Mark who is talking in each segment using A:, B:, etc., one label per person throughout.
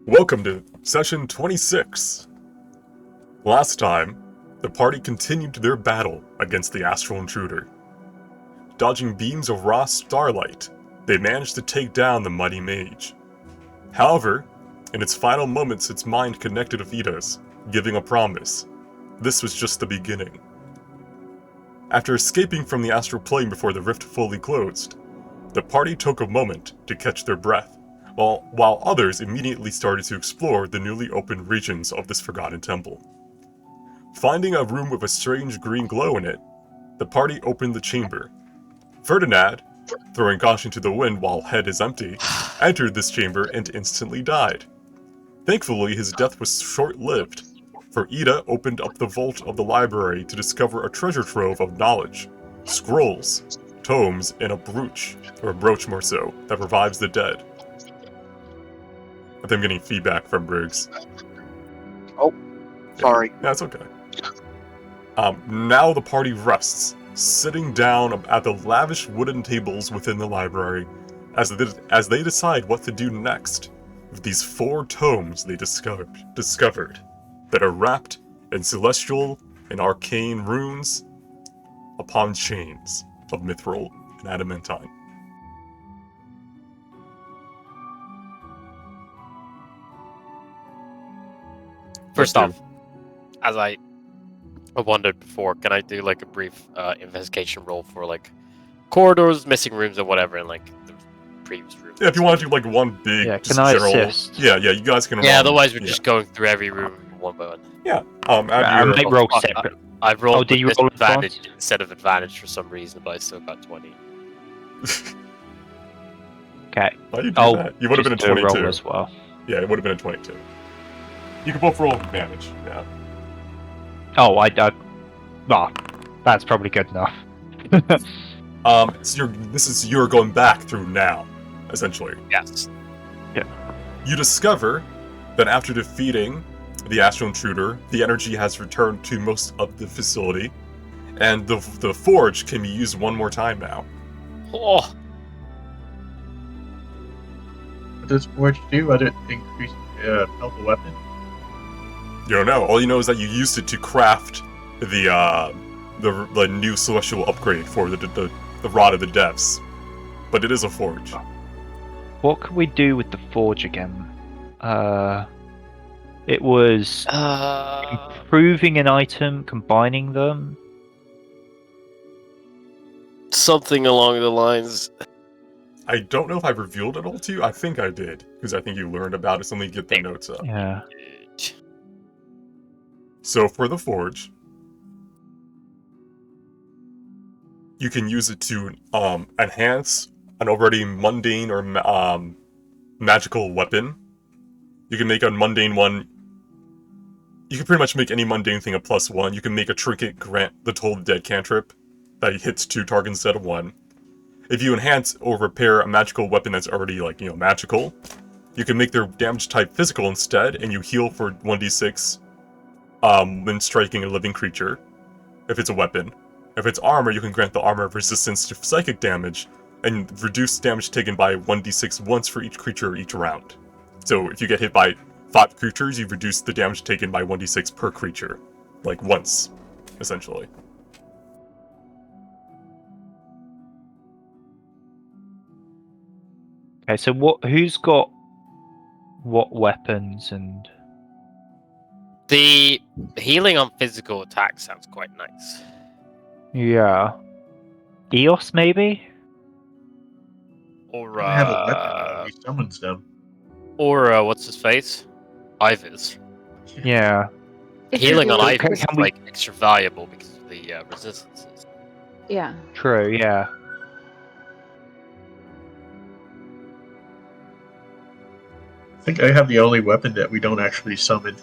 A: Welcome to session 26. Last time, the party continued their battle against the astral intruder. Dodging beams of raw starlight, they managed to take down the mighty mage. However, in its final moments its mind connected with Ida's, giving a promise. This was just the beginning. After escaping from the astral plane before the rift fully closed, the party took a moment to catch their breath, while others immediately started to explore the newly opened regions of this forgotten temple. Finding a room with a strange green glow in it, the party opened the chamber. Ferdinand, throwing caution to the wind while head is empty, entered this chamber and instantly died. Thankfully, his death was short-lived, for Ida opened up the vault of the library to discover a treasure trove of knowledge, scrolls, tomes, and a brooch more so, that revives the dead. I think I'm getting feedback from Briggs.
B: Oh, sorry.
A: Yeah, that's okay. Now the party rests, sitting down at the lavish wooden tables within the library, as they decide what to do next with these 4 tomes they discovered that are wrapped in celestial and arcane runes upon chains of mithril and adamantine.
C: First off, as I wondered before, can I do like a brief investigation roll for like corridors, missing rooms, or whatever in like the previous room?
A: Yeah, if you want to do like one big
D: can I
A: general...
D: assist?
A: Yeah, you guys can
C: Yeah,
A: run.
C: otherwise we're just going through every room one by one.
A: Yeah,
D: I
A: add
D: might
A: your...
D: roll separate.
C: I've rolled
D: did you
C: with
D: roll
C: disadvantage
D: advanced?
C: instead of advantage for some reason, but I still got 20.
D: Okay.
A: Why do you do that? You would have been a
D: just do
A: 22.
D: roll as well.
A: Yeah, it would have been a 22. You can both roll advantage, yeah.
D: Oh, well, that's probably good enough.
A: So you're going back through now, essentially.
C: Yes.
A: You discover that after defeating the astral intruder, the energy has returned to most of the facility, and the forge can be used one more time now.
C: Oh,
B: What does Forge do? Other increase health of weapon?
A: You don't know. All you know is that you used it to craft the new celestial upgrade for the Rod of the Depths. But it is a forge.
D: What could we do with the forge again? It was improving an item, combining them.
C: something along the lines.
A: I don't know if I've revealed it all to you. I think I did, because I think you learned about it, so let me get the notes up.
D: Yeah.
A: So for the forge, you can use it to enhance an already mundane or magical weapon. You can make a mundane one. You can pretty much make any mundane thing a +1. You can make a trinket grant the Toll the Dead cantrip that hits 2 targets instead of 1. If you enhance or repair a magical weapon that's already magical, you can make their damage type physical instead, and you heal for 1d6 when striking a living creature, if it's a weapon. If it's armor, you can grant the armor resistance to psychic damage, and reduce damage taken by 1d6 once for each creature each round. So if you get hit by 5 creatures, you reduce the damage taken by 1d6 per creature. Like, once, essentially.
D: Okay, so who's got what weapons and...
C: The healing on physical attacks sounds quite nice.
D: Yeah. Eos, maybe?
C: Or
B: I have a weapon. He summons them.
C: or what's his face? Ivis.
D: Yeah.
C: Healing on
D: Okay,
C: Ivis is
D: can we-
C: like extra valuable because of the resistances.
E: Yeah.
D: True, yeah.
B: I think I have the only weapon that we don't actually summon.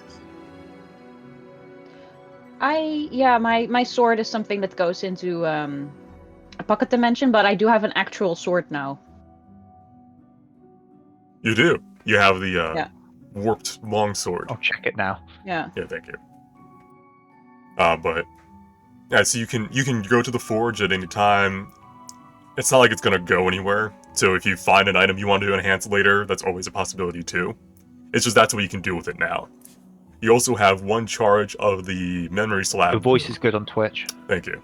E: My sword is something that goes into a pocket dimension, but I do have an actual sword now.
A: You do. You have the warped longsword.
D: I'll check it now.
E: Yeah.
A: Yeah, thank you. But yeah, so you can go to the forge at any time. It's not like it's gonna go anywhere. So if you find an item you want to enhance later, that's always a possibility too. It's just that's what you can do with it now. You also have 1 charge of the memory slab.
D: Your voice is good on Twitch.
A: Thank you.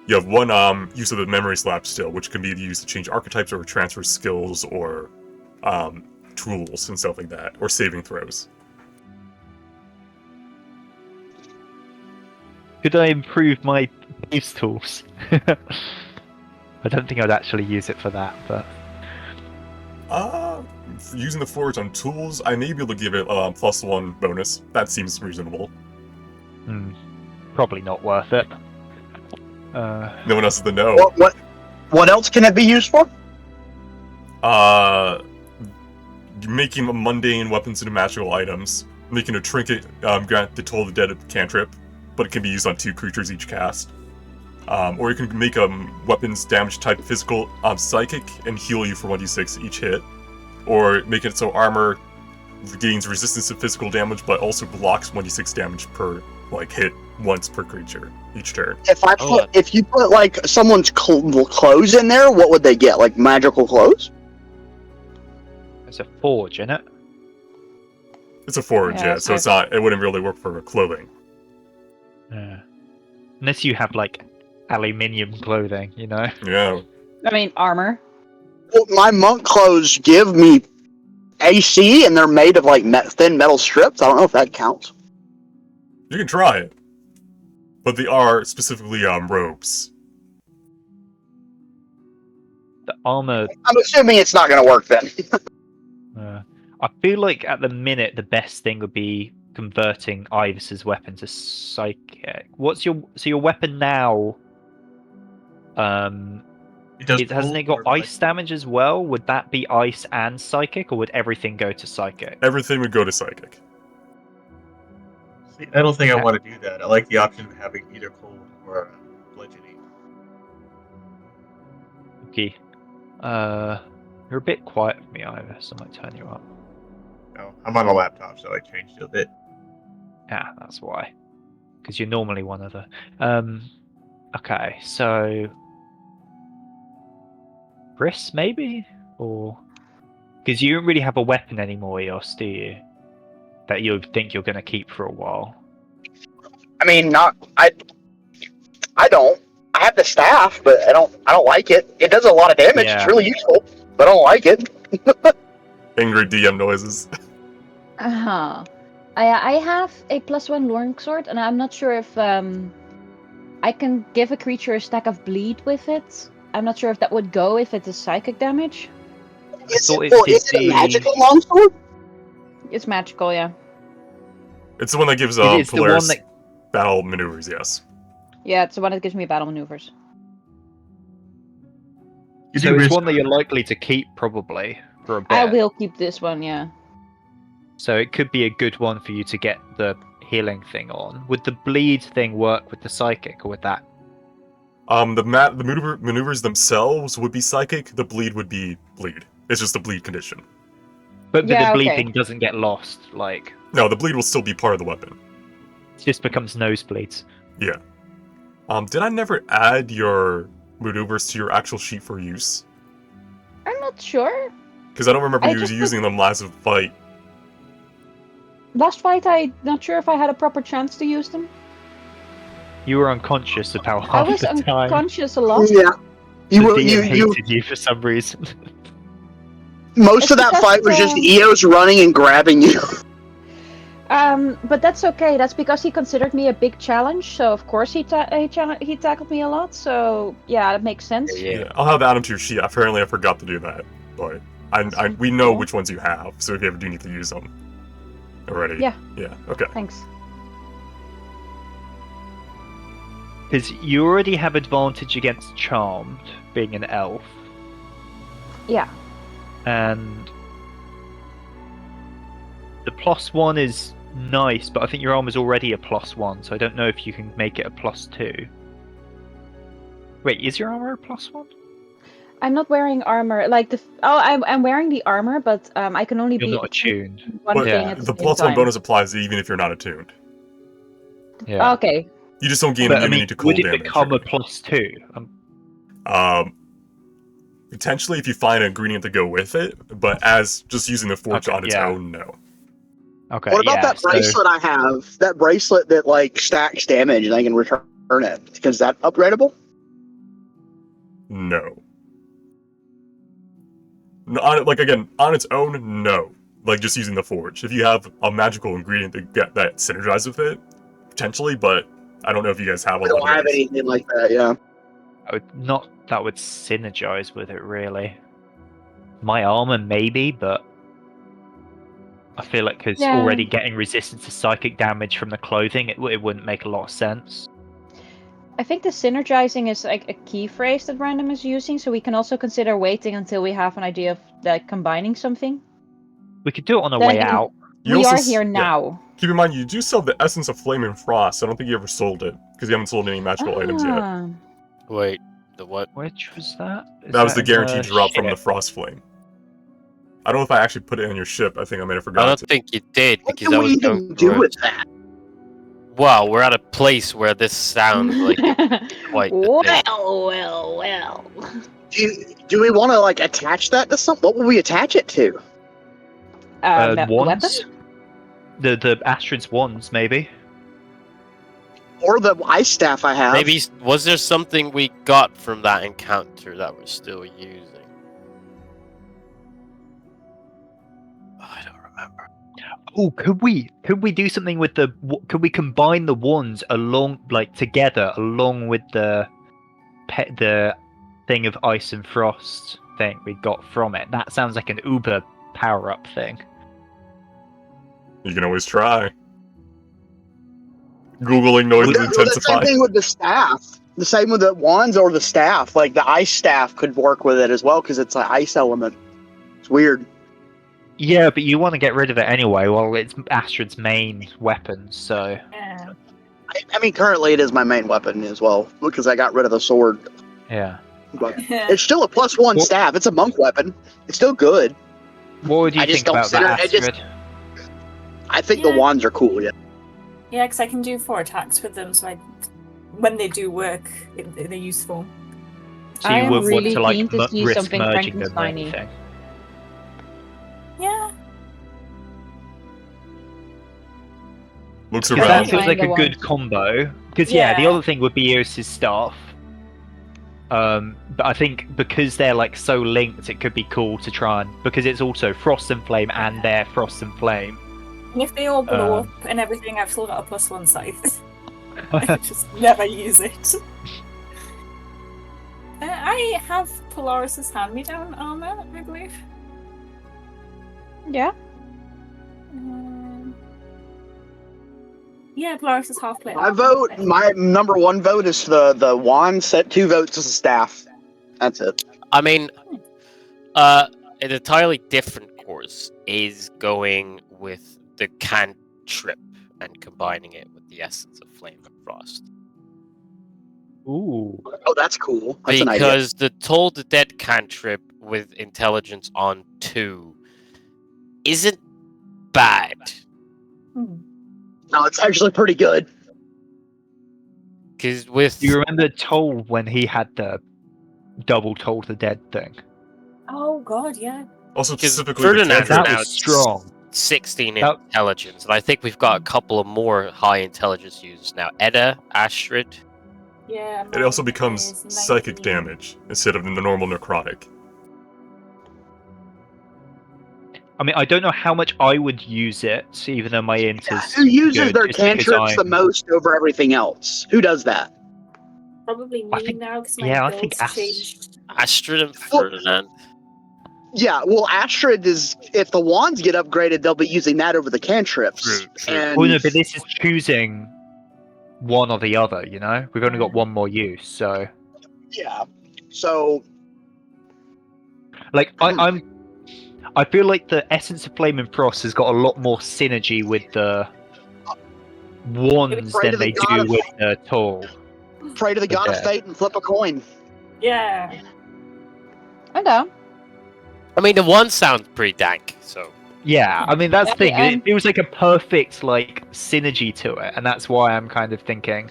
A: You have 1 use of the memory slab still, which can be used to change archetypes or transfer skills or tools and stuff like that, or saving throws.
D: Could I improve my use tools? I don't think I'd actually use it for that, but
A: Using the forge on tools, I may be able to give it +1 bonus. That seems reasonable.
D: Probably not worth it.
A: No one else is the know.
F: What else can it be used for?
A: Making mundane weapons into magical items. Making a trinket grant the Toll of the Dead cantrip, but it can be used on 2 creatures each cast. Or you can make weapons damage type physical psychic and heal you for 1d6 each hit. Or make it so armor gains resistance to physical damage, but also blocks 1d6 damage per hit once per creature each turn.
F: If you put like someone's clothes in there, what would they get? Like magical clothes?
D: It's a forge, isn't it?
A: It's a forge, yeah. So it's not. It wouldn't really work for clothing.
D: Yeah. Unless you have like aluminium clothing, you know.
A: Yeah.
E: I mean, armor.
F: Well, my monk clothes give me AC, and they're made of like thin metal strips. I don't know if that counts.
A: You can try it, but they are specifically robes.
D: The armor.
F: I'm assuming it's not going to work then.
D: I feel like at the minute the best thing would be converting Ivis's weapon to psychic. What's your weapon now? Hasn't it got ice damage as well? Would that be ice and psychic, or would everything go to psychic?
A: Everything would go to psychic.
B: See, I don't think I want to do that. I like the option of having either cold or bludgeoning.
D: Okay. You're a bit quiet for me, Ivis. I might turn you up.
B: No, I'm on a laptop, so I changed it a bit.
D: Yeah, that's why. Because you're normally one of the. Okay, so. Briss, maybe? Or. Because you don't really have a weapon anymore, Eos, do you? That you think you're going to keep for a while.
F: I mean, I don't. I have the staff, but I don't like it. It does a lot of damage.
D: Yeah.
F: It's really useful, but I don't like it.
A: Angry DM noises.
E: I have a +1 Lorn Sword, and I'm not sure if I can give a creature a stack of bleed with it. I'm not sure if that would go if it is psychic damage.
F: Is it a magical longsword?
E: It's magical, yeah.
A: It's the one that gives
D: It's the
A: Polaris
D: one that...
A: battle maneuvers, yes.
E: Yeah, it's the one that gives me battle maneuvers.
D: So it's one that you're likely to keep, probably, for a bit.
E: I will keep this one, yeah.
D: So it could be a good one for you to get the healing thing on. Would the bleed thing work with the psychic, or would that?
A: The maneuvers themselves would be psychic. The bleed would be bleed. It's just the bleed condition.
D: But
E: Yeah,
D: the bleed
E: okay.
D: thing doesn't get lost, like...
A: No, the bleed will still be part of the weapon.
D: It just becomes nosebleeds.
A: Yeah. Did I never add your maneuvers to your actual sheet for use?
E: I'm not sure.
A: Because I don't remember
E: I
A: you
E: just
A: using them last fight.
E: Last fight, I'm not sure if I had a proper chance to use them.
D: You were unconscious about
E: I
D: half
E: was
D: the time.
E: unconscious a lot.
F: Yeah.
D: The DM hated you for some reason.
F: Most
E: It's
F: of that
E: because,
F: fight was just Eos running and grabbing you.
E: But that's okay. That's because he considered me a big challenge, so of course he tackled me a lot. So yeah, that makes sense.
A: Yeah, I'll have Adam to your sheet. Apparently, I forgot to do that, but we know which ones you have. So if you ever do need to use them already,
E: Yeah.
A: Okay.
E: Thanks.
D: Because you already have advantage against Charmed, being an elf.
E: Yeah.
D: And the +1 is nice, but I think your armor's already a +1, so I don't know if you can make it a +2. Wait, is your armor a +1?
E: I'm not wearing armor. Like I'm wearing the armor, but I can only
D: You're
E: be
D: not attuned.
E: one
A: But
E: thing at the
A: the
E: same
A: +1
E: time.
A: bonus applies even if you're not attuned.
D: Yeah.
E: Okay.
A: You just don't gain
D: But, I
A: immunity
D: mean,
A: to cold
D: would it
A: damage.
D: become a +2?
A: Potentially if you find an ingredient to go with it, but as just using the forge
D: Okay,
A: on its
D: yeah.
A: own, no.
D: Okay.
F: What about
D: yeah,
F: that
D: so-
F: bracelet I have? That bracelet that like stacks damage and I can return it. Is that upgradable?
A: No. No, on its own, no. Like just using the forge. If you have a magical ingredient to get that synergized with it, potentially, but I don't know if you guys have
F: We
A: all
F: don't
A: of
F: have
A: those.
F: anything like that, yeah.
D: that would synergize with it really. My armor maybe, but I feel like because
E: Yeah.
D: already getting resistance to psychic damage from the clothing, it wouldn't make a lot of sense.
E: I think the synergizing is like a key phrase that Random is using, so we can also consider waiting until we have an idea of like combining something.
D: We could do it on our
E: Then
D: way out.
A: You
E: we
A: also
E: are here
A: yeah.
E: now.
A: Keep in mind, you do sell the Essence of Flame and Frost. I don't think you ever sold it, because you haven't sold any magical items yet.
E: Ah.
C: Wait, the what?
D: Which was that? Is
A: That was the
D: in
A: guaranteed drop from
D: ship?
A: the Frost Flame. I don't know if I actually put it on your ship. I think I might have
C: I
A: forgotten
C: don't
A: to.
C: think you did
F: What
C: because
F: do
C: I
F: we
C: was
F: even
C: going
F: do
C: through
F: with
C: it.
F: that?
C: Wow, we're at a place where this sounds like it would be quite the thing.
E: well.
F: Do we want to like attach that to something? What will we attach it to?
E: A weapon?
D: Wands? The Astrid's wands, maybe.
F: Or the ice staff I have?
C: Maybe was there something we got from that encounter that we're still using? I don't remember.
D: Oh, could we do something with the? Could we combine the wands along, like together, along with the thing of ice and frost thing we got from it? That sounds like an Uber power up thing.
A: You can always try. Googling noises
F: Well, the same
A: intensify.
F: thing with the staff. The same with the wands or the staff. Like the ice staff could work with it as well because it's an ice element. It's weird.
D: Yeah, but you want to get rid of it anyway. Well, it's Astrid's main weapon, so
G: Yeah.
F: I mean, currently it is my main weapon as well because I got rid of the sword.
D: yeah.
F: But it's still a +1
D: Well-
F: staff. It's a monk weapon. It's still good.
D: What would you
F: I just
D: think
F: don't
D: about that,
F: consider- it
D: Astrid?
F: just- I think the
G: Yeah.
F: wands are cool. Yeah.
G: Yeah, because I can do 4 attacks with them, so when they do work, they're useful.
D: So
E: I
D: you
E: am
D: wouldn't
E: really
D: want to like
E: keen to see
D: risk
E: something
D: merging them or
E: Frankenstein-y.
D: anything.
G: Yeah.
A: Looks
D: Because
A: around.
D: that feels like a
E: Kinda
D: good
E: want-
D: combo. Because yeah, the
G: Yeah.
D: other thing would be Eos's staff. But I think because they're like so linked, it could be cool to try and because it's also Frost and Flame and their Frost and Flame.
G: And if they all blow
D: Um.
G: up and everything, I've still got a +1 scythe. I just never use it. I have Polaris's hand-me-down armor, I believe.
E: Yeah.
G: Yeah, Polaris's half-plate
F: My
G: armor.
F: vote. My number 1 vote is the wand. Set 2 votes as a staff. That's it.
C: I mean, an entirely different course is going with the cantrip and combining it with the essence of flame and frost.
D: Ooh.
F: Oh, that's cool. That's an idea.
C: Because the Toll the Dead cantrip with intelligence on 2 isn't bad.
G: Hmm.
F: No, it's actually pretty good.
C: Because with
D: Do you remember Toll when he had the double Toll the Dead thing?
G: Oh god, yeah.
A: Also,
C: Because
A: specifically, the
C: Ferdinand
A: cantrip.
D: That
C: now
D: was strong.
C: 16
D: That-
C: intelligence, and I think we've got a couple of more high intelligence users now. Edda, Astrid.
G: Yeah.
A: It also
G: mine
A: becomes
G: is
A: psychic
G: 19.
A: damage instead of the normal necrotic.
D: I mean, I don't know how much I would use it, even though my int is
F: Who uses
D: good,
F: their
D: just because
F: cantrips the
D: I'm-
F: most over everything else? Who does that?
G: Probably me
D: I think-
G: now because my
D: yeah, I
G: build's
D: think
G: changed.
C: Astrid and Ferdinand.
F: Yeah, well, Astrid is. If the wands get upgraded, they'll be using that over the cantrips.
C: True, true.
F: And
D: Well, no, but this is choosing one or the other. You know, we've only got one more use, so
F: yeah, so
D: like I feel like the Essence of Flame and Frost has got a lot more synergy with the wands
F: pray to
D: than
F: the
D: they
F: god
D: do
F: of-
D: with the Toll.
F: pray to the god of
D: Okay.
F: fate and flip a coin.
G: Yeah.
E: I'm down.
C: I mean, the one sounds pretty dank, so.
D: Yeah, I mean that's the thing.
E: Yeah,
D: It feels like a perfect like synergy to it, and that's why I'm kind of thinking.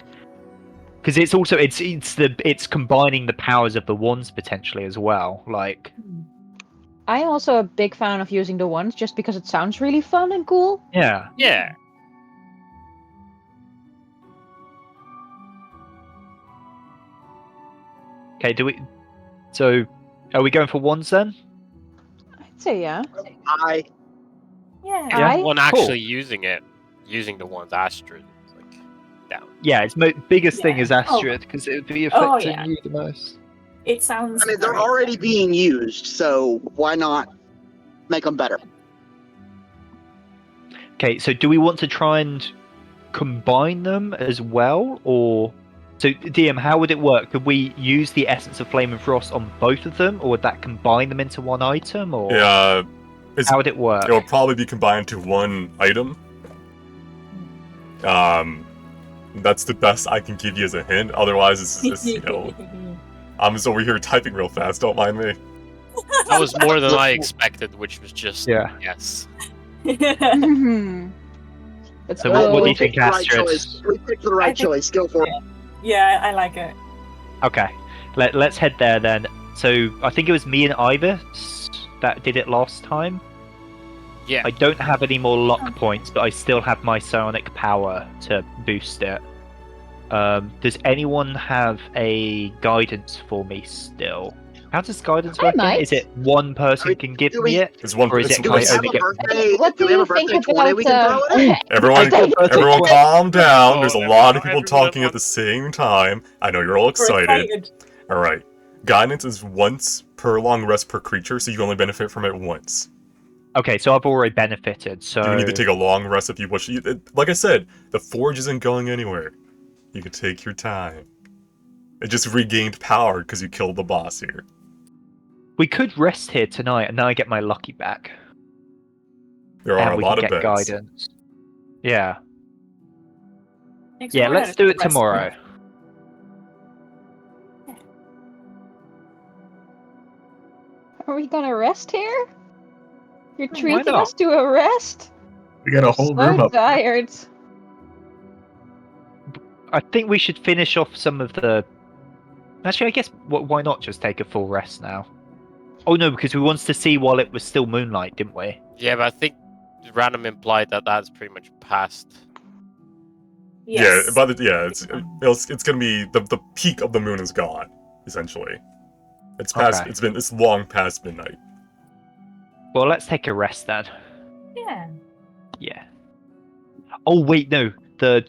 D: Because it's also it's combining the powers of the wands potentially as well. Like,
E: I am also a big fan of using the wands just because it sounds really fun and cool.
D: yeah.
C: Yeah.
D: Okay, so are we going for wands then?
E: I'd say yeah.
F: I
G: Yeah.
D: Yeah.
E: I
C: One
D: Cool.
C: actually using the one's Astrid, like down.
D: Yeah, its biggest thing
G: Yeah.
D: is Astrid because it would be
G: Oh,
D: affecting
G: yeah.
D: you the most.
G: It sounds.
F: I mean, they're
G: very-
F: already being used, so why not make them better?
D: Okay, so do we want to try and combine them as well, or so DM? How would it work? Could we use the essence of Flame and Frost on both of them, or would that combine them into one item, or
A: Yeah,
D: how would it work?
A: it will probably be combined to one item. That's the best I can give you as a hint. Otherwise, it's just, I'm just over here typing real fast. Don't mind me.
C: That was more than I expected, which was just
D: Yeah.
C: yes.
E: Mhm. Let's
D: So
E: go.
D: what do
F: We
D: you think,
F: picked the right
D: Astrid?
F: choice. We picked the right
G: I think-
F: choice. Go for it.
G: Yeah, I like it.
D: Okay, let's head there then. So I think it was me and Ivis that did it last time.
C: Yeah.
D: I don't have any more luck points, but I still have my psionic power to boost it. Does anyone have a guidance for me still? How does guidance
E: I
D: work? Again?
E: might.
D: Is it one person can give
F: do
D: me
F: we-
D: it?
A: It's one.
D: Or is
A: It's,
D: it
F: Do
D: Can
F: we
D: I
F: have
D: only
F: a
D: get-
F: birthday?
E: What
F: do
E: do
F: we have
E: you
F: a birthday
E: think
F: 20 we can
E: about?
F: throw it in?
A: everyone,
D: I got
A: everyone,
D: birthday
A: calm down. There's a lot of people
C: everyone
A: talking at the
C: on-
A: same time. I know you're all
G: We're
A: excited. All right. Guidance is once per long rest per creature, so you only benefit from it once.
D: Okay, so I've already benefited. So
A: You need to take a long rest if you wish. Like I said, the forge isn't going anywhere. You can take your time. It just regained power because you killed the boss here.
D: we could rest here tonight, and then I get my lucky back,
A: There are
D: and
A: a
D: we
A: lot
D: can
A: of
D: get
A: beds.
D: guidance. Yeah, yeah. Let's do it tomorrow.
E: Are we gonna rest here? You're
G: Why
E: treating
D: not?
E: us to a rest?
B: We got a whole room
E: So
B: up. there.
E: tired.
D: I think we should finish off some of the. Actually, I guess why not just take a full rest now? Oh no, because we wanted to see while it was still moonlight, didn't we?
C: Yeah, but I think random implied that that's pretty much past.
G: Yes.
A: Yeah, it's gonna be the peak of the moon is gone, essentially. It's past.
D: Okay.
A: It's long past midnight.
D: Well, let's take a rest then.
G: Yeah.
D: Yeah. Oh wait, no. The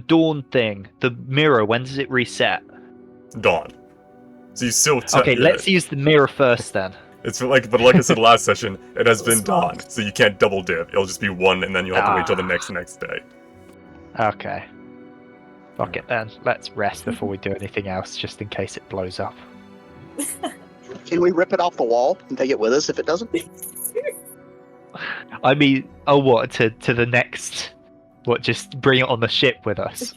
D: dawn thing, the mirror. When does it reset?
A: Dawn. So you still.
D: Okay, let's use the mirror first then.
A: It's like, but like I said last session, it has been
G: Small.
A: dawn, so you can't double dip. It'll just be one, and then you'll have to wait till the next day.
D: Okay. Fuck it then. Let's rest before we do anything else, just in case it blows up.
F: Can we rip it off the wall and take it with us if it doesn't?
D: I mean, oh what? To the next? What? Just bring it on the ship with us?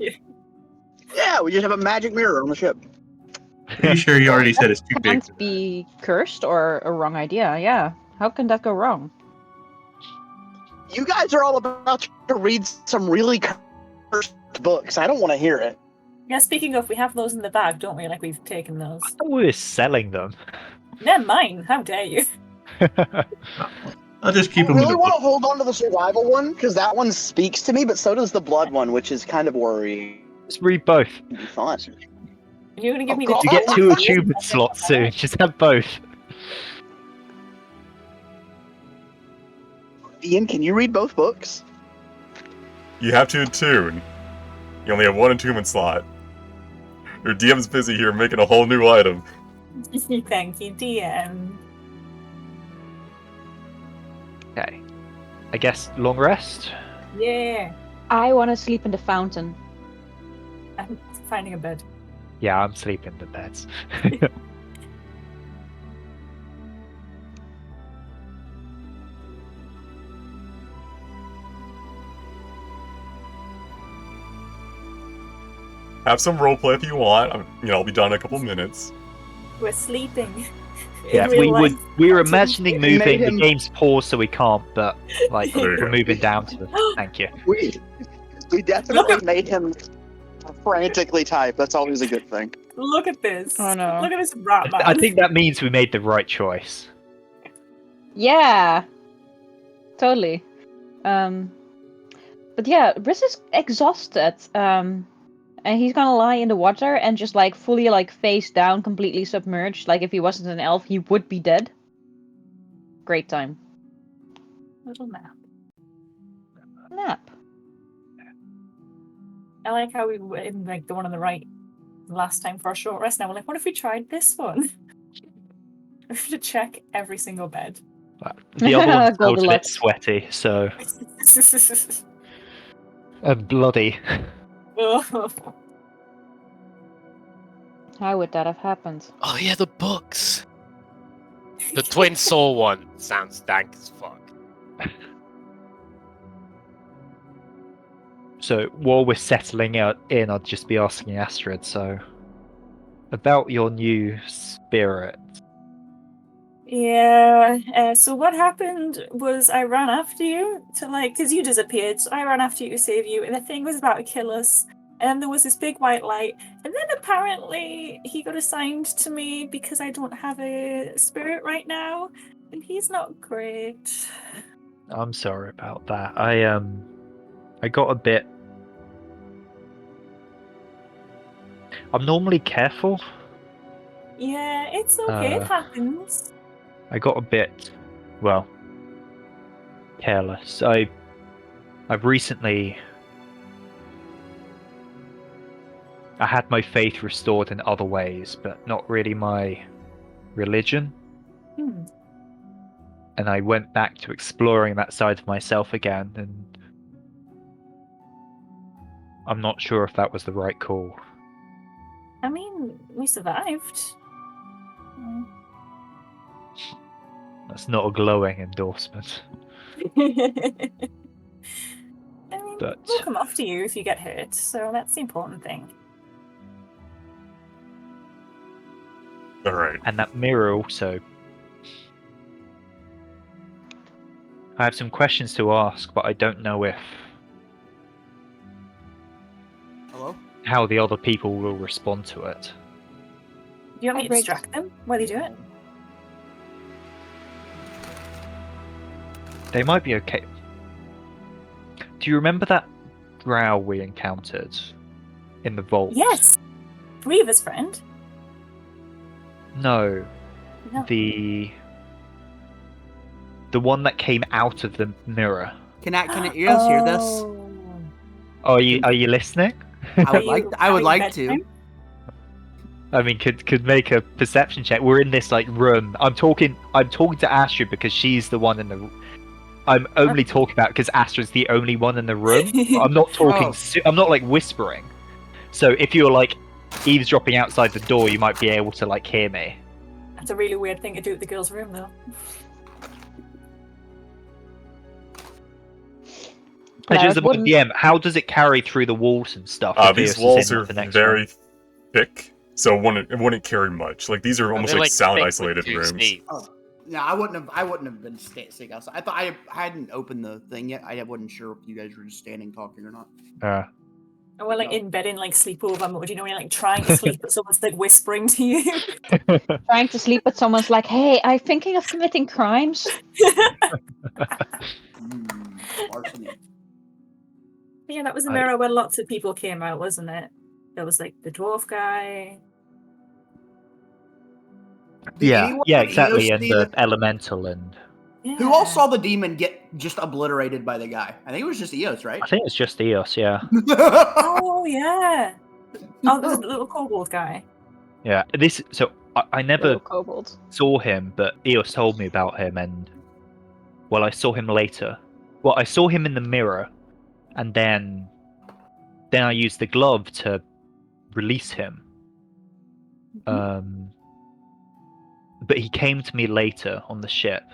F: Yeah, we just have a magic mirror on the ship.
B: Pretty sure you already said it's too big.
E: Can't be cursed or a wrong idea. Yeah. How can that go wrong?
F: You guys are all about to read some really cursed books. I don't want to hear it.
G: Yeah, speaking of, we have those in the bag, don't we? Like we've taken those.
D: I thought we were selling them.
G: They're mine. How dare you?
B: I'll just
F: I
B: keep them in
F: really
B: the
F: want
B: book.
F: to hold on to the survival one because that one speaks to me, but so does the blood one, which is kind of worrying.
D: Let's read both.
F: It'd be fun.
G: You're gonna give
F: Oh,
G: me
F: God.
G: the
D: You get 2 achievement slots soon. Just have both.
F: Ian, can you read both books?
A: You have to attune. You only have one attunement slot. Your DM's busy here making a whole new item.
G: Thank you, DM.
D: Okay. I guess long rest.
G: Yeah.
E: I want to sleep in the fountain.
G: I'm finding a bed.
D: Yeah, I'm sleeping in the beds.
A: Have some roleplay if you want. I'll be done in a couple minutes.
G: We're sleeping.
D: Yeah,
G: In real life.
D: we were imagining
F: It made
D: moving. The
F: him-
D: game's paused, so we can't. But like,
A: There you
D: we're
A: go.
D: moving down to the. Thank you.
F: We definitely made him frantically type. That's always a good thing.
G: Look at this.
E: Oh, no.
G: Look at this rat man.
D: I think that means we made the right choice.
E: Yeah. Totally. But yeah, Briss is exhausted. And he's gonna lie in the water and just like fully like face down, completely submerged. Like if he wasn't an elf, he would be dead. Great time.
G: Little nap.
E: Nap.
G: I like how we were in like the one on the right last time for a short rest. Now we're like, what if we tried this one? We have to check every single bed.
D: The other one felt a bit
E: Goldilocks.
D: sweaty, so and bloody.
E: How would that have happened?
C: Oh yeah, the books. The twin soul one sounds dank as fuck.
D: So while we're settling in, I'd just be asking Astrid. So about your new spirit.
G: Yeah, so what happened was I ran after you because you disappeared, so I ran after you to save you, and the thing was about to kill us, and then there was this big white light, and then apparently he got assigned to me because I don't have a spirit right now, and he's not great.
D: I'm sorry about that. I got a bit. I'm normally careful.
G: Yeah, it's okay, it happens.
D: I got a bit, well, careless. I've recently I had my faith restored in other ways, but not really my religion.
G: Hmm.
D: And I went back to exploring that side of myself again, and I'm not sure if that was the right call.
G: I mean, we survived.
D: That's not a glowing endorsement.
G: I mean,
D: But-
G: we'll come after you if you get hurt, so that's the important thing.
A: Alright.
D: And that mirror also. I have some questions to ask, but I don't know if
H: Hello?
D: how the other people will respond to it.
G: Do you want me to
E: Breaks.
G: distract them while you do it?
D: They might be okay. Do you remember that drow we encountered in the vault?
G: Yes! Reaver's friend?
D: No.
G: No.
D: The one that came out of the mirror.
H: Can you guys hear this?
G: Oh.
D: Oh, are you listening?
H: I would like to.
G: Bedtime?
D: I mean, could make a perception check. We're in this like room. I'm talking to Astrid because she's the one in the. I'm only talking about because Astrid's the only one in the room. I'm not talking.
H: Oh.
D: I'm not like whispering. So if you're like eavesdropping outside the door, you might be able to like hear me.
G: That's a really weird thing to do at the girls' room, though.
D: As just about
E: wouldn't-
D: DM, how does it carry through the walls and stuff? if
A: These
D: Eos is
A: walls
D: in
A: are
D: the next
A: very
D: room?
A: thick, so it wouldn't carry much. Like these are almost
C: They're
A: like sound
C: thick with
A: isolated
C: two
A: rooms.
C: sleeves.
H: Oh, no, I wouldn't have been staying outside. I thought I hadn't opened the thing yet. I wasn't sure if you guys were just standing talking or not.
G: And we're like
H: No.
G: in bed in like sleepover mode, you know, when you're like trying to sleep, but someone's like whispering to you.
E: Trying to sleep, but someone's like, "Hey, I'm thinking of committing crimes."
H: Larceny.
G: Yeah, that was the mirror where lots of people came out, wasn't it? There was like the dwarf guy.
H: Did
D: Yeah,
H: anyone
D: yeah,
H: but
D: exactly,
H: Eos
D: and
H: see
D: the elemental, and
G: Yeah.
H: Who all saw the demon get just obliterated by the guy? I think it was just Eos, right?
D: I think it's just Eos. Yeah,
G: Oh yeah. Oh, there's the little kobold guy.
D: yeah. I never
E: Little kobold.
D: saw him, but Eos told me about him, and well, I saw him later. Well, I saw him in the mirror, and then I used the glove to release him. But he came to me later on the ship.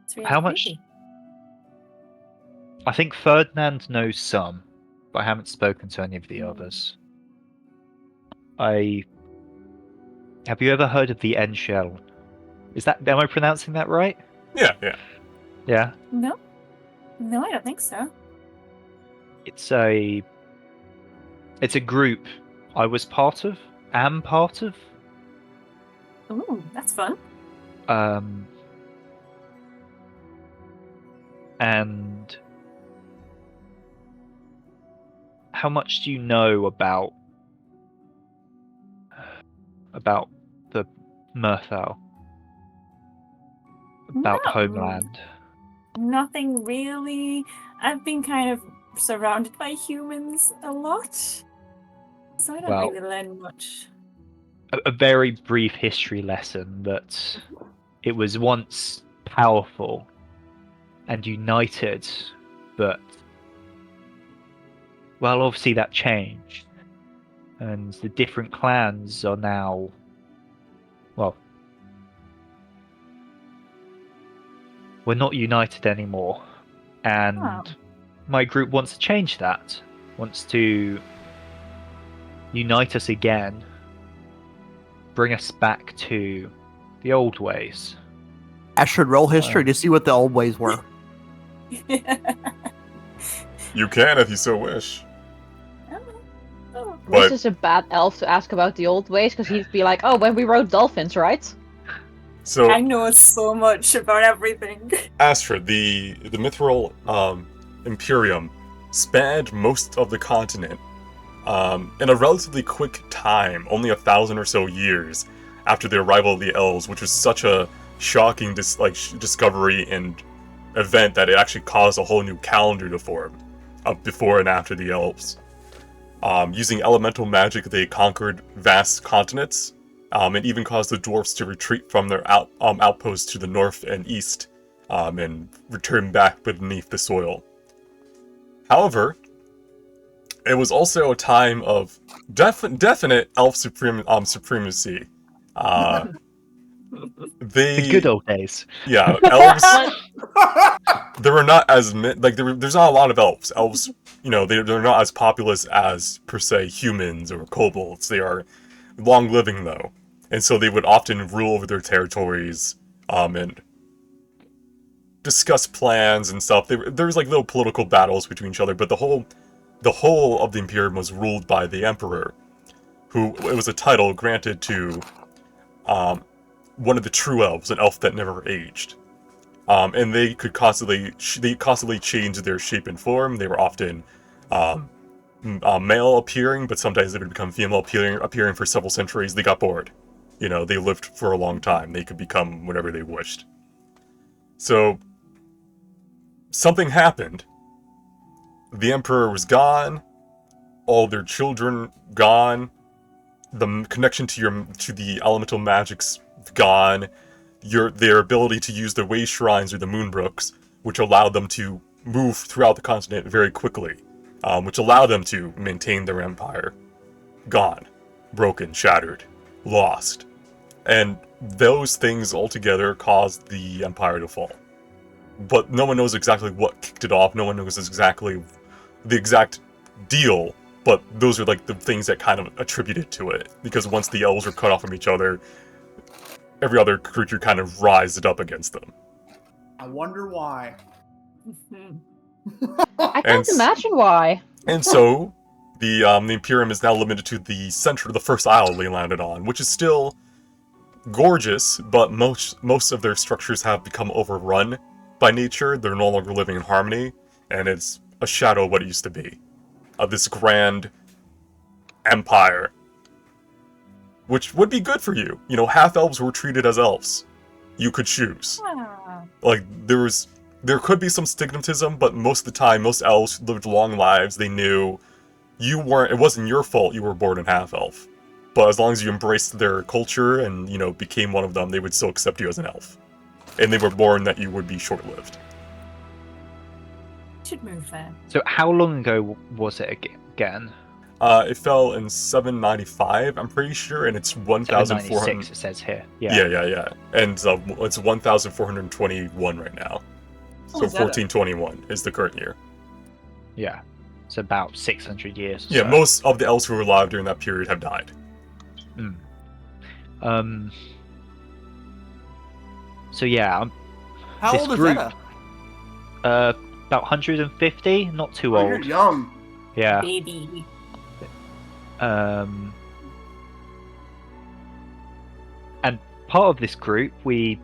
G: It's really
D: How much-
G: creepy.
D: I think Ferdinand knows some, but I haven't spoken to any of the others. Have you ever heard of the Enshell? Am I pronouncing that right?
A: Yeah.
D: Yeah.
G: No, I don't think so.
D: It's a group I was part of, am part of.
G: Ooh, that's fun.
D: And how much do you know about the Murthal? About
G: No.
D: Homeland?
G: Nothing really. I've been kind of surrounded by humans a lot, so I don't
D: Well,
G: really learn much.
D: a very brief history lesson that it was once powerful and united, but well, obviously that changed, and the different clans are now, well, we're not united anymore, and
G: Oh.
D: my group wants to change that, wants to unite us again, bring us back to the old ways.
H: Astrid, roll history to see what the old ways were.
A: You can if you so wish.
G: Oh.
E: This
A: But
E: is a bad elf to ask about the old ways, because he'd be like, oh, when we rode dolphins, right?
A: so
G: I know so much about everything.
A: Astrid, the Mithril Imperium spanned most of the continent in a relatively quick time, only 1,000 or so years after the arrival of the elves, which was such a shocking discovery and event that it actually caused a whole new calendar to form before and after the elves. Using elemental magic, they conquered vast continents, and even caused the dwarfs to retreat from their outposts to the north and east, and return back beneath the soil. However, it was also a time of definite elf supremacy.
D: The good old days.
A: Yeah, elves. There were not as there's not a lot of elves. Elves, they're not as populous as per se humans or kobolds. They are long living though, and so they would often rule over their territories, and discuss plans and stuff. There was like little political battles between each other, but the whole of the Imperium was ruled by the Emperor, who it was a title granted to one of the true elves, an elf that never aged. And they could constantly change their shape and form. They were often male appearing, but sometimes they would become female appearing for several centuries. They got bored. They lived for a long time. They could become whatever they wished. So something happened. The Emperor was gone. All their children gone. The connection to the elemental magic's gone. Their ability to use the way shrines or the moonbrooks, which allowed them to move throughout the continent very quickly, which allowed them to maintain their empire, gone, broken, shattered, lost. And those things altogether caused the empire to fall. But no one knows exactly what kicked it off, no one knows exactly the exact deal, but those are like the things that kind of attributed to it, because once the elves were cut off from each other, every other creature kind of rised up against them.
H: I wonder why.
E: I can't imagine why.
A: And so, the Imperium is now limited to the center of the first isle they landed on, which is still gorgeous, but most of their structures have become overrun by nature. They're no longer living in harmony, and it's a shadow of what it used to be. Of this grand empire, which would be good for you. Half-elves were treated as elves. You could choose. Like, there could be some stigmatism, but most of the time, most elves lived long lives. They knew it wasn't your fault you were born in half-elf. But as long as you embraced their culture and, became one of them, they would still accept you as an elf. And they were born that you would be short-lived.
G: Should move there.
D: So how long ago was it again?
A: It fell in 795, I'm pretty sure, and it's 1,400.
D: It says here. Yeah.
A: Yeah. And it's 1,421 right now. So 1421 is the current year.
D: Yeah. It's about 600 years.
A: Yeah,
D: so.
A: most of the elves who were alive during that period have died.
D: So yeah.
H: How old is Zeta?
D: About 150, not too
H: Oh,
D: old.
H: you're young.
D: Yeah.
G: Baby.
D: And part of this group, we're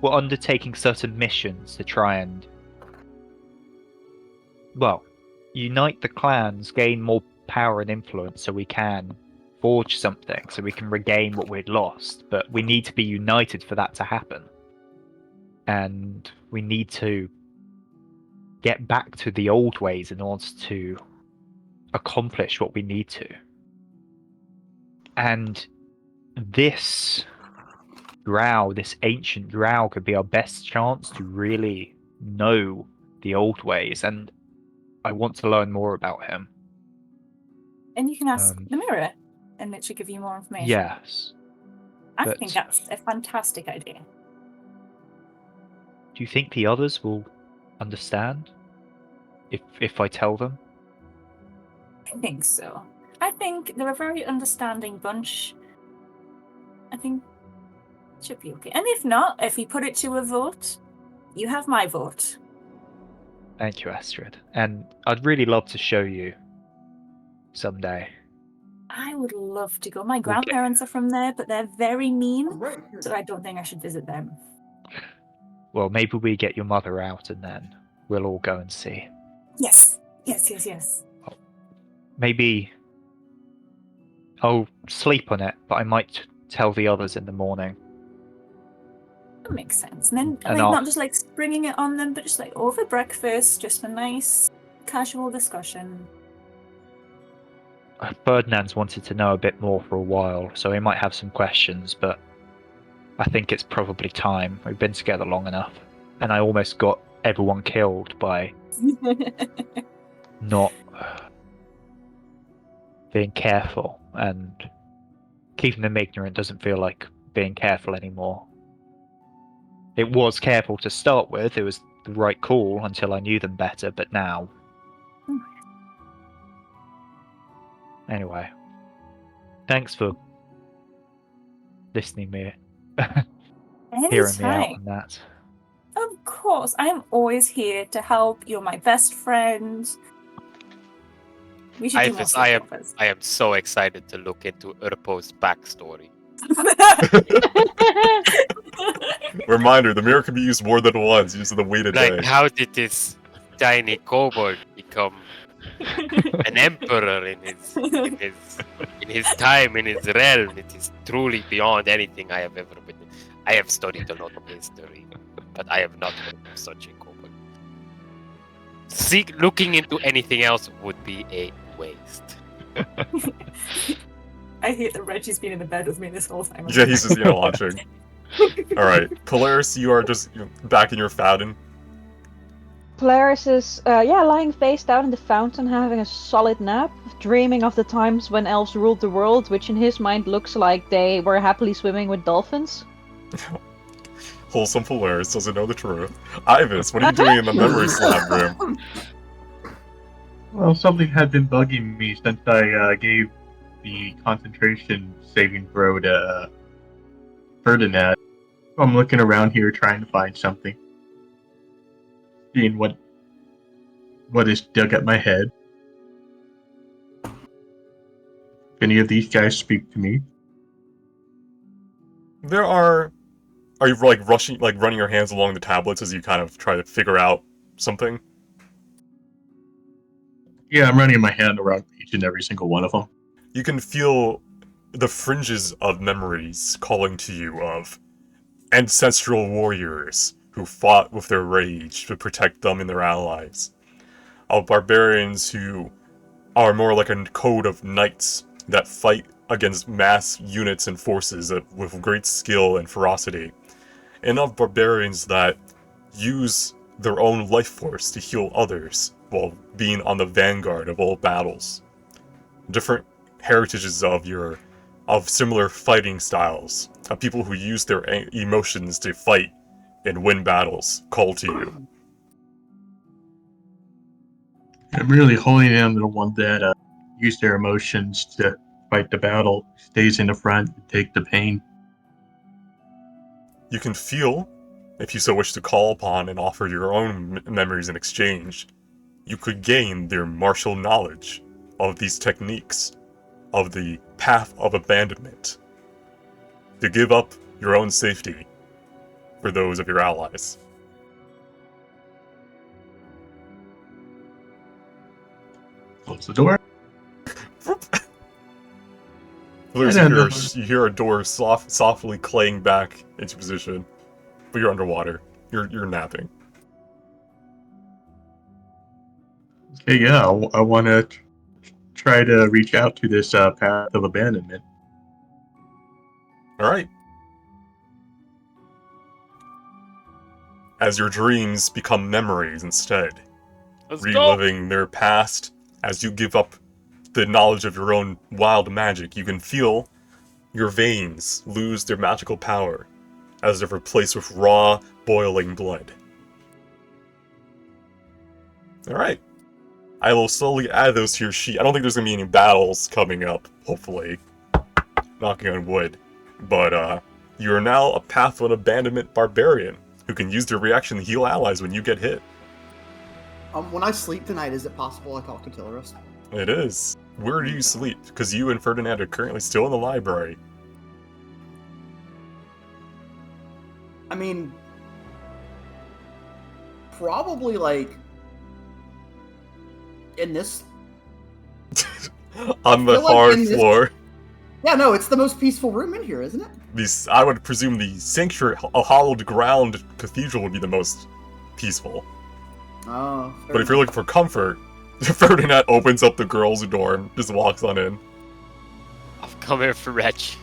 D: undertaking certain missions to try and, well, unite the clans, gain more power and influence so we can forge something, so we can regain what we'd lost. But we need to be united for that to happen. And we need to get back to the old ways in order to accomplish what we need to. And this ancient drow could be our best chance to really know the old ways, and I want to learn more about him.
G: And you can ask the mirror, and it should give you more information.
D: Yes.
G: I
D: but-
G: think that's a fantastic idea.
D: Do you think the others will understand if I tell them?
G: I think so. I think they're a very understanding bunch. I think it should be okay. And if not, if we put it to a vote, you have my vote.
D: Thank you, Astrid. And I'd really love to show you someday.
G: I would love to go. My
D: We'll get-
G: grandparents are from there, but they're very mean,
H: Right here.
G: so I don't think I should visit them.
D: Well, maybe we get your mother out and then we'll all go and see.
G: Yes. Yes.
D: Maybe I'll sleep on it, but I might tell the others in the morning.
G: That makes sense. And then,
D: And
G: like,
D: I'll-
G: not just like springing it on them, but just like over breakfast, just a nice casual discussion.
D: Ferdinand's wanted to know a bit more for a while, so he might have some questions, but I think it's probably time. We've been together long enough. And I almost got everyone killed by not being careful, and keeping them ignorant doesn't feel like being careful anymore. It was careful to start with, it was the right call until I knew them better, but now... Anyway, thanks for listening me, hearing me out
G: Anytime.
D: on that.
G: Of course, I am always here to help. You're my best friend. We should do more sleepovers.
C: I am so excited to look into Urpo's backstory.
A: Reminder: the mirror can be used more than once. Use the weighted
C: Like,
A: day.
C: how did this tiny kobold become an emperor in his time, in his realm? It is truly beyond anything I have ever witnessed. I have studied a lot of history, but I have not heard of such a kobold. Looking into anything else would be a waste.
G: I hate that Reggie's been in the bed with me this whole time.
A: Yeah, he's just watching. All right, Polaris, you are just back in your fountain.
E: Polaris is, lying face down in the fountain, having a solid nap, dreaming of the times when elves ruled the world, which in his mind looks like they were happily swimming with dolphins.
A: Wholesome Polaris doesn't know the truth. Ivis, what are you doing in the memory slab room?
B: Well, something had been bugging me since I gave the concentration saving throw to Ferdinand. I'm looking around here trying to find something. Seeing what is dug at my head. If any of these guys speak to me.
A: Are you running your hands along the tablets as you kind of try to figure out something?
B: Yeah, I'm running my hand around each and every single one of them.
A: You can feel the fringes of memories calling to you of ancestral warriors who fought with their rage to protect them and their allies, of barbarians who are more like a code of knights that fight against mass units and forces with great skill and ferocity, and of barbarians that use their own life force to heal others while being on the vanguard of all battles. Different heritages of similar fighting styles, of people who use their emotions to fight and win battles call to you.
B: I'm really honing in on the one that use their emotions to fight the battle, stays in the front, take the pain.
A: You can feel, if you so wish to call upon and offer your own memories in exchange, you could gain their martial knowledge of these techniques, of the path of abandonment, to give up your own safety for those of your allies.
B: Close the door.
A: First,
B: And,
A: you hear a door softly claying back into position, but you're underwater. You're napping.
B: Okay, yeah, I want to try to reach out to this path of abandonment.
A: All right. As your dreams become memories instead,
C: Let's
A: reliving their past, as you give up the knowledge of your own wild magic, you can feel your veins lose their magical power as they're replaced with raw, boiling blood. Alright. I will slowly add those to your sheet. I don't think there's going to be any battles coming up, hopefully. Knocking on wood. But, you are now a Path of Abandonment Barbarian, who can use their reaction to heal allies when you get hit.
H: When I sleep tonight, is it possible I talk to Tillerus?
A: It is. Where do you sleep? Because you and Ferdinand are currently still in the library.
H: I mean, probably like in this.
A: On the
H: feel like
A: hard
H: in this-
A: floor.
H: Yeah, no, it's the most peaceful room in here, isn't it?
A: I would presume the sanctuary, a hollowed ground cathedral would be the most peaceful.
H: Oh.
A: But if you're looking for comfort, Ferdinand opens up the girl's door and just walks on in.
C: I've come here for Wretch.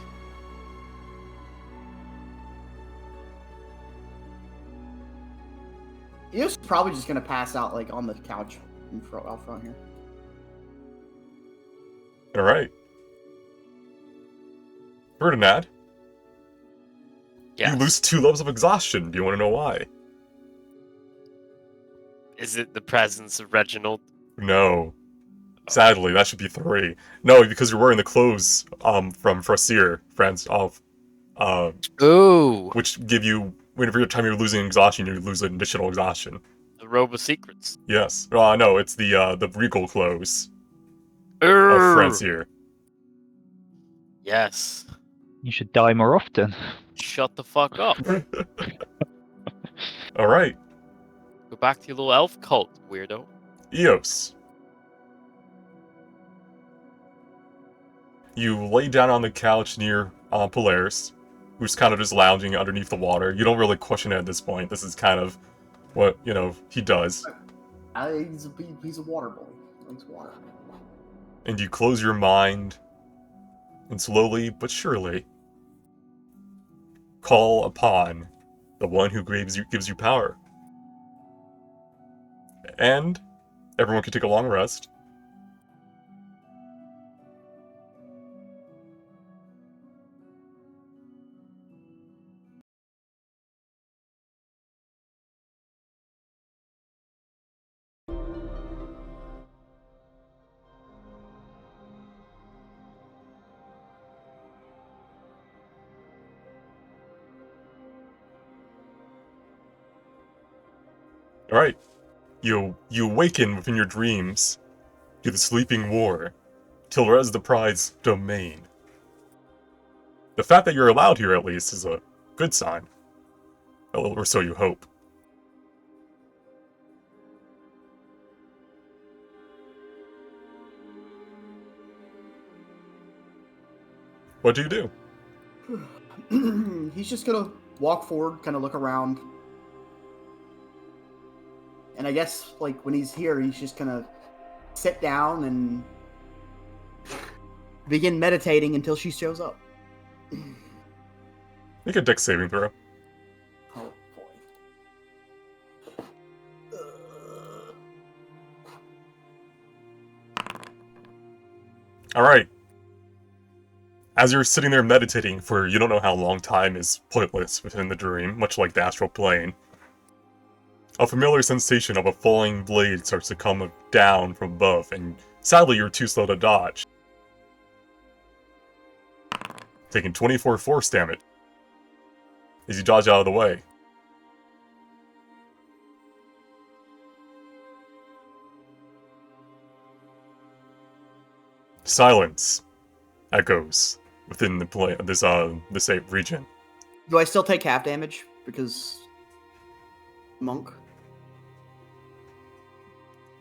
H: He was probably just gonna pass out like on the couch out front here.
A: Alright. Ferdinand,
C: Yes.
A: you lose 2 levels of exhaustion. Do you want to know why?
C: Is it the presence of Reginald?
A: No. Sadly, that should be 3. No, because you're wearing the clothes from Frasier, friends of
C: Ooh.
A: which give you, whenever time you're losing exhaustion, you lose an additional exhaustion.
C: The Robe of Secrets.
A: Yes. No, it's the regal clothes of
C: Urgh.
A: Frasier.
C: Yes.
D: You should die more often.
C: Shut the fuck up.
A: Alright.
C: Go back to your little elf cult, weirdo.
A: Eos. You lay down on the couch near Polaris, who's kind of just lounging underneath the water. You don't really question it at this point. This is kind of what, he does.
H: He's a water boy. He likes water.
A: And you close your mind, and slowly but surely call upon the one who gives you power. And everyone can take a long rest. Alright. You awaken within your dreams to the sleeping war, Tilrez the Pride's domain. The fact that you're allowed here, at least, is a good sign. Or so you hope. What do you do?
H: He's just gonna walk forward, kind of look around. And I guess, like, when he's here, he's just gonna sit down and begin meditating until she shows up.
A: Make a dex saving throw.
H: Oh, boy.
A: Alright. As you're sitting there meditating for you don't know how long time is pointless within the dream, much like the astral plane, a familiar sensation of a falling blade starts to come down from above, and sadly you're too slow to dodge. Taking 24 force damage as you dodge out of the way. Silence echoes within this region.
H: Do I still take half damage because monk?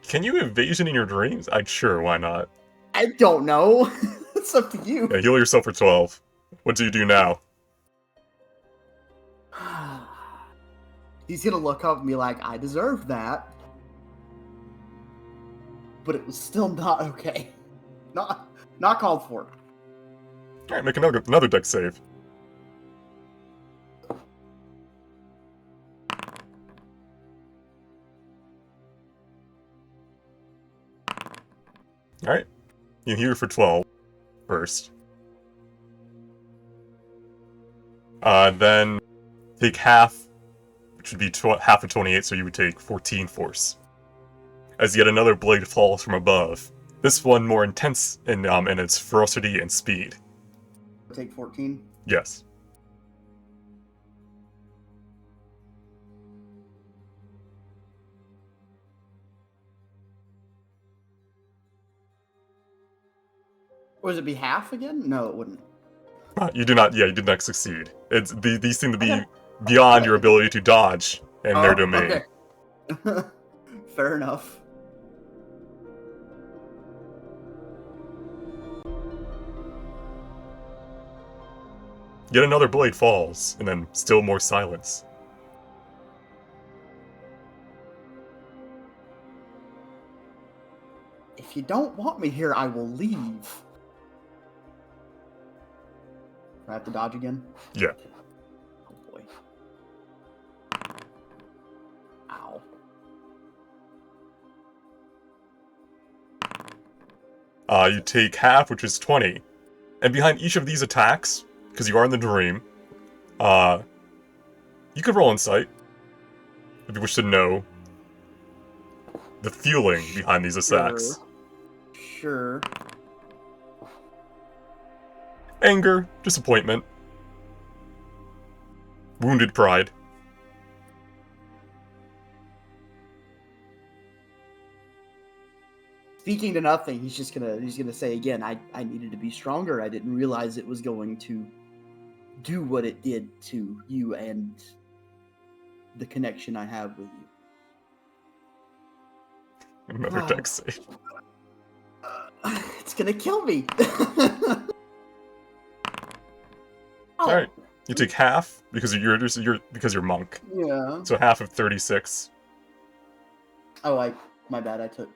A: Can you evasion in your dreams? Sure, why not?
H: I don't know. It's up to you.
A: Yeah, heal yourself for 12. What do you do now?
H: He's gonna look up and be like, I deserve that. But it was still not okay. Not called for.
A: Alright, make another dex save. Alright. You heal for 12 first. Then take half, which would be half of 28, so you would take 14 force. As yet another blade falls from above. This one more intense in its ferocity and speed.
H: Take 14.
A: Yes.
H: Would it be half again? No, it wouldn't.
A: You did not succeed. These seem to be beyond your ability to dodge in their domain.
H: Okay. Fair enough.
A: Yet another blade falls, and then still more silence.
H: If you don't want me here, I will leave. I have to dodge again?
A: Yeah.
H: Oh boy. Ow.
A: You take half, which is 20. And behind each of these attacks, because you are in the dream, you could roll insight if you wish to know the feeling behind these attacks.
H: Sure.
A: Anger, disappointment, wounded pride.
H: Speaking to nothing, he's gonna say again, I needed to be stronger. I didn't realize it was going to do what it did to you and the connection I have with you.
A: Another dex save.
H: It's gonna kill me.
A: Alright. You take half because you're monk.
H: Yeah.
A: So half of 36.
H: Oh, my bad. I took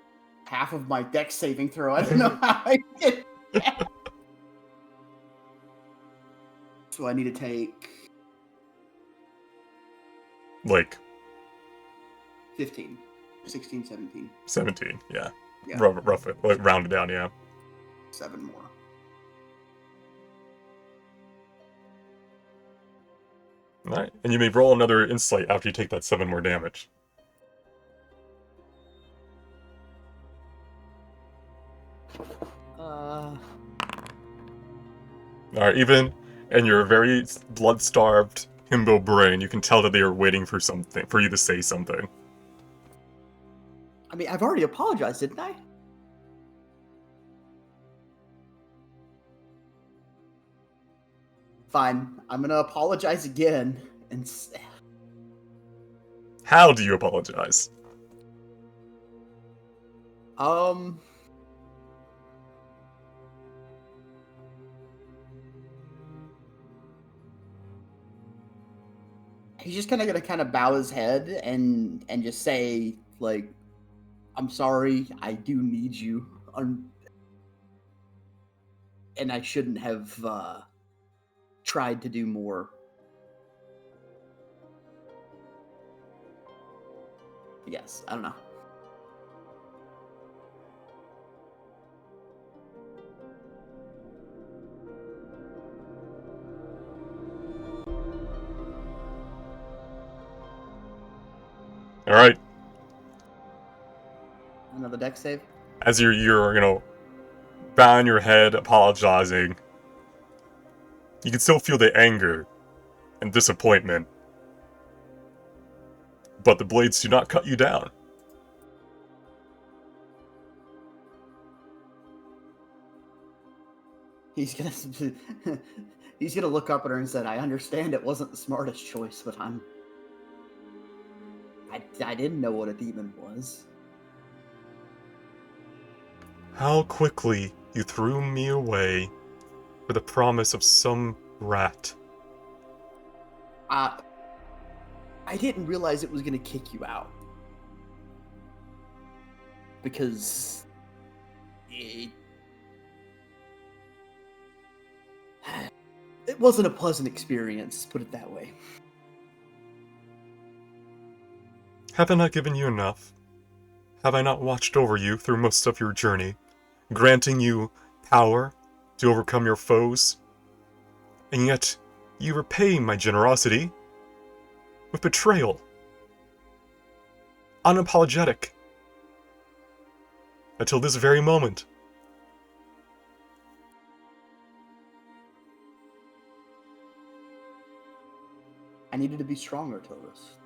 H: half of my dex saving throw. I don't know how I did that. So I need to take
A: Like
H: 15, 16, 17.
A: 17, yeah.
H: Yeah.
A: Rough it, like, round it down, yeah.
H: 7 more.
A: Alright, and you may roll another insight after you take that 7 more damage. Alright, even in your very blood-starved himbo brain, you can tell that they are waiting for something, for you to say something.
H: I mean, I've already apologized, didn't I? Fine. I'm gonna apologize again and
A: How do you apologize?
H: He's just gonna bow his head and just say, like, I'm sorry, I do need you. And I shouldn't have tried to do more. Yes, I don't know.
A: Alright,
H: Another deck save?
A: as you're bowing your head, apologizing, you can still feel the anger and disappointment. But the blades do not cut you down.
H: He's gonna he's gonna look up at her and said, "I understand it wasn't the smartest choice, but I didn't know what a demon was."
A: How quickly you threw me away for the promise of some rat.
H: I didn't realize it was gonna kick you out because it wasn't a pleasant experience. Put it that way.
A: Have I not given you enough? Have I not watched over you through most of your journey, granting you power to overcome your foes? And yet, you repay my generosity with betrayal. Unapologetic. Until this very moment.
H: I needed to be stronger, Tovis.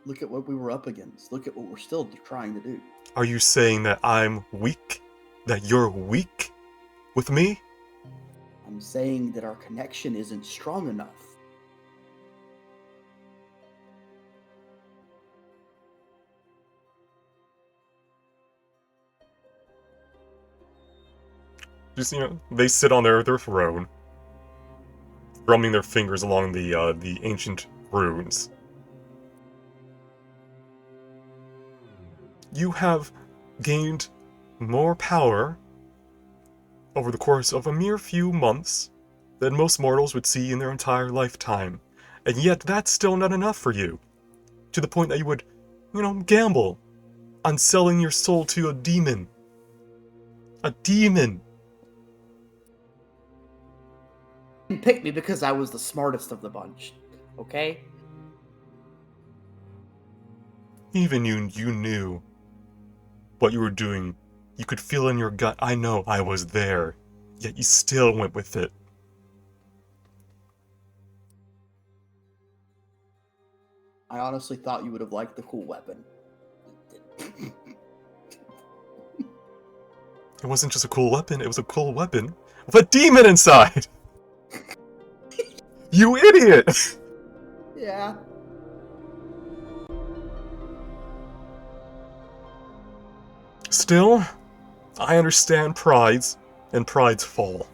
H: Look at what we were up against. Look at what we're still trying to do.
A: Are you saying that I'm weak? That you're weak with me?
H: I'm saying that our connection isn't strong enough.
A: Just, they sit on their throne, drumming their fingers along the ancient runes. You have gained more power over the course of a mere few months than most mortals would see in their entire lifetime. And yet that's still not enough for you. To the point that you would, gamble on selling your soul to a demon. A demon!
H: You picked me because I was the smartest of the bunch, okay?
A: Even you knew what you were doing. You could feel in your gut, I know I was there. Yet you still went with it.
H: I honestly thought you would have liked the cool weapon.
A: It wasn't just a cool weapon, it was a cool weapon with a demon inside! You idiot!
H: Yeah.
A: Still, I understand prides and pride's fall.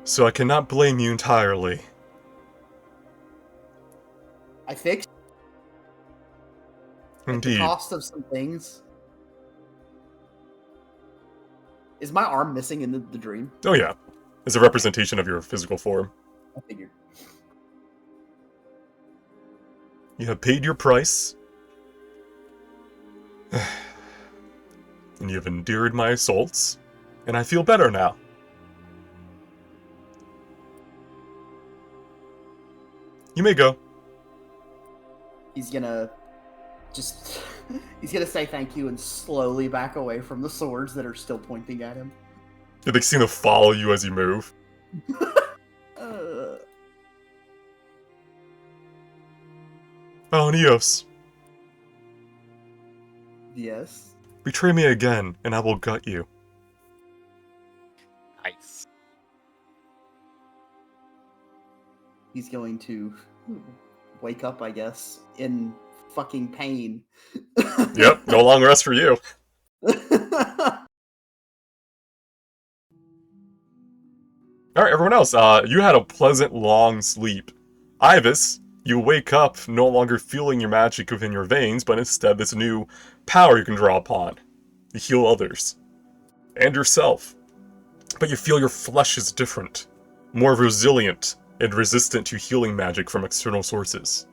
A: So I cannot blame you entirely.
H: I fixed at the
A: Indeed.
H: cost of some things. Is my arm missing in the dream?
A: Oh yeah. It's a representation of your physical form.
H: I figured.
A: You have paid your price. And you have endured my assaults. And I feel better now. You may go.
H: He's gonna just... he's gonna say thank you and slowly back away from the swords that are still pointing at him.
A: Did they seem to follow you as you move? Oh, Neos.
H: Yes.
A: Betray me again, and I will gut you.
C: Nice.
H: He's going to wake up, I guess, in fucking pain.
A: Yep, no long rest for you. Alright, everyone else, you had a pleasant long sleep. Ivis, you wake up no longer feeling your magic within your veins, but instead this new power you can draw upon to heal others. And yourself. But you feel your flesh is different. More resilient and resistant to healing magic from external sources.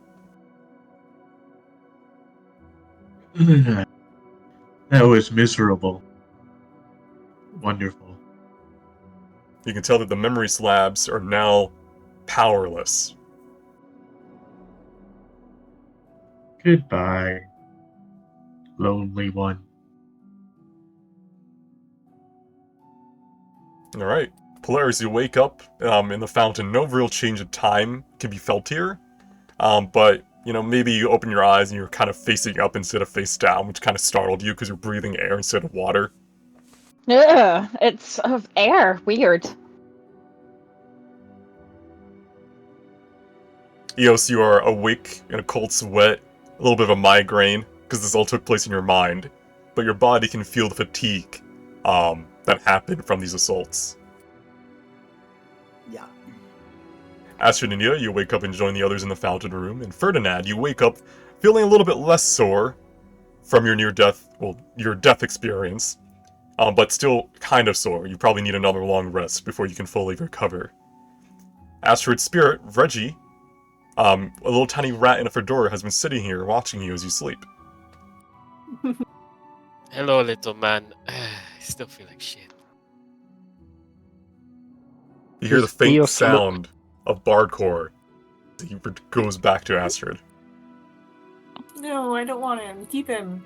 B: That was miserable. Wonderful.
A: You can tell that the memory slabs are now powerless.
B: Goodbye, lonely one.
A: Alright. Polaris, you wake up in the fountain. No real change of time can be felt here. But, maybe you open your eyes and you're kind of facing up instead of face down, which kind of startled you because you're breathing air instead of water.
E: Ugh, it's of air. Weird.
A: Eos, you are awake in a cold sweat, a little bit of a migraine, because this all took place in your mind, but your body can feel the fatigue that happened from these assaults.
H: Yeah.
A: Astrid and Nia, you wake up and join the others in the fountain room, and Ferdinand, you wake up feeling a little bit less sore from your your death experience, but still kind of sore. You probably need another long rest before you can fully recover. Astrid's spirit, Reggie, a little tiny rat in a fedora, has been sitting here watching you as you sleep.
C: Hello, little man. I still feel like shit.
A: You hear the
D: Does
A: faint
D: Eos
A: sound of bardcore. He goes back to Astrid.
G: No, I don't want him. Keep him.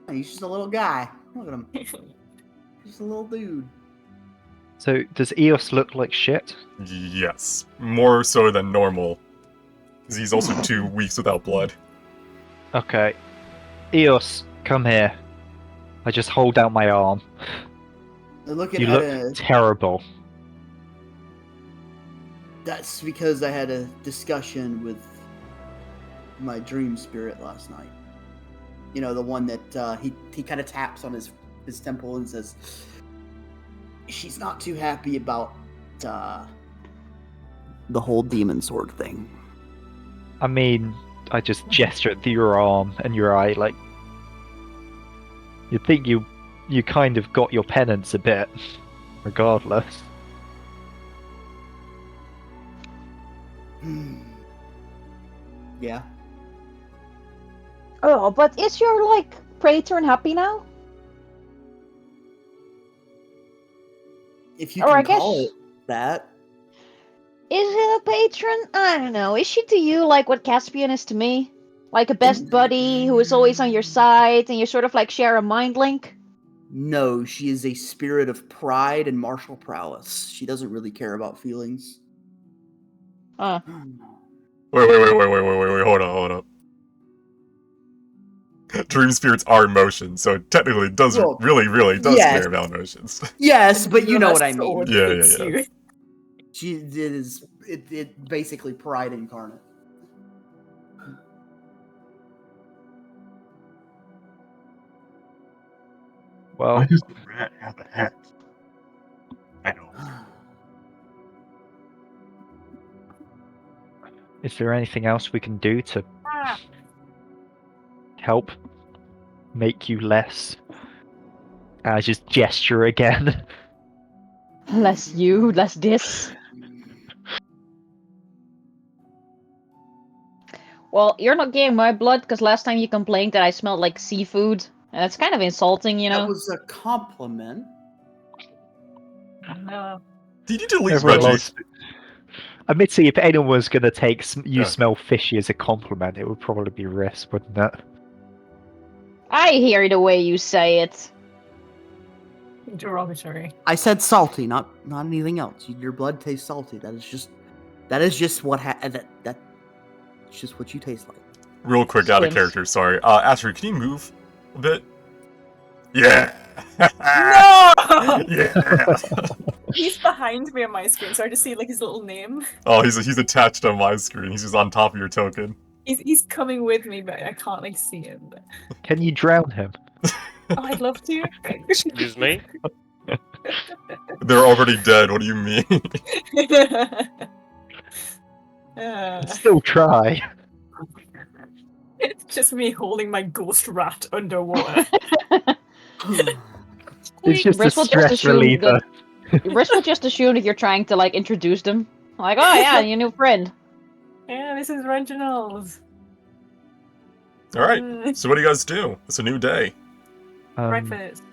H: He's just a little guy. Look at him. Just a little dude.
D: So does Eos look like shit?
A: Yes, more so than normal, because he's also 2 weeks without blood.
D: Okay. Eos, come here. I just hold out my arm.
H: Looking
D: You
H: at
D: look
H: a.
D: terrible.
H: That's because I had a discussion with my dream spirit last night. You know, the one that he kind of taps on his temple and says, she's not too happy about the whole demon sword thing.
D: I mean, I just gesture at your arm and your eye, like... You'd think you kind of got your penance a bit, regardless.
H: Yeah.
E: Oh, but is your, like, Praetor happy now?
H: If you
E: Or
H: can
E: I guess-
H: call it that.
E: Is it a patron? I don't know. Is she to you like what Caspian is to me? Like a best buddy who is always on your side and you sort of like share a mind link?
H: No, she is a spirit of pride and martial prowess. She doesn't really care about feelings.
E: Huh.
A: Wait, hold up. Dream spirits are emotions, so it technically does
H: Well,
A: really does
H: yes.
A: care about emotions.
H: Yes, but you know what I
G: Sword
H: mean.
A: Yeah,
G: fits
A: yeah.
G: you.
H: It basically pride incarnate.
B: Why
D: Well,
B: does the rat have a hat? I don't.
D: is there anything else we can do to help make you less? I just gesture again.
E: Less you, less this. Well, you're not getting my blood because last time you complained that I smelled like seafood. And it's kind of insulting, you know?
H: That was a compliment.
G: No.
A: Did you delete
D: Everyone
A: Reggie?
D: loves... Admittedly, if anyone was going to take you
A: Yeah.
D: smell fishy as a compliment, it would probably be Riss, wouldn't it?
E: I hear the way you say it.
G: Derogatory.
H: I said salty, not anything else. Your blood tastes salty. That is just what that's just what you taste like.
A: Real quick, out of
E: Squints.
A: character, sorry. Astrid, can you move a bit? Yeah!
G: No!
A: Yeah!
G: He's behind me on my screen, so I just see like his little name.
A: Oh, he's attached on my screen. He's just on top of your token.
G: He's coming with me, but I can't like see him. But...
D: Can you drown him?
G: Oh, I'd love to.
C: Excuse me?
A: They're already dead, what do you mean?
D: Still try.
G: It's just me holding my ghost rat underwater.
D: It's just a
E: Briss will
D: stress
E: assume
D: reliever.
E: Briss will just assume that you're trying to like introduce them. Like, oh yeah, your new friend.
G: Yeah, this is Reginald.
A: Alright, so what do you guys do? It's a new day.
G: Breakfast.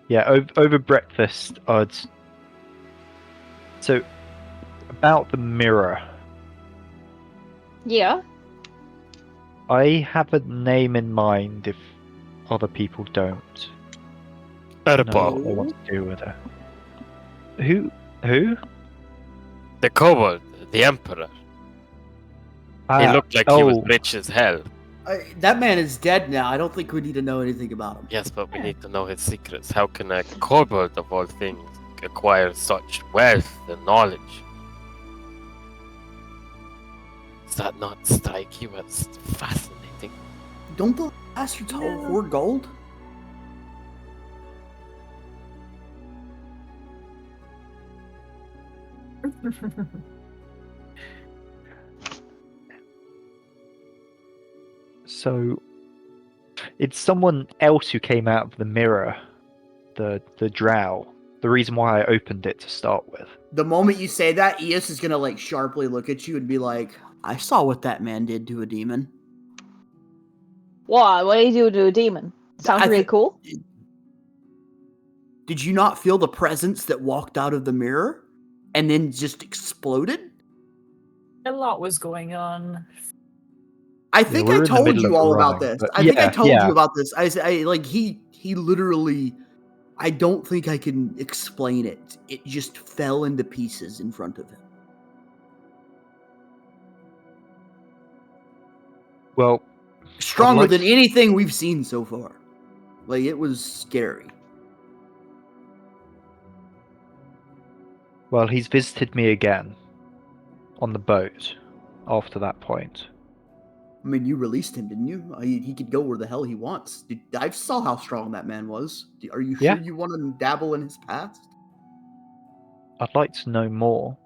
D: Yeah, over breakfast, I'd... So, about the mirror.
E: Yeah.
D: I have a name in mind if other people don't know what they want to do with it. Who?
C: The kobold, the emperor. He looked like he was rich as hell.
H: That man is dead now. I don't think we need to know anything about him.
C: Yes, but we need to know his secrets. How can a kobold of all things acquire such wealth and knowledge? Does that not strike you as fascinating?
H: Don't the bastards all hoard gold?
D: So, it's someone else who came out of the mirror, the drow. The reason why I opened it to start with.
H: The moment you say that, Eos is gonna like sharply look at you and be like, "I saw what that man did to a demon."
E: What do you do to a demon? Sounds really cool.
H: Did you not feel the presence that walked out of the mirror and then just exploded?
G: A lot was going on.
H: I think
D: we're
H: I
D: in the
H: told
D: middle
H: you
D: of
H: all
D: running,
H: about this.
D: but
H: I think I
D: yeah,
H: told
D: yeah.
H: you about this. I like he literally. I don't think I can explain it. It just fell into pieces in front of him.
D: Well,
H: Stronger
D: like
H: than
D: to-
H: anything we've seen so far. Like, it was scary.
D: well, he's visited me again on the boat after that point.
H: I mean, you released him, didn't you? He could go where the hell he wants. I saw how strong that man was. Are you
D: Yeah.
H: sure you want to dabble in his past?
D: I'd like to know more.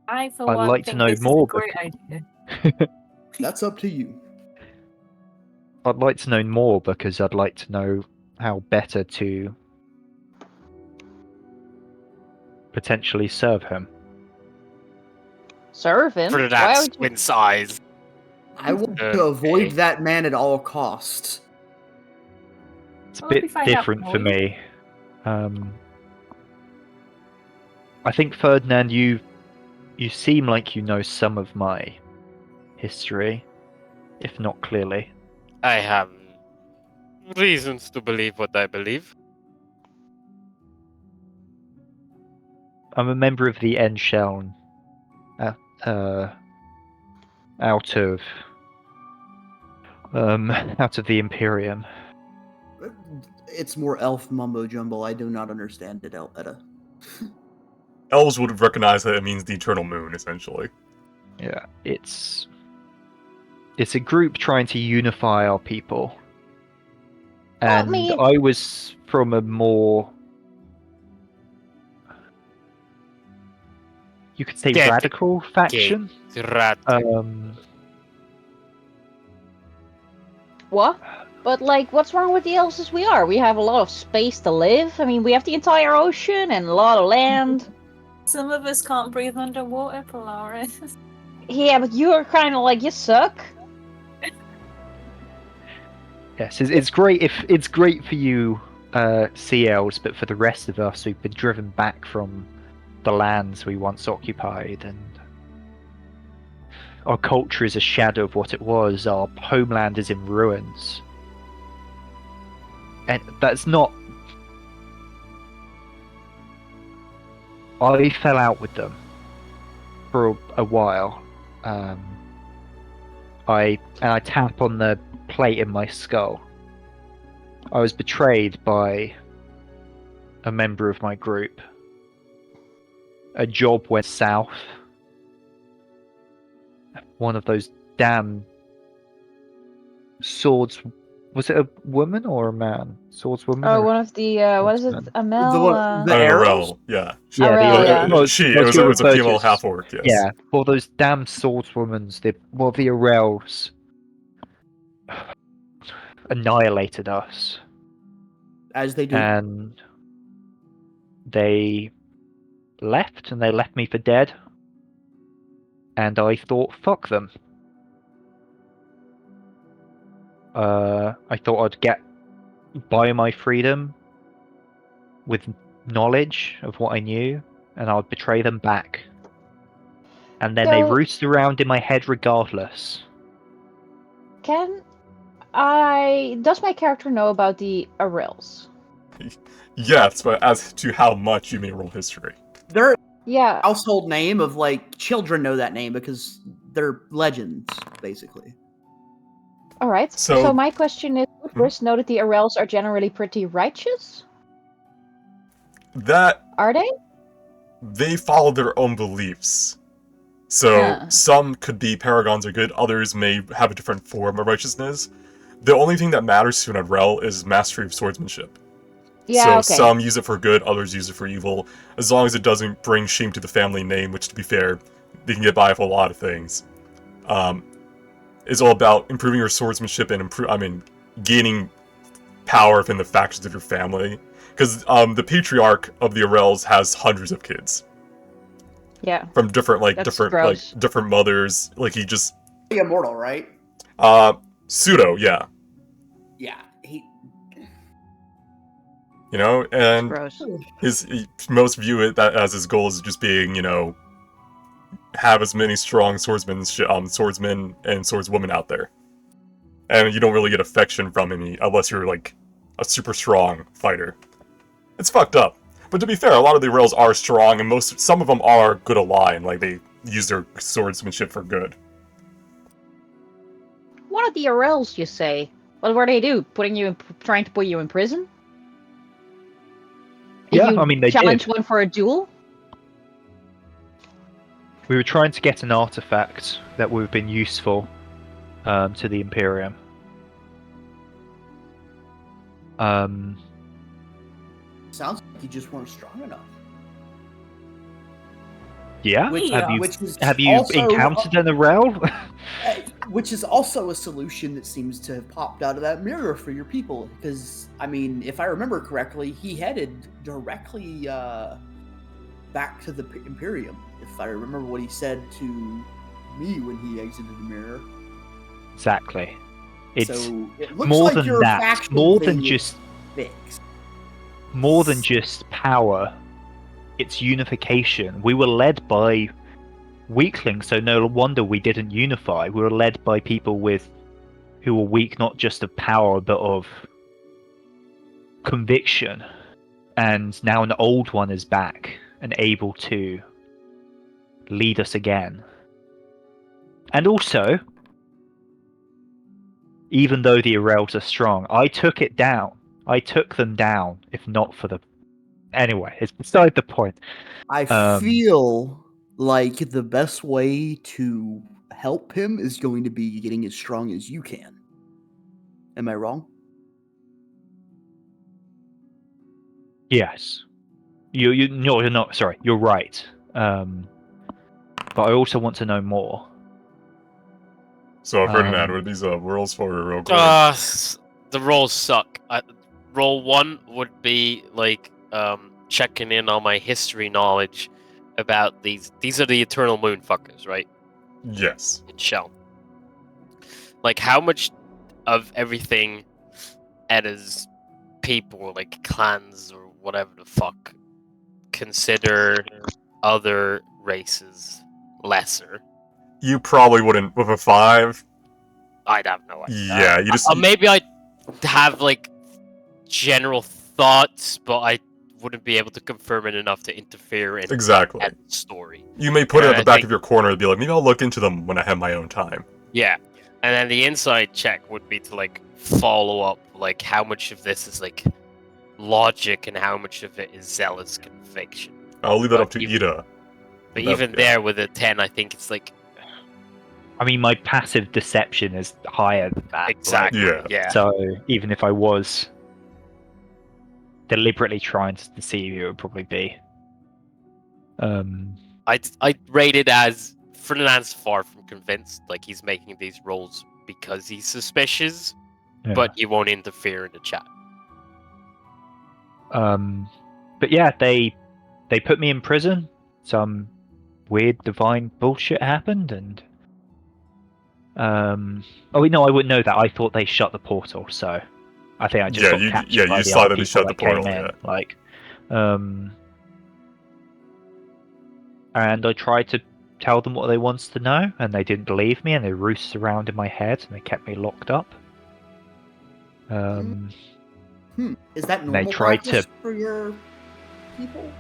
G: I, for
D: I'd
G: one,
D: like to
G: think
D: know
G: this
D: more
G: is a great idea.
H: That's up to you.
D: I'd like to know more because I'd like to know how better to potentially serve him.
E: Serve him?
C: For
E: Why
C: that
E: would you?
C: squint size.
H: I want to avoid that man at all costs.
D: It's a
G: Well, let me
D: bit
G: find out
D: different
G: for
D: for
G: you.
D: me. I think Ferdinand, you seem like you know some of my history, if not clearly.
C: I have reasons to believe what I believe.
D: I'm a member of the Ensheln, out of the Imperium.
H: It's more elf mumbo jumbo. I do not understand it, Etta.
A: Elves would recognize that it means the eternal moon, essentially.
D: Yeah, it's a group trying to unify our people. And I was from a more, you could say, radical faction.
E: What? But like, what's wrong with the elves as we are? We have a lot of space to live. I mean, we have the entire ocean and a lot of land.
G: Some of us can't breathe underwater, Polaris.
E: Yeah, but you're kind of like, you suck.
D: Yes, it's great for you sea elves, but for the rest of us who've been driven back from the lands we once occupied, and our culture is a shadow of what it was. Our homeland is in ruins, and that's not. I fell out with them for a while. I tap on the plate in my skull. I was betrayed by a member of my group. A job went south. One of those damn swords. Was it a woman or a man? Swordswoman?
E: Oh, one of the what is it? Amel.
H: The arrows?
A: Yeah.
E: Arel, yeah.
A: She. It was a female half orc. Yes.
D: Yeah. Well, those damn swordswomen. The Arels annihilated us.
H: As they do.
D: And they left, and they left me for dead. And I thought, fuck them. I thought I'd buy my freedom with knowledge of what I knew, and I'd betray them back. And then they roost around in my head regardless.
E: Does my character know about the Arels?
A: Yes, but as to how much, you may roll history.
H: Their
E: Yeah.
H: household name of like children know that name because they're legends, basically.
E: All right.
A: So-
E: So my question is: would Briss know that the Arels are generally pretty righteous?
A: That
E: Are they?
A: they follow their own beliefs. So some could be paragons are good, others may have a different form of righteousness. The only thing that matters to an Arel is mastery of swordsmanship.
E: Yeah.
A: So
E: Okay.
A: some use it for good, others use it for evil. As long as it doesn't bring shame to the family name, which to be fair, they can get by with a lot of things. It's all about improving your swordsmanship and gaining power within the factions of your family. Because the patriarch of the Arels has hundreds of kids
E: Yeah.
A: from different
E: That's gross.
A: different mothers. Like he just
H: Immortal, right?
A: pseudo, yeah.
H: Yeah.
A: You know, and
E: Gross.
A: he most view it that as his goal is just being, have as many strong swordsmen and swordswomen out there. And you don't really get affection from him unless you're like a super strong fighter. It's fucked up. But to be fair, a lot of the Arels are strong, and some of them are good aligned. Like they use their swordsmanship for good.
E: What are the Arels, you say? What were they do? Trying to put you in prison?
D: Yeah,
E: You
D: I mean, they
E: challenge
D: did.
E: one for a duel?
D: We were trying to get an artifact that would have been useful to the Imperium.
H: Sounds like you just weren't strong enough.
D: Yeah.
H: Which,
G: Yeah.
D: Have you encountered an Arel?
H: Which is also a solution that seems to have popped out of that mirror for your people. Because, I mean, if I remember correctly, he headed directly back to the Imperium. If I remember what he said to me when he exited the mirror.
D: Exactly. It's
H: so it looks
D: more
H: like
D: than
H: your
D: that.
H: faction
D: More
H: thing
D: than
H: is
D: just
H: fixed.
D: more than just power. It's unification. We were led by weaklings, so no wonder we didn't unify. We were led by people who were weak not just of power but of conviction. And now an old one is back and able to lead us again. And also, even though the Arels are strong, I took it down. I took them down, if not for the... Anyway, it's beside the point.
H: I feel like the best way to help him is going to be getting as strong as you can. Am I wrong?
D: Yes. You're not... Sorry, you're right. But I also want to know more.
A: So Ferdinand, what are these rolls for real quick?
C: The rolls suck. Roll 1 would be like checking in on my history knowledge about these. These are the Eternal Moon fuckers, right?
A: Yes.
C: In Shell. Like how much of everything Edda's people, like clans or whatever the fuck, consider other races lesser?
A: You probably wouldn't with a 5.
C: I'd have no idea.
A: Yeah, you just
C: Maybe I'd have like general thoughts, but I wouldn't be able to confirm it enough to interfere in
A: exactly.
C: that story.
A: You may put it
C: And
A: at the
C: I
A: back
C: think-
A: of your corner and be like, maybe I'll look into them when I have my own time.
C: Yeah, and then the inside check would be to like follow up, like how much of this is like logic and how much of it is zealous conviction.
A: I'll leave that
C: But
A: up to
C: even-
A: Ida.
C: But
A: That-
C: even
A: yeah.
C: there, with a 10, I think it's like
D: I mean, my passive deception is higher than that.
C: exactly.
A: Yeah.
C: Yeah.
D: So even if I was deliberately trying to deceive you, it would probably be.
C: I'd rate it as Ferdinand's far from convinced. Like he's making these rolls because he's suspicious,
D: Yeah.
C: but he won't interfere in the chat.
D: But yeah, they put me in prison. Some weird divine bullshit happened, and oh no, I wouldn't know that. I thought they shut the portal, so I think I just got captured by
A: you
D: the
A: saw
D: other
A: that they
D: people
A: shut the
D: that came
A: portal,
D: in.
A: yeah.
D: Like, and I tried to tell them what they wanted to know, and they didn't believe me, and they roosted around in my head, and they kept me locked up.
H: Is that
D: They
H: normal
D: tried
H: practice
D: to-
H: for your people?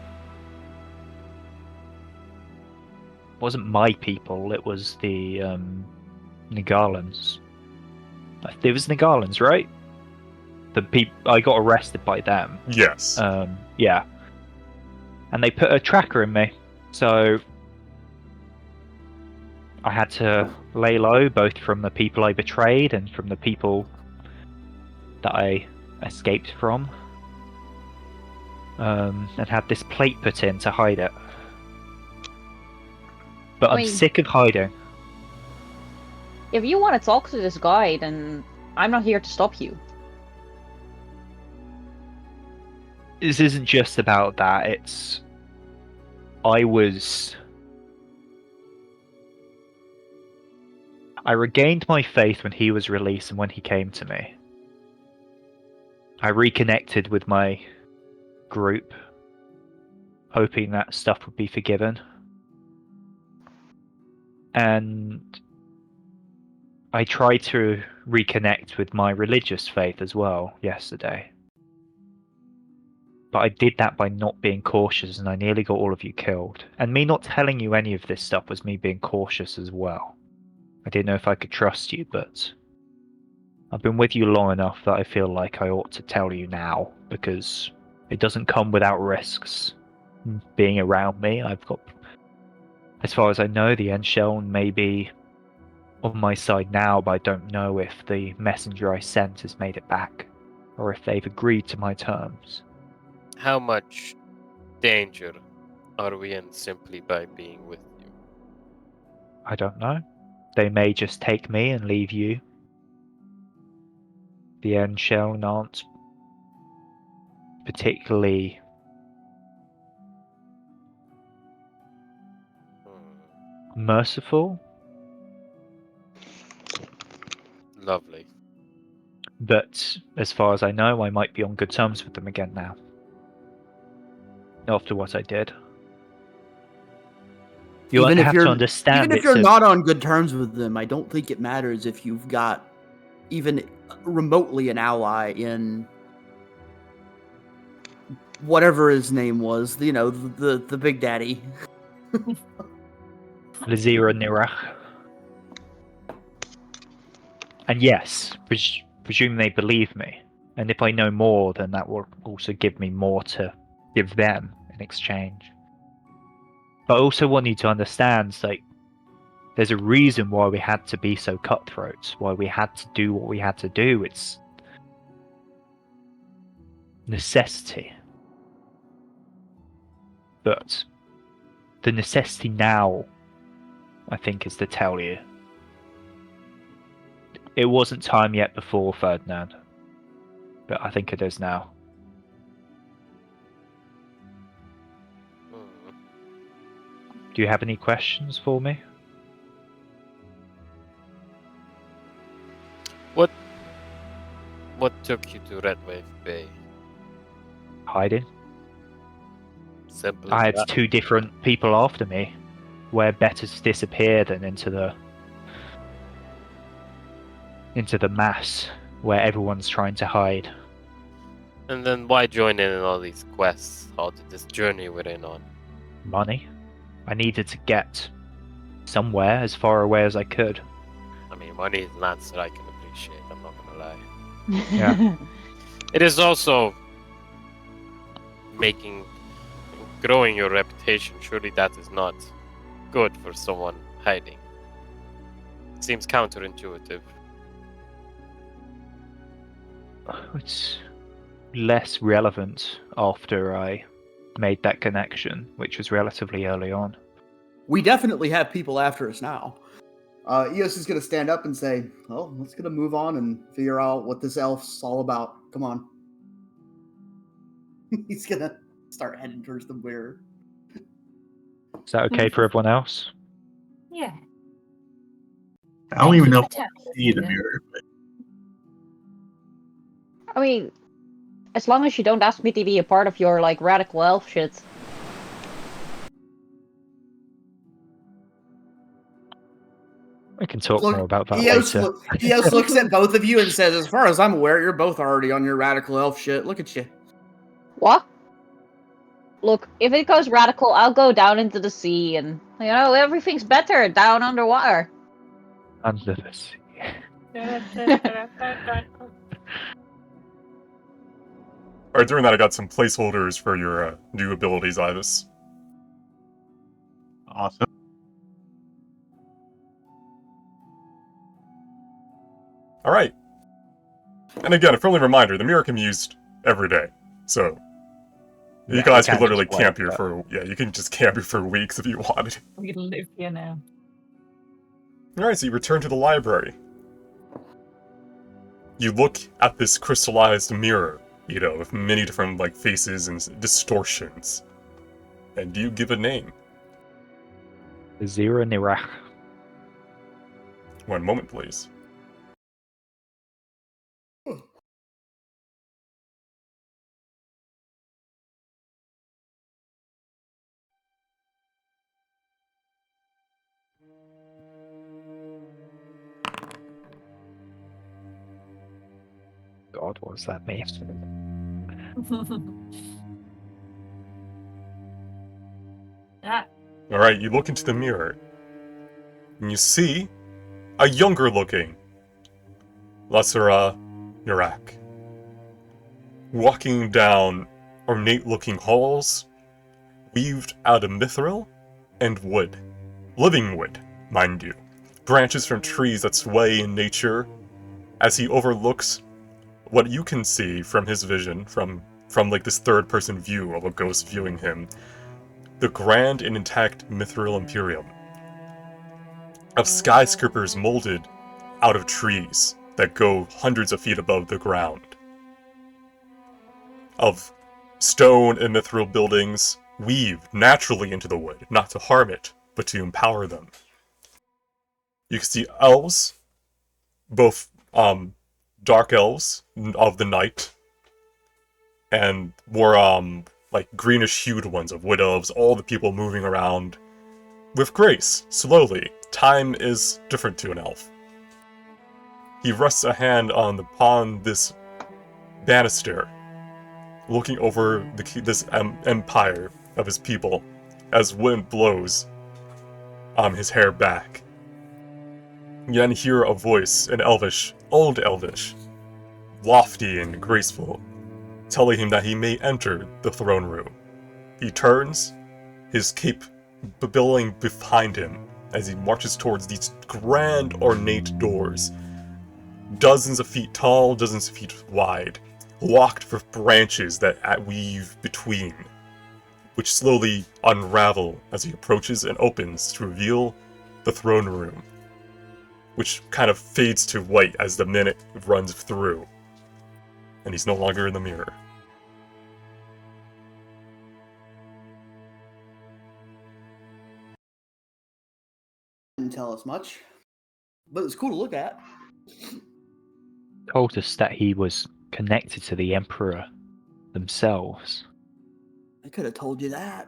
D: Wasn't my people. It was the Nagalans. It was Nagalans, right? I got arrested by them.
A: Yes.
D: Yeah. And they put a tracker in me, so I had to lay low, both from the people I betrayed and from the people that I escaped from. And had this plate put in to hide it. But I'm sick of hiding.
E: If you want to talk to this guy, then I'm not here to stop you.
D: This isn't just about that, it's... I regained my faith when he was released and when he came to me. I reconnected with my group, hoping that stuff would be forgiven. And I tried to reconnect with my religious faith as well yesterday. But I did that by not being cautious, and I nearly got all of you killed. And me not telling you any of this stuff was me being cautious as well. I didn't know if I could trust you, but I've been with you long enough that I feel like I ought to tell you now, because it doesn't come without risks. Being around me, I've got... As far as I know, the end shell may be on my side now, but I don't know if the messenger I sent has made it back, or if they've agreed to my terms.
C: How much danger are we in simply by being with you?
D: I don't know. They may just take me and leave you. The end shell aren't particularly merciful.
C: Lovely.
D: But as far as I know, I might be on good terms with them again now. After what I did. You have to understand.
H: Even if you're not on good terms with them, I don't think it matters if you've got even remotely an ally in whatever his name was. You know, the Big Daddy.
D: Lazira Nirach. And yes, presume they believe me. And if I know more, then that will also give me more to give them in exchange. But I also want you to understand, like, there's a reason why we had to be so cutthroat, why we had to do what we had to do. It's necessity. But the necessity now, I think, is to tell you. It wasn't time yet before, Ferdinand. But I think it is now. Do you have any questions for me?
C: What took you to Red Wave Bay?
D: Hiding.
C: Simple.
D: I had two different people after me. Where better to disappear than into the mass where everyone's trying to hide.
C: And then why join in all these quests? How did this journey we're in on?
D: Money. I needed to get somewhere as far away as I could.
C: I mean, money is an answer I can appreciate, I'm not gonna lie.
D: Yeah.
C: It is also growing your reputation. Surely that is not good for someone hiding. It seems counterintuitive.
D: It's less relevant after I made that connection, which was relatively early on.
H: We definitely have people after us now. Eos is going to stand up and say, well, let's going to move on and figure out what this elf's all about. Come on. He's going to start heading towards the mirror.
D: Is that okay for everyone else?
G: Yeah.
B: I don't even know if
G: Yeah.
B: I see the mirror. But...
E: I mean, as long as you don't ask me to be a part of your, like, radical elf shit.
D: We can talk more about that later.
H: Eos looks at both of you and says, as far as I'm aware, you're both already on your radical elf shit. Look at you.
E: What? Look, if it goes radical, I'll go down into the sea and, you know, everything's better down underwater.
D: Under the sea.
A: Alright, during that I got some placeholders for your new abilities, Ibis.
B: Awesome.
A: Alright. And again, a friendly reminder, the mirror can be used every day. So you
D: Yeah,
A: guys
D: we
A: could
D: can't
A: literally
D: just wait,
A: camp here
D: but-
A: for you can just camp here for weeks if you wanted.
G: We live here now.
A: Alright, so you return to the library. You look at this crystallized mirror, with many different faces and distortions. And you give a name.
D: Zero Nirach.
A: One moment, please.
D: God, what does that mean?
G: Yeah.
A: Alright, you look into the mirror. And you see a younger looking Lesser Nurak. Walking down ornate looking halls, weaved out of mithril and wood. Living wood, mind you. Branches from trees that sway in nature as he overlooks what you can see from his vision, from this third person view of a ghost viewing him. The grand and intact mithril imperium. Of skyscrapers molded out of trees that go hundreds of feet above the ground. Of stone and mithril buildings weaved naturally into the wood, not to harm it, but to empower them. You can see elves, both dark elves of the night, and more greenish hued ones of wood elves, all the people moving around with grace, slowly. Time is different to an elf. He rests a hand upon this banister, looking over this empire of his people as wind blows his hair back. You then hear a voice in Elvish, old Elvish, lofty and graceful, telling him that he may enter the throne room. He turns, his cape billowing behind him as he marches towards these grand ornate doors, dozens of feet tall, dozens of feet wide, locked with branches that weave between, which slowly unravel as he approaches and opens to reveal the throne room, which kind of fades to white as the minute runs through, and he's no longer in the mirror.
H: Didn't tell us much, but it's cool to look at.
D: Told us that he was connected to the Emperor themselves.
H: I could have told you that.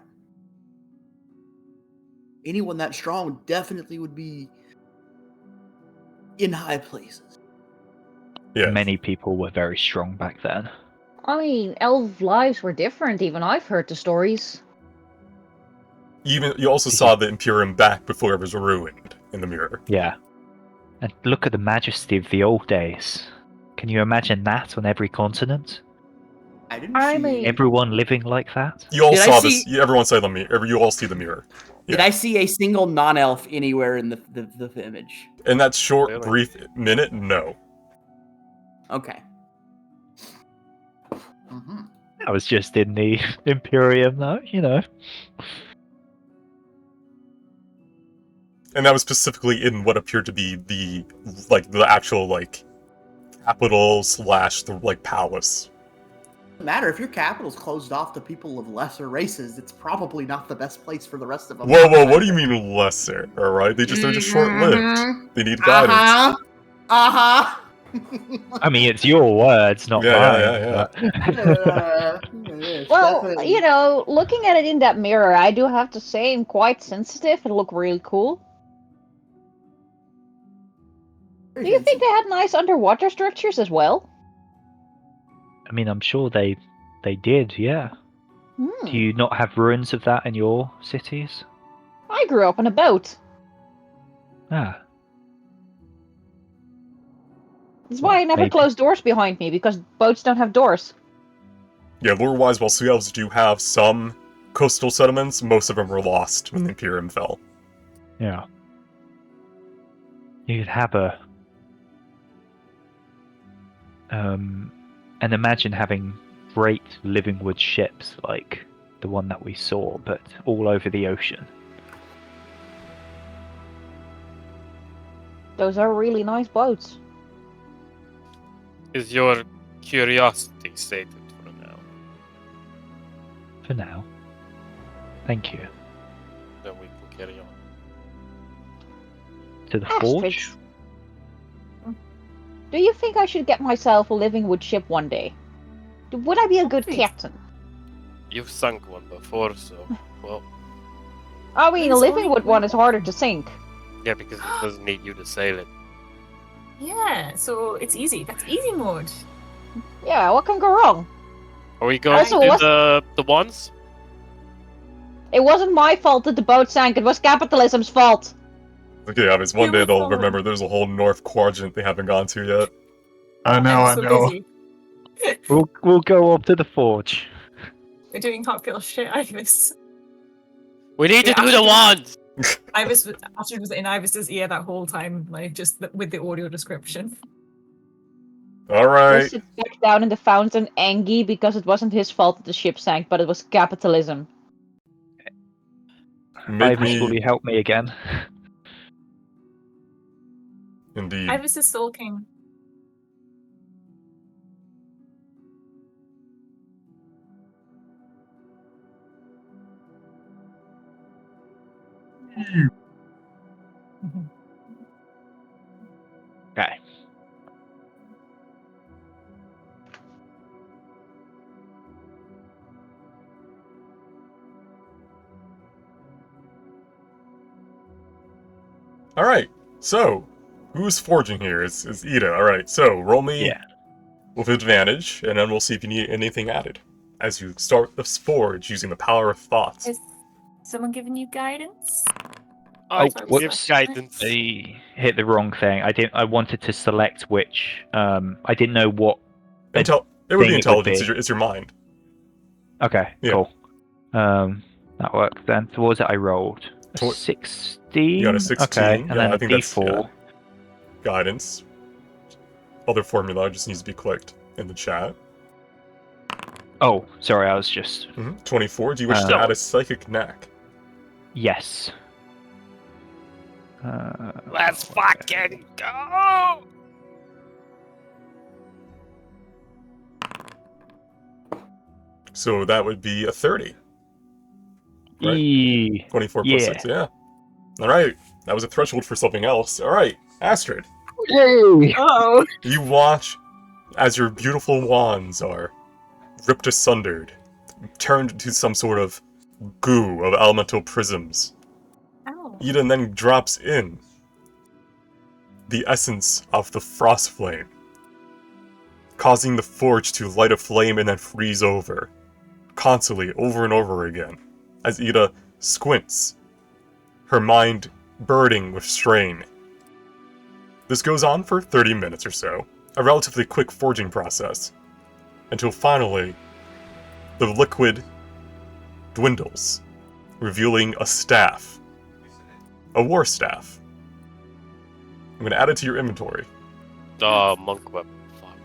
H: Anyone that strong definitely would be in high places.
A: Yeah.
D: Many people were very strong back then.
E: I mean, elf lives were different. Even I've heard the stories.
A: You also saw the Imperium back before it was ruined in the mirror.
D: Yeah. And look at the majesty of the old days. Can you imagine that on every continent?
H: I didn't
E: I
H: see.
E: mean-
D: Everyone living like that?
A: You all
H: Did I
A: saw
H: see-
A: this. Everyone saw the mirror. You all see the mirror.
H: Did
A: Yeah.
H: I see a single non-elf anywhere in the image?
A: In that short,
C: Really?
A: brief minute, no.
H: Okay. Mm-hmm.
D: I was just in the Imperium, though,
A: And that was specifically in what appeared to be the actual capital / the palace.
H: Doesn't matter if your capital's closed off to people of lesser races. It's probably not the best place for the rest of them.
A: Whoa, what do you mean lesser? All right, they're just short-lived. They need guidance.
H: Uh-huh.
D: I mean, it's your words, not
A: Yeah,
D: mine.
A: yeah.
H: Yes,
E: Well,
H: definitely.
E: looking at it in that mirror, I do have to say I'm quite sensitive and look really cool. Do you think they had nice underwater structures as well?
D: I mean, I'm sure they did, yeah.
E: Hmm.
D: Do you not have ruins of that in your cities?
E: I grew up on a boat.
D: Ah.
E: That's why I never
D: Maybe.
E: close doors behind me, because boats don't have doors.
A: Yeah, lore-wise, while Sea Elves do have some coastal settlements, most of them were lost when the Imperium fell.
D: Yeah. You could have a. And imagine having great living wood ships like the one that we saw, but all over the ocean.
E: Those are really nice boats.
C: Is your curiosity sated for now?
D: For now. Thank you.
C: Then we can carry on.
D: To the
E: Astrid,
D: forge?
E: do you think I should get myself a living wood ship one day? Would I be a good
G: Please.
E: captain?
C: You've sunk one before, so well,
E: I mean, a
G: There's
E: living
G: only
E: wood one
G: one
E: is harder to sink.
C: yeah, because it doesn't need you to sail it.
G: Yeah, so it's easy. That's easy mode.
E: Yeah, what can go wrong?
C: Are we going
E: Also,
C: to
E: what-
C: the ones?
E: It wasn't my fault that the boat sank, it was capitalism's fault.
A: Okay, I mean, one day
G: Human
A: they'll
G: fault.
A: remember there's a whole North Quadrant they haven't gone to yet.
B: I know,
G: I'm
B: I
G: so
B: know.
G: busy.
D: We'll go up to the forge.
G: We're doing hot girl shit, Ivis.
C: We need to
G: Yeah,
C: do the
G: Astrid-
C: ones.
G: Astrid was in Ivis's ear that whole time, like just with the audio description.
E: We'll
A: Alright.
E: sit back down in the fountain angry because it wasn't his fault that the ship sank, but it was capitalism.
A: Make
D: Ivis, will
A: me...
D: you help me again?
A: Indeed.
G: Ivis is sulking.
D: Okay.
A: Alright, so, who's forging here? It's Ida. Alright, so, roll me
D: Yeah.
A: with advantage, and then we'll see if you need anything added. As you start this forge using the power of thought.
G: Is someone giving you guidance?
C: I
D: Oh,
C: give
D: whoops.
C: guidance.
D: I hit the wrong thing. I wanted to select which. I didn't know what.
A: It would be
D: thing it would
A: intelligence,
D: be.
A: it's your mind.
D: Okay,
A: Yeah.
D: cool. That works then. So what was it I rolled? A
A: Tw-
D: 16?
A: You got a 16,
D: Okay, and
A: yeah,
D: then
A: I
D: a
A: think that's,
D: D4.
A: yeah. Guidance. Other formula just needs to be clicked in the chat.
D: Oh, sorry, I was just...
A: 24, do you wish to add a psychic knack?
D: Yes.
C: Let's fucking go.
A: So that would be a 30. Right.
D: Right.
A: 24 plus
D: Yeah.
A: 6, yeah. Alright, that was a threshold for something else. Alright, Astrid,
D: Yay!
G: Oh,
A: you watch as your beautiful wands are ripped asunder, turned into some sort of goo of elemental prisms.
G: ow.
A: Eden then drops in the essence of the frost flame, causing the forge to light a flame and then freeze over, constantly over and over again, as Ida squints, her mind burning with strain. This goes on for 30 minutes or so, a relatively quick forging process, until finally, the liquid dwindles, revealing a staff. A war staff. I'm gonna add it to your inventory.
C: Monk weapon. Fuck.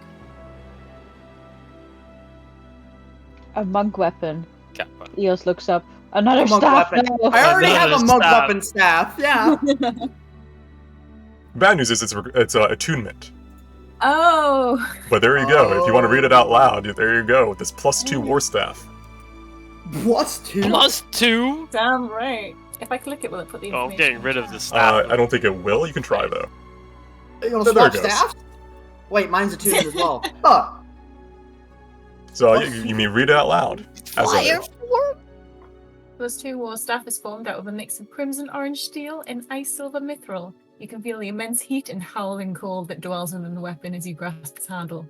E: A monk weapon.
C: Kappa.
E: Eos looks up. Another
H: A monk
E: staff.
H: weapon.
E: No.
H: I already have a
C: Another
H: monk
C: staff.
H: weapon staff. Yeah.
A: Bad news is it's attunement.
G: Oh.
A: But there you go. If you want to read it out loud, there you go. With this +2 war staff.
H: What's two?
C: +2?
G: Damn right. If I click it, will it put the
C: Oh,
G: information?
C: I'm getting
G: in
C: rid of
G: chat?
C: the staff.
A: I don't think it will. You can try though.
H: You gonna
A: There
H: swap
A: it goes.
H: staffs? Wait, mine's attuned as well. Huh.
A: So you mean read it out loud. As a,
G: +2 war staff is formed out of a mix of crimson orange steel and ice silver mithril. You can feel the immense heat and howling cold that dwells within the weapon as you grasp its handle.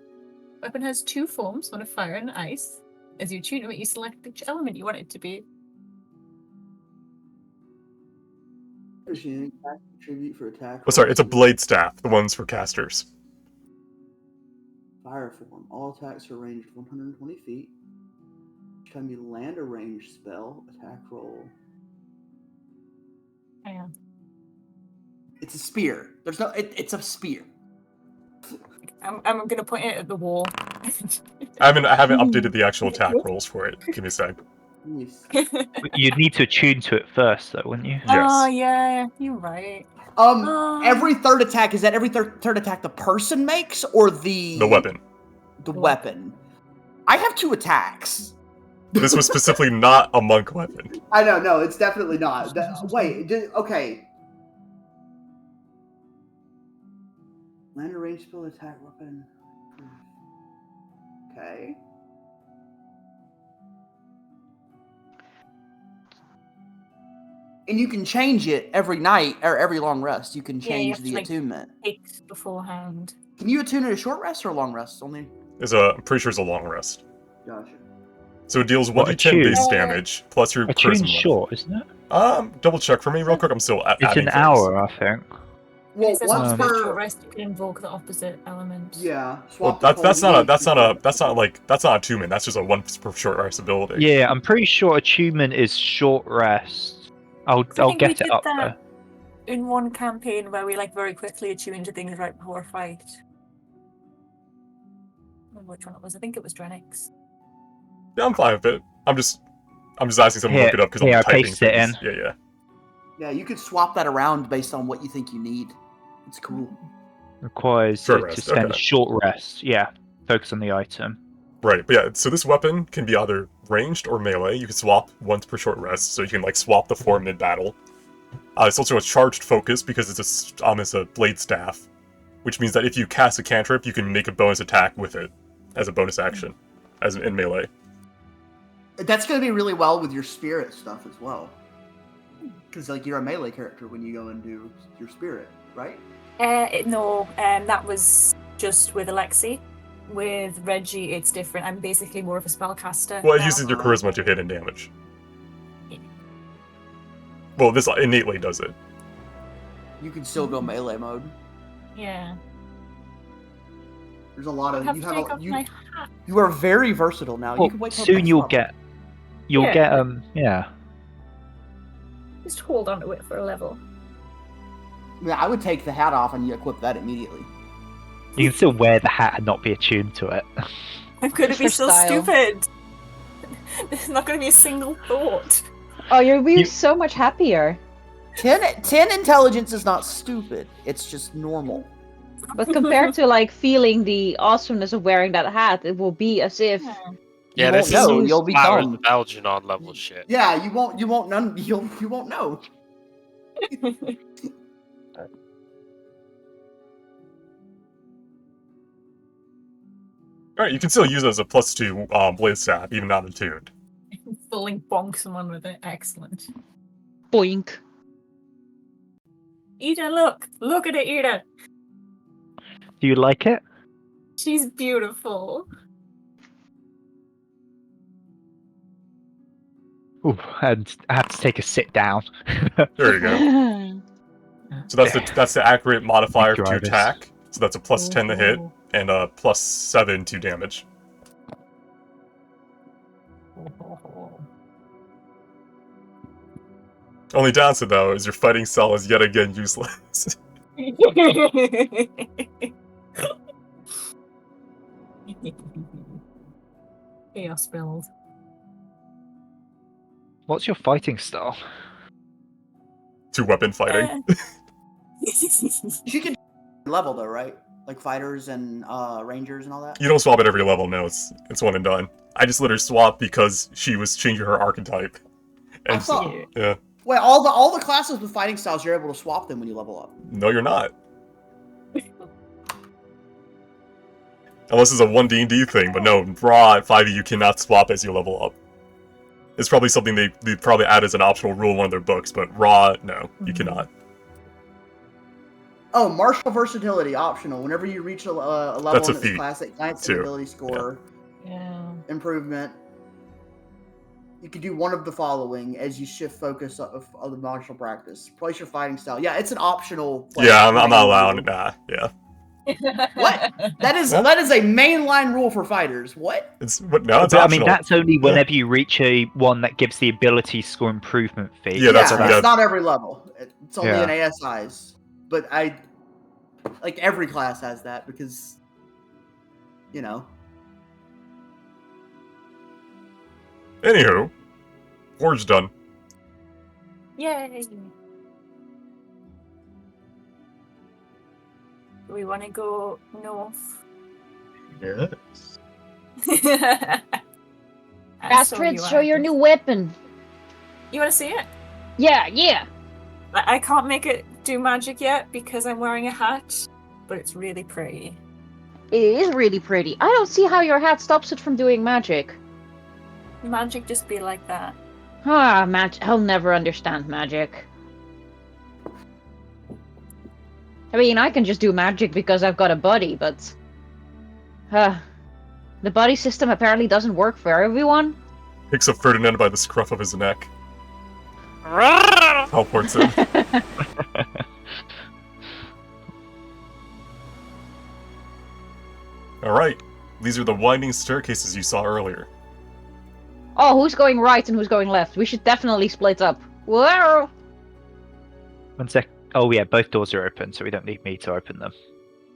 G: The weapon has two forms, one of fire and ice. As you tune it, you select which element you want it to be.
H: Contribute for attack.
A: oh, sorry, it's a blade staff. The ones for casters.
H: fire form. All attacks are ranged 120 feet. Each time you land a ranged spell, attack roll.
G: Hang on.
H: It's a spear. There's no. It's a spear.
G: I'm gonna point it at the wall.
A: I haven't updated the actual attack rolls for it. Give me a sec.
H: Nice.
D: You'd need to attune to it first, though, wouldn't you?
G: Oh
A: Yes.
G: yeah, you're right.
H: Every third attack, is that every third attack the person makes, or the
A: weapon.
H: The weapon. I have 2 attacks.
A: This was specifically not a monk weapon.
H: I know, no, it's definitely not. Okay. Land a range spell attack weapon. Okay. And you can change it every night or every long rest. You can
G: Yeah, you
H: change
G: have
H: the
G: to, like,
H: attunement.
G: Takes beforehand.
H: Can you attune it a short rest or a long rest only?
A: I'm pretty sure it's a long rest.
H: Gotcha.
A: So it deals
D: What,
A: 1d10
D: attune?
A: base damage plus your
D: Attune's
A: charisma.
D: short, isn't it?
A: Double check for me real quick. I'm still
D: It's
A: adding
D: an
A: things.
D: hour, I think.
H: Well,
G: It says
H: once
G: after a short
H: per
G: rest, you can invoke the opposite element.
H: yeah.
A: Well,
H: Swap the
A: that's not
H: coordinates.
A: that's not attunement. That's just a 1 per short rest ability.
D: Yeah, I'm pretty sure attunement is short rest. I'll
G: I think we
D: get it
G: did
D: up
G: that
D: there.
G: in one campaign where we like very quickly attuned to things right before a fight. I don't remember which one it was. I think it was Drenix.
A: Yeah, I'm fine with it. I'm just asking someone to
D: Here-
A: look it up because
D: here,
A: I'm
D: I
A: typing
D: pasted it
A: things.
D: in.
A: Yeah.
H: Yeah, you could swap that around based on what you think you need. It's cool.
D: Requires
A: Short
D: it
A: rest,
D: to spend
A: okay.
D: short rest. Yeah, focus on the item.
A: Right, but yeah, so this weapon can be either ranged or melee. You can swap once per short rest, so you can like swap the form mid-battle. It's also a charged focus because it's a blade staff, which means that if you cast a cantrip, you can make a bonus attack with it as a bonus action, as in melee.
H: That's going to be really well with your spirit stuff as well. Because like you're a melee character when you go and do your spirit, right?
G: No, that was just with Alexi. With Reggie, it's different. I'm basically more of a spellcaster.
A: Well, it
G: now.
A: uses your charisma to hit and damage.
G: Yeah.
A: Well, this innately does it.
H: You can still go melee mode.
G: Yeah.
H: There's a lot of
G: I have to take off
H: you.
G: my hat.
H: You are very versatile now.
D: Well,
H: you can wait till
D: soon
H: next
D: you'll
H: level.
D: get
G: Yeah. Just hold on to it for a level.
H: Yeah, I would take the hat off and you equip that immediately.
D: You can still wear the hat and not be attuned to it.
G: I'm going to
E: Just
G: be
E: for
G: so
E: style.
G: stupid. There's not going to be a single thought.
E: Oh, you'll be
D: You-
E: so much happier.
H: 10 intelligence is not stupid. It's just normal.
E: But compared to like feeling the awesomeness of wearing that hat, it will be as if
G: Yeah.
C: Yeah,
H: you
C: this
H: won't know.
C: is
H: You'll be
C: Flowers
H: dumb.
C: of Algernon level shit.
H: Yeah, you won't know.
A: Alright, you can still use it as a +2 blade staff, even not attuned.
G: Fully bonk someone with it. Excellent.
E: boink.
G: Ida, look! Look at it, Ida!
D: Do you like it?
G: She's beautiful.
D: Ooh, and I have to take a sit down.
A: There you go. So that's the accurate modifier
D: Thank you,
A: to
D: Artis.
A: attack. So that's a +10 to hit and a +7 to damage. Only downside though is your fighting style is yet again useless.
G: Chaos build.
D: What's your fighting style?
A: 2-weapon fighting.
H: She can level though, right? Like fighters and rangers and all that.
A: You don't swap at every level, no, it's one and done. I just let her swap because she was changing her archetype.
H: I
A: And
H: thought.
A: yeah.
H: Wait, all the classes with fighting styles, you're able to swap them when you level up.
A: No, you're not. Unless it's a 1D&D thing, but no, Raw at 5e you cannot swap as you level up. It's probably something they probably add as an optional rule in one of their books, but Raw, no, you cannot.
H: Oh, martial versatility optional. Whenever you reach a level
A: That's a
H: in its
A: feat,
H: classic science
A: too.
H: and ability score
G: Yeah.
H: improvement, you can do one of the following as you shift focus of the martial practice. Place your fighting style. Yeah, it's an optional.
A: Yeah, I'm not allowed. Nah, yeah.
H: What? That is
A: Well-
H: that is a mainline rule for fighters. What?
A: But now it's
D: But I
A: optional.
D: mean, that's only whenever you reach a one that gives the ability score improvement feat.
A: Yeah, that's-
H: it's not every level. It's only
D: Yeah.
H: in ASIs. But like every class has that because, you know.
A: Anywho, Forge done.
G: Yay! Do we want to go north?
B: Yes.
E: Astrid, show your new weapon.
G: You want to see it?
E: Yeah, yeah.
G: I can't make it do magic yet because I'm wearing a hat, but it's really pretty.
E: It is really pretty. I don't see how your hat stops it from doing magic.
G: Magic just be like that.
E: Ah, I'll never understand magic. I mean, I can just do magic because I've got a body, but... the body system apparently doesn't work for everyone.
A: Picks up Ferdinand by the scruff of his neck. Teleports in. Alright, these are the winding staircases you saw earlier.
E: Oh, who's going right and who's going left? We should definitely split up. Whoa!
D: 1 sec. Oh yeah, both doors are open, so we don't need me to open them.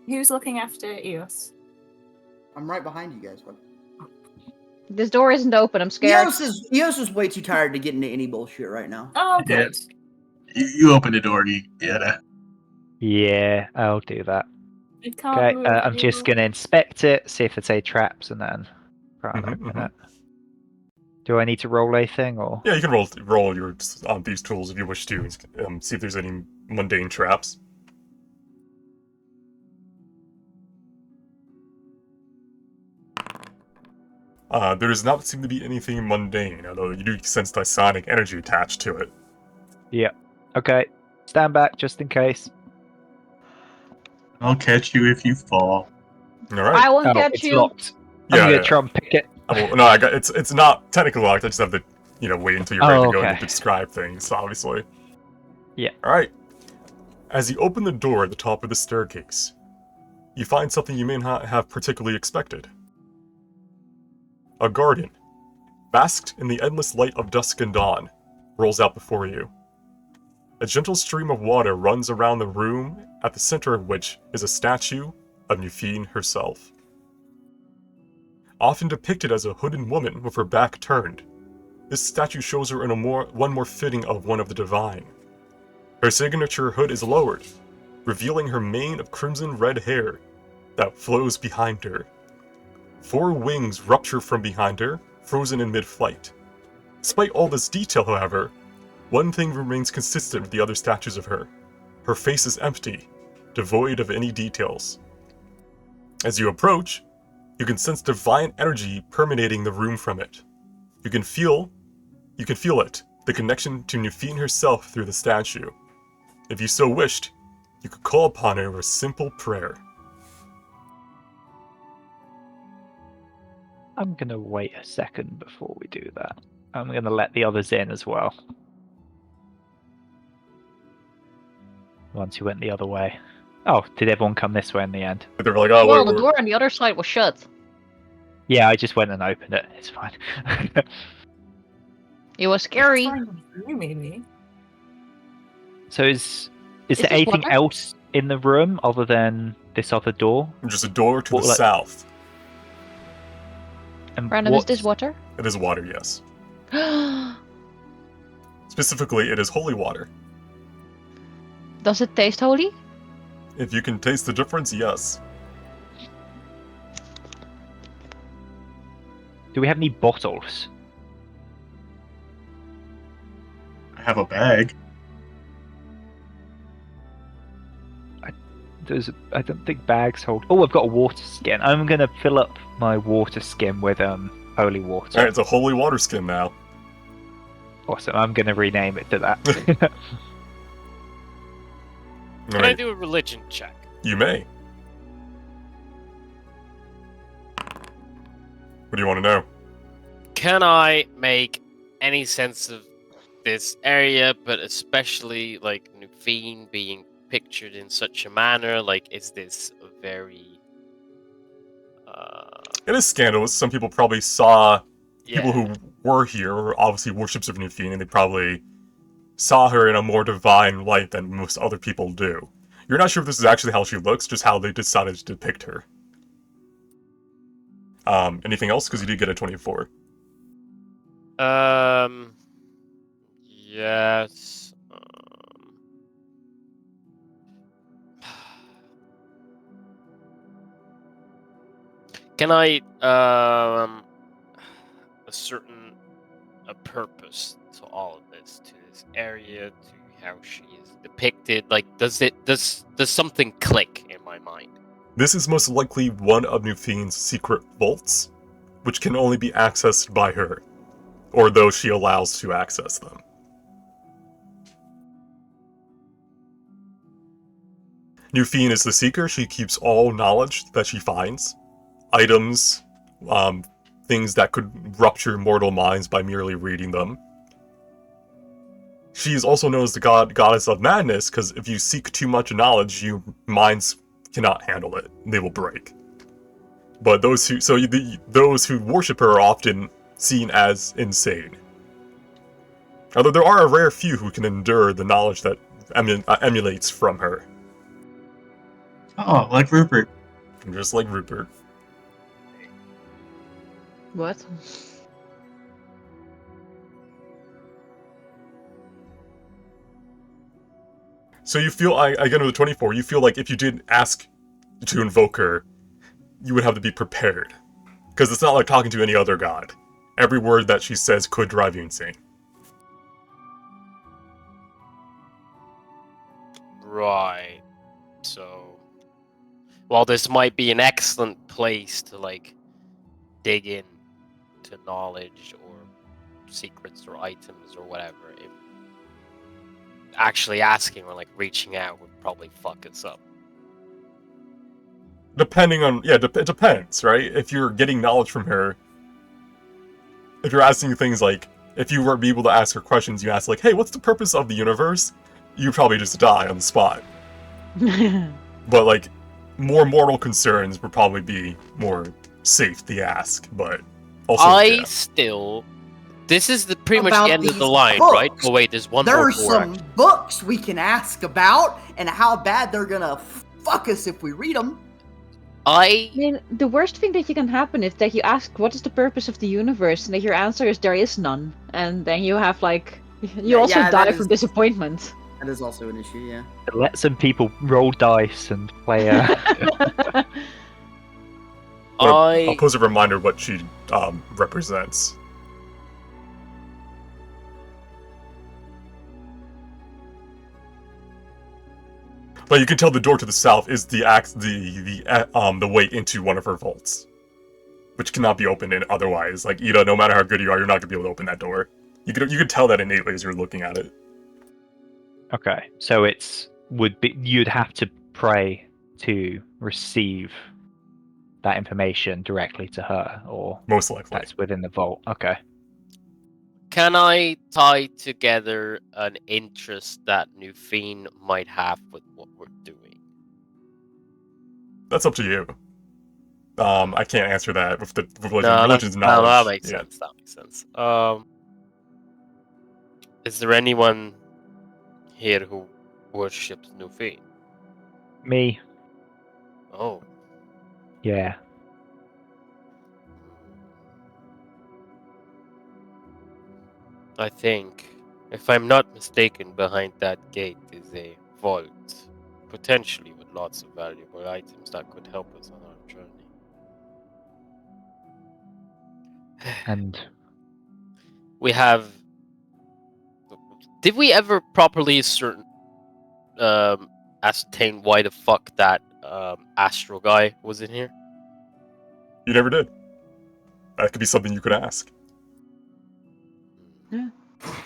G: Who's looking after Eos?
H: I'm right behind you guys. What?
E: This door isn't open, I'm scared.
H: Eos is way too tired to get into any bullshit right now.
G: Oh,
B: Yeah.
G: good.
B: You open the door, you get it.
D: Yeah, I'll do that.
G: It can't
D: Okay,
G: move
D: I'm just
G: anymore.
D: going to inspect it, see if it's any traps, and then try and
A: Mhm,
D: open it. Do I need to roll anything, or?
A: Yeah, you can roll your these tools if you wish to. See if there's any mundane traps. There does not seem to be anything mundane, although you do sense psionic energy attached to it.
D: Yeah. Okay, stand back just in case.
B: I'll catch you if you fall.
A: Alright.
E: I won't
D: Oh,
E: catch
D: it's
E: you.
D: locked.
A: Yeah,
D: I'm gonna
A: yeah.
D: try and pick it.
A: Well, no, it's not technically locked. I just have to, wait until you're ready
D: Oh,
A: to go
D: okay.
A: and describe things, obviously.
D: Yeah.
A: Alright. As you open the door at the top of the staircase, you find something you may not have particularly expected. A garden, basked in the endless light of dusk and dawn, rolls out before you. A gentle stream of water runs around the room, at the center of which is a statue of Nufine herself. Often depicted as a hooded woman with her back turned, this statue shows her in one more fitting of one of the divine. Her signature hood is lowered, revealing her mane of crimson red hair that flows behind her. 4 wings rupture from behind her, frozen in mid-flight. Despite all this detail, however, one thing remains consistent with the other statues of her. Her face is empty, devoid of any details. As you approach, you can sense divine energy permeating the room from it. You can feel it, the connection to Nufine herself through the statue. If you so wished, you could call upon her with a simple prayer.
D: I'm gonna wait a second before we do that. I'm gonna let the others in as well. Ones who went the other way. Oh, did everyone come this way in the end?
A: They were like, oh,
E: Well, the door on the other side was shut.
D: Yeah, I just went and opened it. It's fine.
E: It was scary.
G: Fine with you, maybe.
D: So is
E: Is
D: there
E: this
D: anything
E: water?
D: else in the room other than this other door?
A: just a door to
D: What,
A: the
D: like-
A: south.
D: And
E: Random, is this
D: what's-
E: water?
A: It is water, yes.
E: Does
A: Specifically, it is holy water.
E: it taste holy?
A: If you can taste the difference, yes.
D: Do we have any bottles?
B: I have a bag.
D: I don't think bags hold. Oh, I've got a water skin. I'm gonna fill up my water skin with holy water.
A: Alright, it's a holy water skin now.
D: Awesome. I'm gonna rename it to that.
C: Can I
A: Alright,
C: do a religion check?
A: you may. What do you want to know?
C: Can I make any sense of this area, but especially like Nufine being pictured in such a manner? Like, is this very.
A: It is scandalous. Some people probably saw
C: Yeah.
A: people who were here were obviously worships of Nufine, and they probably saw her in a more divine light than most other people do. You're not sure if this is actually how she looks, just how they decided to depict her. Anything else? Because you did get a 24.
C: Yes. Can I ascertain a purpose to all of this, to this area, to how she is depicted? Like, does something click in my mind?
A: This is most likely one of Nufine's secret vaults, which can only be accessed by her, or those she allows to access them. Nufine is the seeker. She keeps all knowledge that she finds. Items, things that could rupture mortal minds by merely reading them. She is also known as the goddess of madness, because if you seek too much knowledge, your minds cannot handle it. They will break. But those who worship her are often seen as insane. Although there are a rare few who can endure the knowledge that emulates from her.
B: Oh, like Rupert.
A: Just like Rupert.
E: What?
A: So you feel, I get into the 24, you feel like if you did ask to invoke her, you would have to be prepared. Because it's not like talking to any other god. Every word that she says could drive you insane.
C: Right. So, while this might be an excellent place to, like, dig in to knowledge or secrets or items or whatever, if actually asking or, like, reaching out would probably fuck us up.
A: Depending on, it depends, right? If you're getting knowledge from her, if you're asking things like, if you were able to ask her questions, you ask like, hey, what's the purpose of the universe? You probably just die on the spot. But like, more mortal concerns would probably be more safe to ask, but also,
C: still... This is pretty much
H: About
C: the end of the
H: these
C: line,
H: books.
C: right? Oh wait, there's one more
H: There's
C: door,
H: some
C: actually.
H: books we can ask about and how bad they're gonna fuck us if we read them.
E: I mean, the worst thing that can happen is that you ask, what is the purpose of the universe? And that your answer is, there is none. And then you have, like, you also
H: Yeah,
E: die
H: that
E: from
H: is-
E: disappointment.
H: That is also an issue, yeah.
D: Let some people roll dice and play
A: I'll pose a reminder what she represents. But you can tell the door to the south is the way into one of her vaults, which cannot be opened in otherwise. Like Ida, no matter how good you are, you're not gonna be able to open that door. You could tell that innately as you're looking at it.
D: Okay, so you'd have to pray to receive that information directly to her, or
A: Most likely.
D: that's within the vault. Okay.
C: Can I tie together an interest that Nufine might have with what we're doing?
A: That's up to you. I can't answer that with the religion.
C: No,
A: Religion's
C: no,
A: knowledge.
C: that makes sense. That makes sense. Is there anyone here who worships Nufine?
D: Me.
C: Oh.
D: Yeah.
C: I think, if I'm not mistaken, behind that gate is a vault, potentially with lots of valuable items that could help us on our journey.
D: And
C: We have. Did we ever properly ascertain why the fuck that astral guy was in here?
A: You never did. That could be something you could ask.
E: Yeah.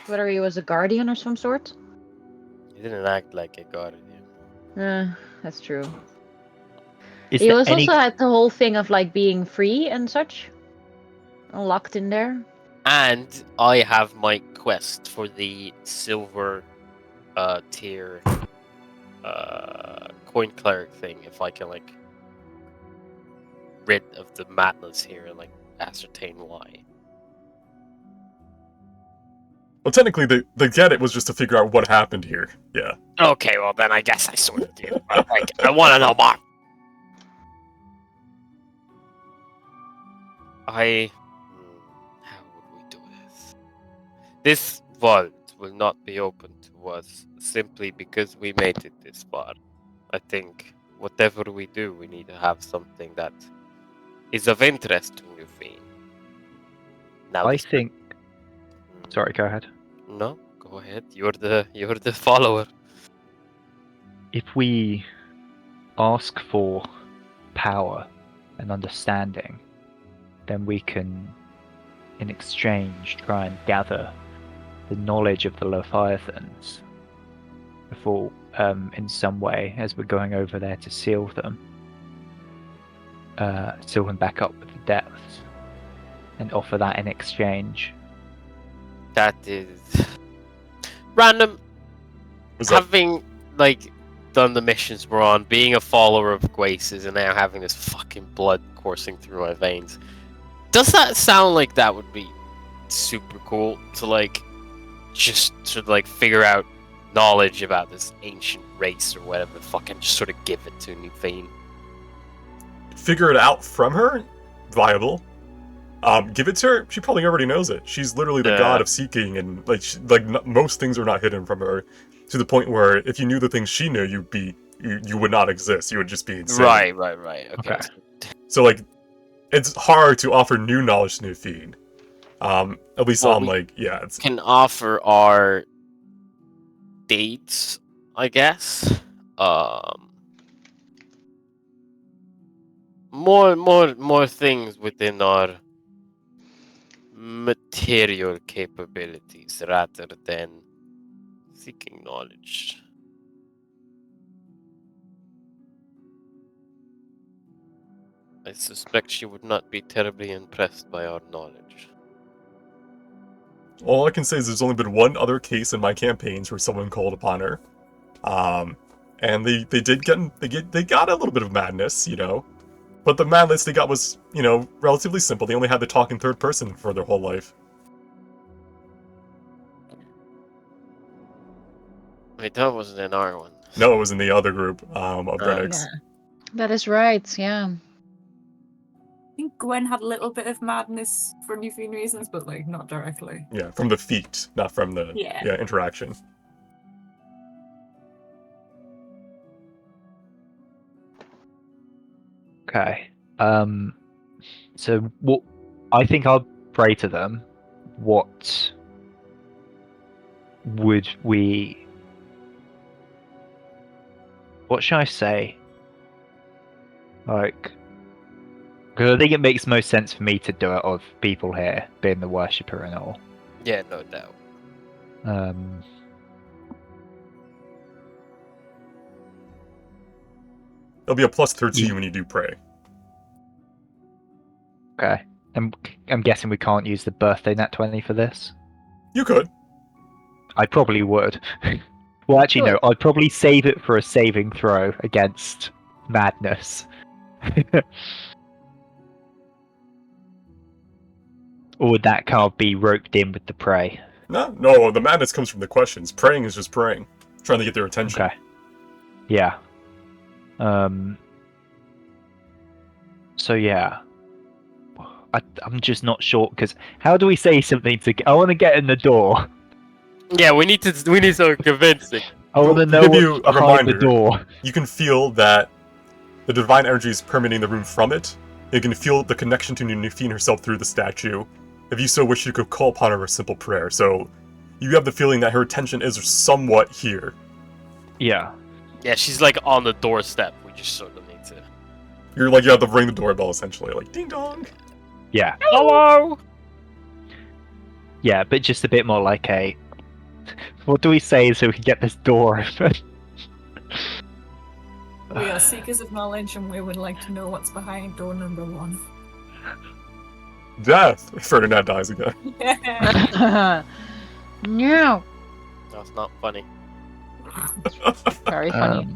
E: Whether he was a guardian or some sort?
C: He didn't act like a guardian.
E: That's true.
D: is
E: He
D: there
E: was
D: any?
E: also at the whole thing of, like, being free and such. Locked in there.
C: And I have my quest for the silver tier coin cleric thing, if I can, like, rid of the madness here and like ascertain why.
A: Well, technically, the get it was just to figure out what happened here. Yeah.
C: Okay, well then I guess I sort of do. But, like, I want to know more. How would we do this? This vault will not be open to us simply because we made it this far. I think whatever we do, we need to have something that is of interest to Newfie. Now,
D: I
C: this-
D: think. Sorry, go ahead.
C: No, go ahead. You're the follower.
D: If we ask for power and understanding, then we can, in exchange, try and gather the knowledge of the Leviathans before, in some way, as we're going over there to seal them back up with the depths, and offer that in exchange.
C: That is random.
A: Was that,
C: Having like done the missions we're on, being a follower of Grace's, and now having this fucking blood coursing through my veins, does that sound like that would be super cool to like just to like figure out knowledge about this ancient race or whatever the fuck and just sort of give it to Newfane?
A: figure it out from her? Viable. Give it to her. She probably already knows it. She's literally the
C: Yeah.
A: god of seeking, and most things are not hidden from her. To the point where if you knew the things she knew, you would not exist. You would just be insane.
C: Right. Okay.
D: Okay.
A: So like, it's hard to offer new knowledge to Newfine. At least
C: Well,
A: on
C: we-
A: like, yeah, it's
C: Can offer our dates, I guess. More things within our material capabilities rather than seeking knowledge. I suspect she would not be terribly impressed by our knowledge.
A: all I can say is there's only been one other case in my campaigns where someone called upon her, and they got a little bit of madness, you know, but the madness they got was, you know, relatively simple. They only had to talk in third person for their whole life.
C: Wait, that wasn't in our one.
A: No, it was in the other group of Renix.
E: That is right, yeah.
G: I think Gwen had a little bit of madness for Newfane reasons, but like not directly.
A: Yeah, from the feet, not from the
G: Yeah.
A: interaction.
D: Okay. So what? I think I'll pray to them. What would we? What should I say? Like, because I think it makes most sense for me to do it of people here being the worshipper and all.
C: Yeah, no doubt.
A: It'll be a +13
D: Ye-
A: when you do pray.
D: Okay. I'm guessing we can't use the birthday nat 20 for this.
A: You could.
D: I probably would. Well, actually, no. I'd probably save it for a saving throw against madness. Or would that kind of be roped in with the prey?
A: No, the madness comes from the questions. Praying is just praying. Trying to get their attention.
D: Okay. Yeah. So yeah. I'm just not sure because how do we say something to? I want to get in the door.
C: Yeah, we need some convincing.
D: I want to
A: To
D: know
A: give you
D: what's
A: a
D: behind the
A: reminder.
D: door.
A: You can feel that the divine energy is permeating the room from it. You can feel the connection to Newfine herself through the statue. If you so wish, you could call upon her a simple prayer. So you have the feeling that her attention is somewhat here.
D: Yeah.
C: Yeah, she's like on the doorstep. We just sort of need to.
A: You're like, you have to ring the doorbell essentially, like ding dong.
D: Yeah.
C: Hello.
D: Yeah, but just a bit more like a. What do we say so we can get this door open?
G: We are seekers of knowledge and we would like to know what's behind door number 1.
A: Death. Ferdinand dies again.
E: No.
C: That's not funny.
E: Very funny.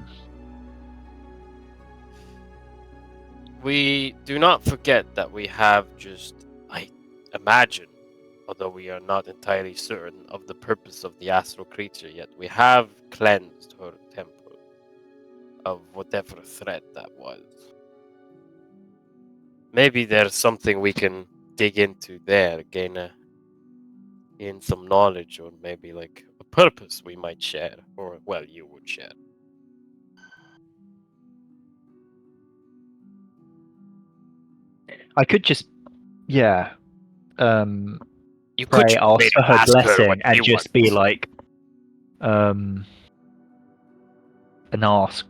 C: we do not forget that we have just, I imagine, although we are not entirely certain of the purpose of the astral creature yet, we have cleansed her temple of whatever threat that was. Maybe there's something we can dig into there, gain some knowledge, or maybe like a purpose we might share, or well, you would share.
D: I could just, yeah,
C: You could
D: pray,
C: just
D: ask
C: straight
D: for
C: up
D: her
C: ask her what
D: blessing, and
C: you
D: just
C: want.
D: be like, and ask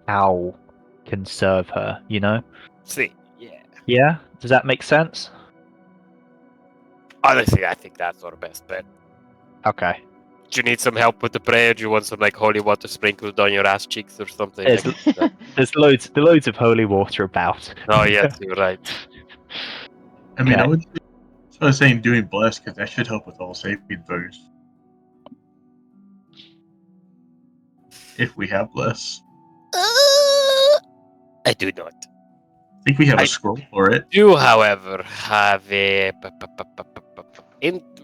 D: how can serve her, you know?
C: See, yeah.
D: Yeah? Does that make sense?
C: Honestly, I think that's our best bet.
D: Okay.
C: Do you need some help with the prayer? Do you want some like holy water sprinkled on your ass cheeks or something?
D: There's, there's loads of holy water about.
C: Oh yes, you're right.
B: I mean, I
D: Okay.
B: would say, so I was saying doing bless because that should help with all saving throws. If we have bless.
C: I do not.
B: I think we have
C: I-
B: a scroll for it.
C: Do, however, have a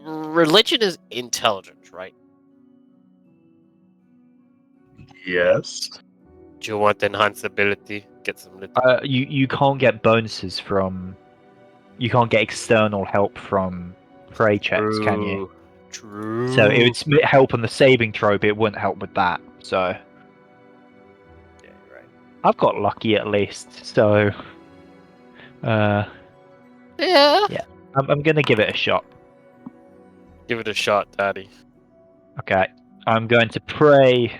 C: religion is intelligence, right?
B: Yes.
C: Do you want enhanced ability? Get some little.
D: You can't get bonuses from. You can't get external help from pray checks, can you?
C: True.
D: So it would help on the saving throw, but it wouldn't help with that. So
C: Yeah, you're right.
D: I've got lucky at least. So
C: Yeah.
D: I'm gonna give it a shot.
C: Give it a shot, Daddy.
D: Okay. I'm going to pray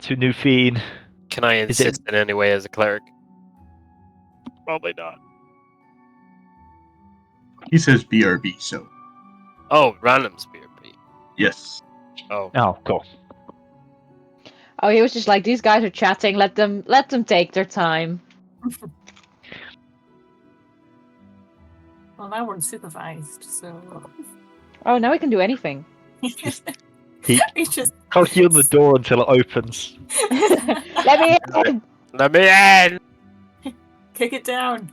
D: to Nufine.
C: Can I
D: Is it-
C: insist in any way as a cleric? Probably not.
B: He says BRB, so
C: Oh, random spear, Pete.
B: yes.
C: Oh,
D: Oh, cool.
E: Oh, he was just like, these guys are chatting. Let them take their time.
G: Well, now we're unsupervised, so.
E: Oh, now we can do anything.
G: we just.
D: Knock you on the door until it opens.
E: Let me in.
C: let me in.
G: Kick it down.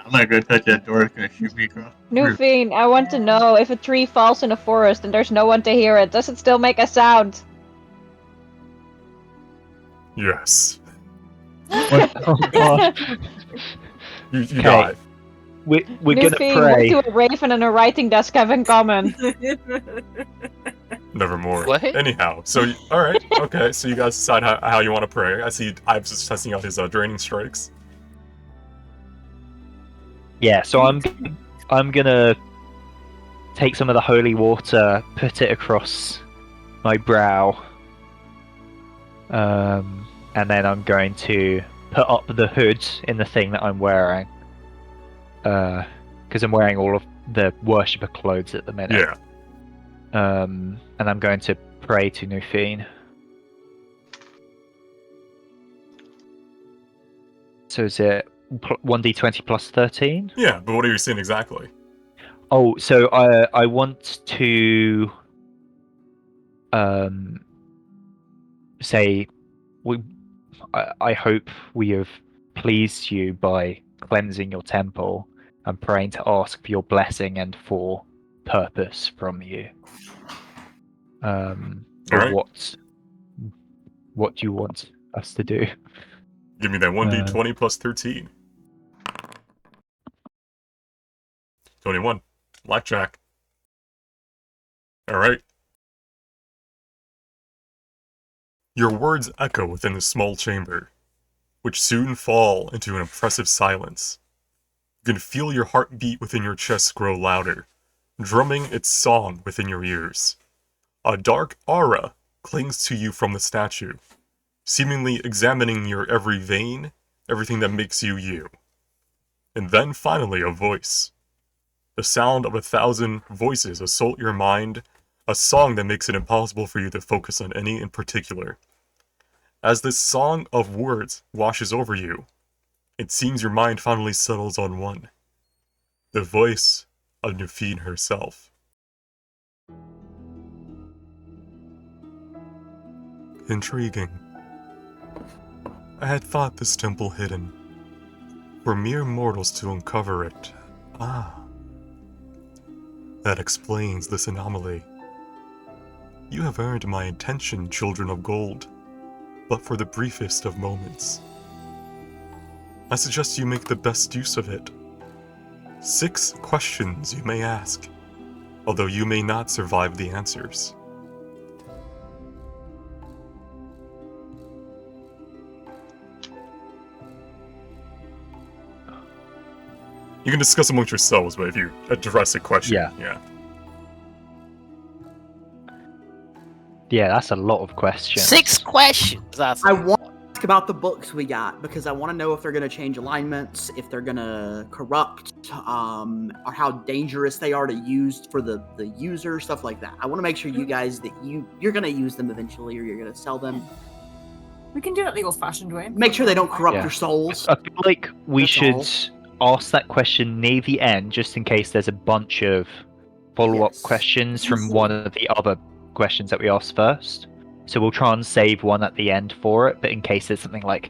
B: I'm not gonna touch that door. It's gonna shoot me across. the
E: New
B: roof.
E: Fiend, I want to know if a tree falls in a forest and there's no one to hear it, does it still make a sound?
A: Yes.
D: Oh, God.
A: You
D: Okay.
A: die.
D: We're
E: New
D: gonna
E: Fiend,
D: pray.
E: what do a raven and a writing desk have in common?
A: Nevermore.
C: What?
A: Anyhow, so all right, okay. So you guys decide how you want to pray. I see. Ives just testing out his draining strikes.
D: Yeah, so I'm gonna take some of the holy water, put it across my brow, and then I'm going to put up the hood in the thing that I'm wearing, because I'm wearing all of the worshipper clothes at the minute.
A: Yeah.
D: And I'm going to pray to Nufine. So is it 1d20 plus 13?
A: Yeah, but what are you saying exactly?
D: Oh, so I want to say I hope we have pleased you by cleansing your temple. I'm praying to ask for your blessing and for purpose from you. Or
A: Alright.
D: what do you want us to do?
A: Give me that 1d20 plus 13. 21. Blackjack. Alright. Your words echo within the small chamber, which soon fall into an oppressive silence. You can feel your heart beat within your chest grow louder, drumming its song within your ears. A dark aura clings to you from the statue, seemingly examining your every vein, everything that makes you you. And then finally a voice. The sound of 1,000 voices assault your mind, a song that makes it impossible for you to focus on any in particular. As this song of words washes over you, it seems your mind finally settles on one. The voice of Nufine herself. Intriguing. I had thought this temple hidden. For mere mortals to uncover it. Ah. That explains this anomaly. You have earned my attention, children of gold, but for the briefest of moments. I suggest you make the best use of it. 6 questions you may ask, although you may not survive the answers. You can discuss amongst yourselves, but if you address a question, yeah.
D: Yeah, that's a lot of questions.
C: 6 questions. That's
H: I want to ask about the books we got because I want to know if they're going to change alignments, if they're going to corrupt, or how dangerous they are to use for the user, stuff like that. I want to make sure you guys that you're going to use them eventually, or you're going to sell them.
G: We can do it the old-fashioned way.
H: Make sure they don't corrupt
D: Yeah.
H: your souls.
D: I feel like we
H: That's
D: should
H: all.
D: ask that question near the end, just in case there's a bunch of follow-up
H: Yes.
D: questions from one of the other questions that we asked first. So we'll try and save one at the end for it, but in case there's something like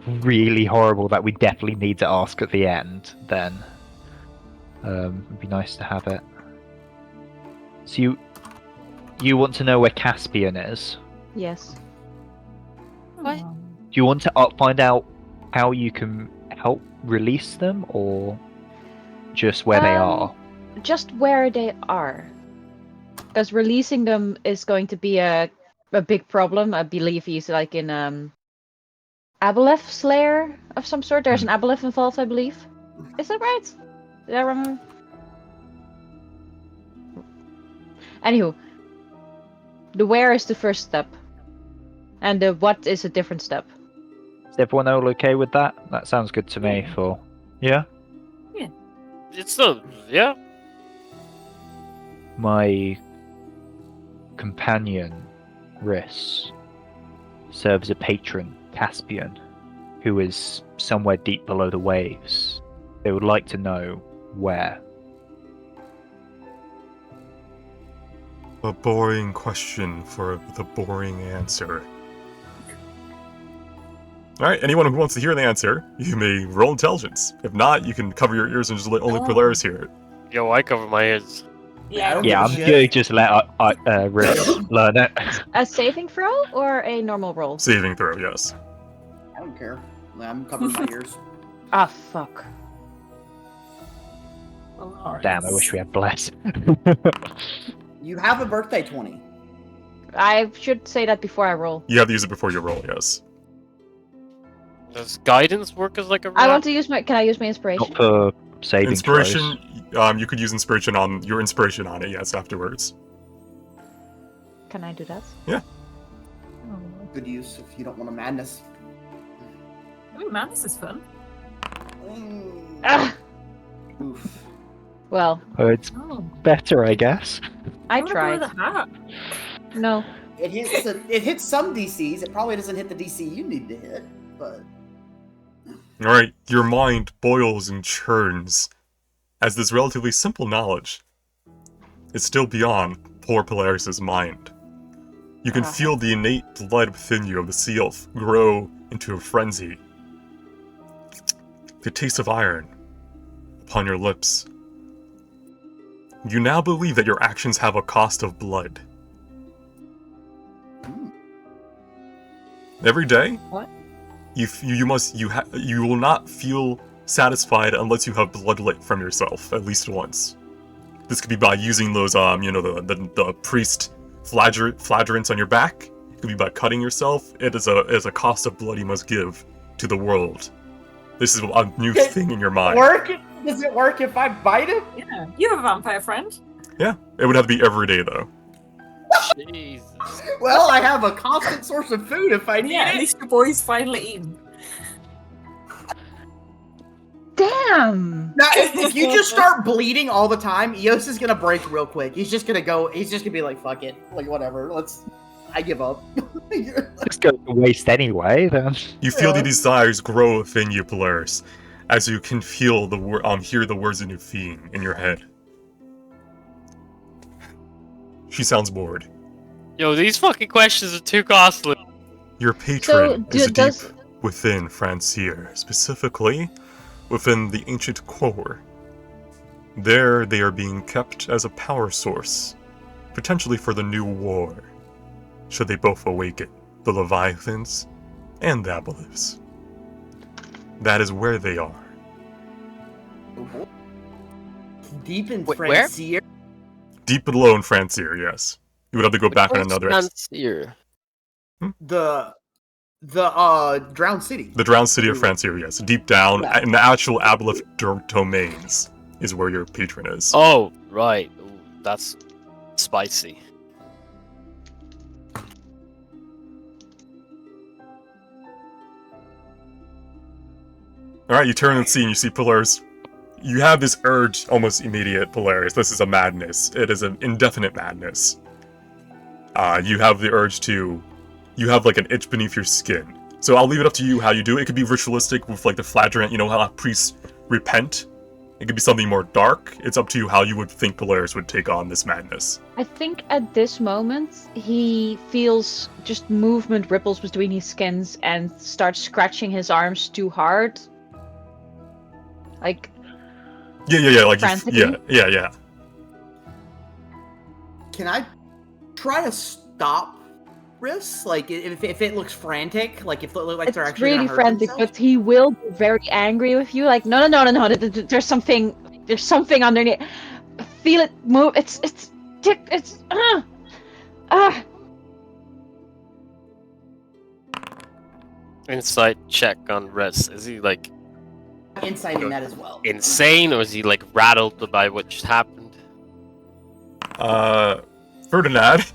D: really horrible that we definitely need to ask at the end, then it'd be nice to have it. So you want to know where Caspian is?
E: Yes.
G: What?
D: Do you want to find out how you can help release them, or just where they are?
E: Just where they are. Because releasing them is going to be a big problem. I believe he's like in Aboleth's lair of some sort. There's an Aboleth involved, I believe. Is that right? Did I remember? Anywho, the where is the first step, and the what is a different step.
D: Is everyone all okay with that? That sounds good to me. Yeah.
C: It's still, yeah.
D: My companion, Riss, serves a patron, Caspian, who is somewhere deep below the waves. They would like to know where.
A: A boring question for the boring answer. Alright, anyone who wants to hear the answer, you may roll intelligence. If not, you can cover your ears and just let only Polaris hear it.
C: Yo, I cover my ears.
H: I don't
D: Yeah,
H: give
D: I'm
H: a shit.
D: gonna just let Riss learn it.
E: A saving throw or a normal roll?
A: Saving throw, yes.
H: I don't care. I'm covering my ears.
E: Ah, fuck.
D: Damn, I wish we had Bless.
H: You have a birthday 20.
E: I should say that before I roll.
A: You have to use it before you roll, yes.
C: Does guidance work as like a
E: I want to use my. Can I use my inspiration?
D: Not for saving
A: Inspiration,
D: throws.
A: you could use inspiration on your inspiration on it, yes, afterwards.
E: Can I do that?
A: Yeah.
H: Good use if you don't want a madness.
G: Ooh, man, this is fun.
E: Ah!
H: Oof.
E: Well,
D: It's
G: Oh,
D: better, I guess.
E: I
G: wanna go
E: tried.
G: with a hat.
E: No.
H: It hits some DCs. It probably doesn't hit the DC you need to hit, but
A: Alright, your mind boils and churns, as this relatively simple knowledge is still beyond poor Polaris' mind. You can feel the innate blood within you of the sea elf grow into a frenzy. The taste of iron upon your lips. You now believe that your actions have a cost of blood. Every day,
E: What?
A: you will not feel satisfied unless you have blood lit from yourself at least once. This could be by using those the priest flagelants on your back. It could be by cutting yourself. It is a cost of blood you must give to the world. This is a new thing in your mind.
H: Does it work if I bite him?
G: Yeah, you have a vampire friend.
A: Yeah, it would have to be every day though.
C: Jesus.
H: Well, I have a constant source of food if I need
G: Yeah, at
H: it.
G: least your boy's finally eaten.
E: Damn!
H: Now, if you just start bleeding all the time, Eos is gonna break real quick. He's just gonna be like, fuck it. Like, whatever. I give up.
D: It's going to waste anyway, then.
A: You feel
H: Yeah.
A: the desires grow within you, Polaris, as you can feel hear the words in your being in your head. She sounds bored.
C: Yo, these fucking questions are too costly.
A: Your patron is a deep. within Francier, specifically within the ancient core. There they are being kept as a power source, potentially for the new war, should they both awaken, the Leviathans and the Aboleths. That is where they are.
H: Deep in
C: Wait, where?
H: Francier.
A: Deep below in Francier, yes. You would have to go back on another...
C: Francier?
H: The drowned city.
A: The drowned city of Francier, yes. Deep down,
H: Yeah.
A: in the actual Aboleth domains, is where your patron is.
C: Oh, right. Ooh, that's spicy.
A: Alright, you turn and see, and you see Polaris. You have this urge, almost immediate, Polaris. This is a madness. It is an indefinite madness. You have the urge to... You have, like, an itch beneath your skin. So I'll leave it up to you how you do it. It could be ritualistic with, like, the flagellant, you know how priests repent? It could be something more dark. It's up to you how you would think Polaris would take on this madness.
E: I think at this moment he feels just movement ripples between his skins and starts scratching his arms too hard. Like,
A: Yeah, like,
E: frantically?
A: yeah.
H: Can I try to stop Riss? Like, if it looks frantic, like if it looks like they're
E: it's
H: actually
E: really
H: gonna hurt
E: frantic,
H: themselves?
E: but he will be very angry with you. Like, no, there's something underneath. Feel it move. It's
C: Insight check on Rez. Is he like
H: Insight in that as well.
C: insane, or is he like rattled by what just happened?
A: Ferdinand,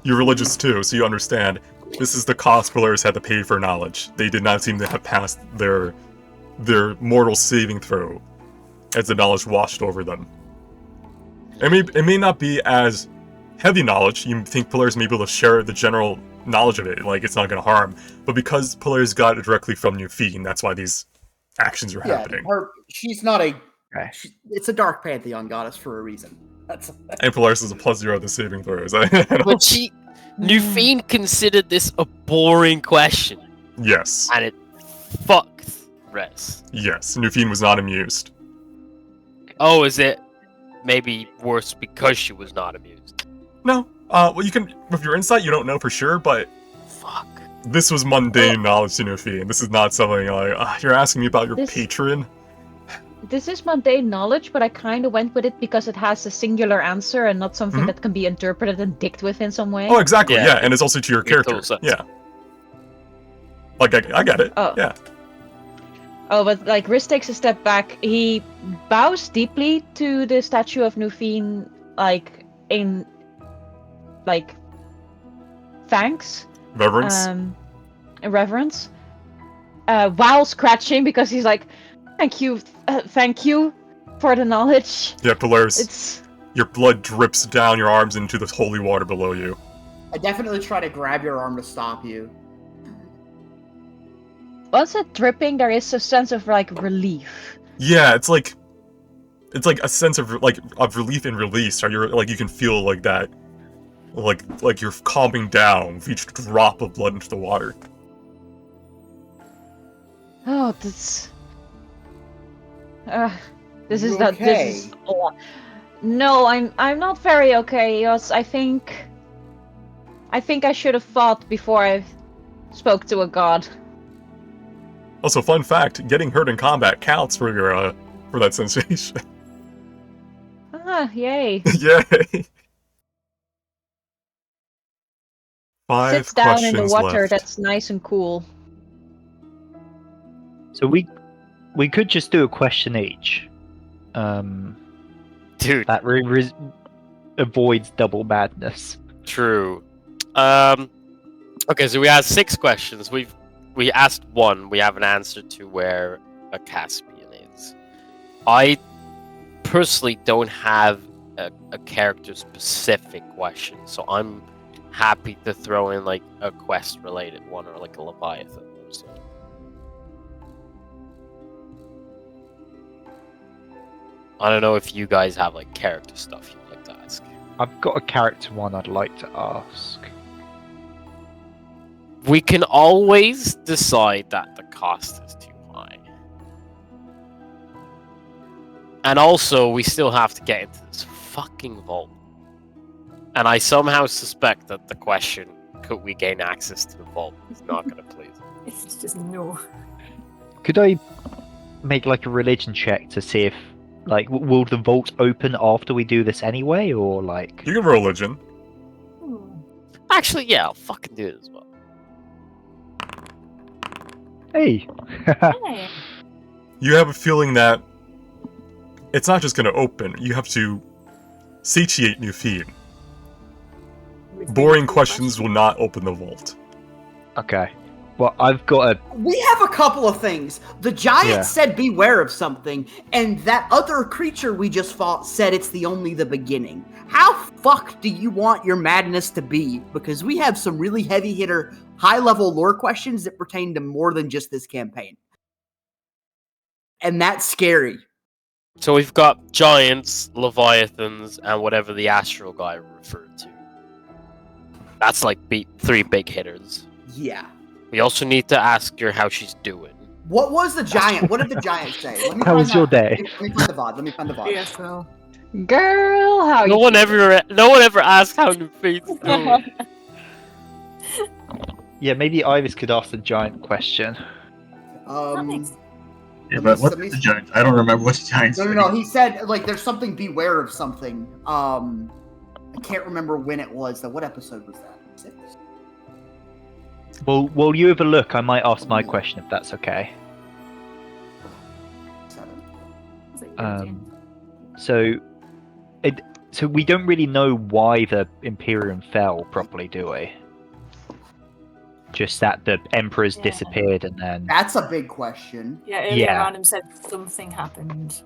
A: you're religious too, so you understand. This is the cost Polaris had to pay for knowledge. They did not seem to have passed their mortal saving throw, as the knowledge washed over them. It may not be as heavy knowledge. You think Polaris may be able to share the general knowledge of it, like it's not going to harm. But because Polaris got it directly from Nufine, that's why these actions are happening.
H: She's not a. It's a Dark Pantheon goddess for a reason.
A: And Polaris is a +0 to saving throws.
C: But Nufine considered this a boring question,
A: Yes.
C: and it fucked Rez.
A: Yes. Nufine was not amused.
C: Oh, is it maybe worse because she was not amused?
A: No. Well, you can, with your insight, you don't know for sure, but
C: Fuck.
A: this was mundane knowledge to Nufine. This is not something like, you're asking me about your patron?
E: This is mundane knowledge, but I kind of went with it because it has a singular answer and not something that can be interpreted and dicked with in some way.
A: Oh, exactly, yeah, and it's also to your character. Yeah. Like, I get it.
E: Oh.
A: Yeah.
E: Oh, but like Riz takes a step back. He bows deeply to the statue of Nufine, like in thanks.
A: Reverence.
E: In reverence. While scratching because he's like, thank you for the knowledge.
A: Yeah, Polaris. Your blood drips down your arms into the holy water below you.
H: I definitely try to grab your arm to stop you.
E: Once it's dripping, there is a sense of like relief.
A: Yeah, it's like a sense of relief and release. Or you're like you can feel like that, like you're calming down with each drop of blood into the water.
E: Oh, this is
H: You
E: not.
H: okay?
E: This is. No, I'm not very okay. Yes, I think I should have fought before I spoke to a god.
A: Also, fun fact: getting hurt in combat counts for your for that sensation.
E: Ah, yay!
A: Yay! 5
E: Sits down in the
A: questions
E: water
A: left.
E: that's nice and cool.
D: So we could just do a question each.
C: Dude.
D: That avoids double madness.
C: True. Okay, so we asked 6 questions. We asked 1. We have an answer to where a Caspian is. I personally don't have a character-specific question, so I'm happy to throw in like a quest-related one or like a Leviathan or something. I don't know if you guys have like character stuff you'd like to ask.
D: I've got a character one I'd like to ask.
C: We can always decide that the cost is too high. And also, we still have to get into this fucking vault. And I somehow suspect that the question, could we gain access to the vault, is not going to please.
G: It's just no.
D: Could I make like a religion check to see if, like, will the vault open after we do this anyway, or like?
A: You can roll religion.
G: Hmm.
C: Actually, yeah, I'll fucking do it as well.
D: Hey.
G: Hey.
A: You have a feeling that it's not just going to open. You have to satiate Nufine. Boring questions will not open the vault.
D: Okay. Well, I've got a.
H: We have a couple of things. The giant
D: Yeah.
H: said beware of something, and that other creature we just fought said it's only the beginning. How fucked do you want your madness to be? Because we have some really heavy hitter, high level lore questions that pertain to more than just this campaign. And that's scary.
C: So we've got giants, leviathans, and whatever the astral guy referred to. That's like three big hitters.
H: Yeah.
C: We also need to ask her how she's doing.
H: What was the giant? What did the giant say? Let me
D: How
H: find
D: was your
H: that.
D: day?
H: Let me find the VOD. Let me find the VOD.
G: Yes, well.
E: Girl, how
C: No
E: you
C: one ever asked how Nufine's doing.
D: Yeah, maybe Iris could ask the giant question.
B: Yeah, but what's the giant? I don't remember what the giant said.
H: No. He said like there's something. Beware of something. I can't remember when it was. Though. What episode was that? 6?
D: Well, while you have a look, I might ask my question if that's okay.
H: 7.
D: So we don't really know why the Imperium fell properly, do we? Just that the Emperor's
G: Yeah.
D: disappeared and then...
H: That's a big question.
G: Yeah, earlier
D: Yeah.
G: Adam said something happened.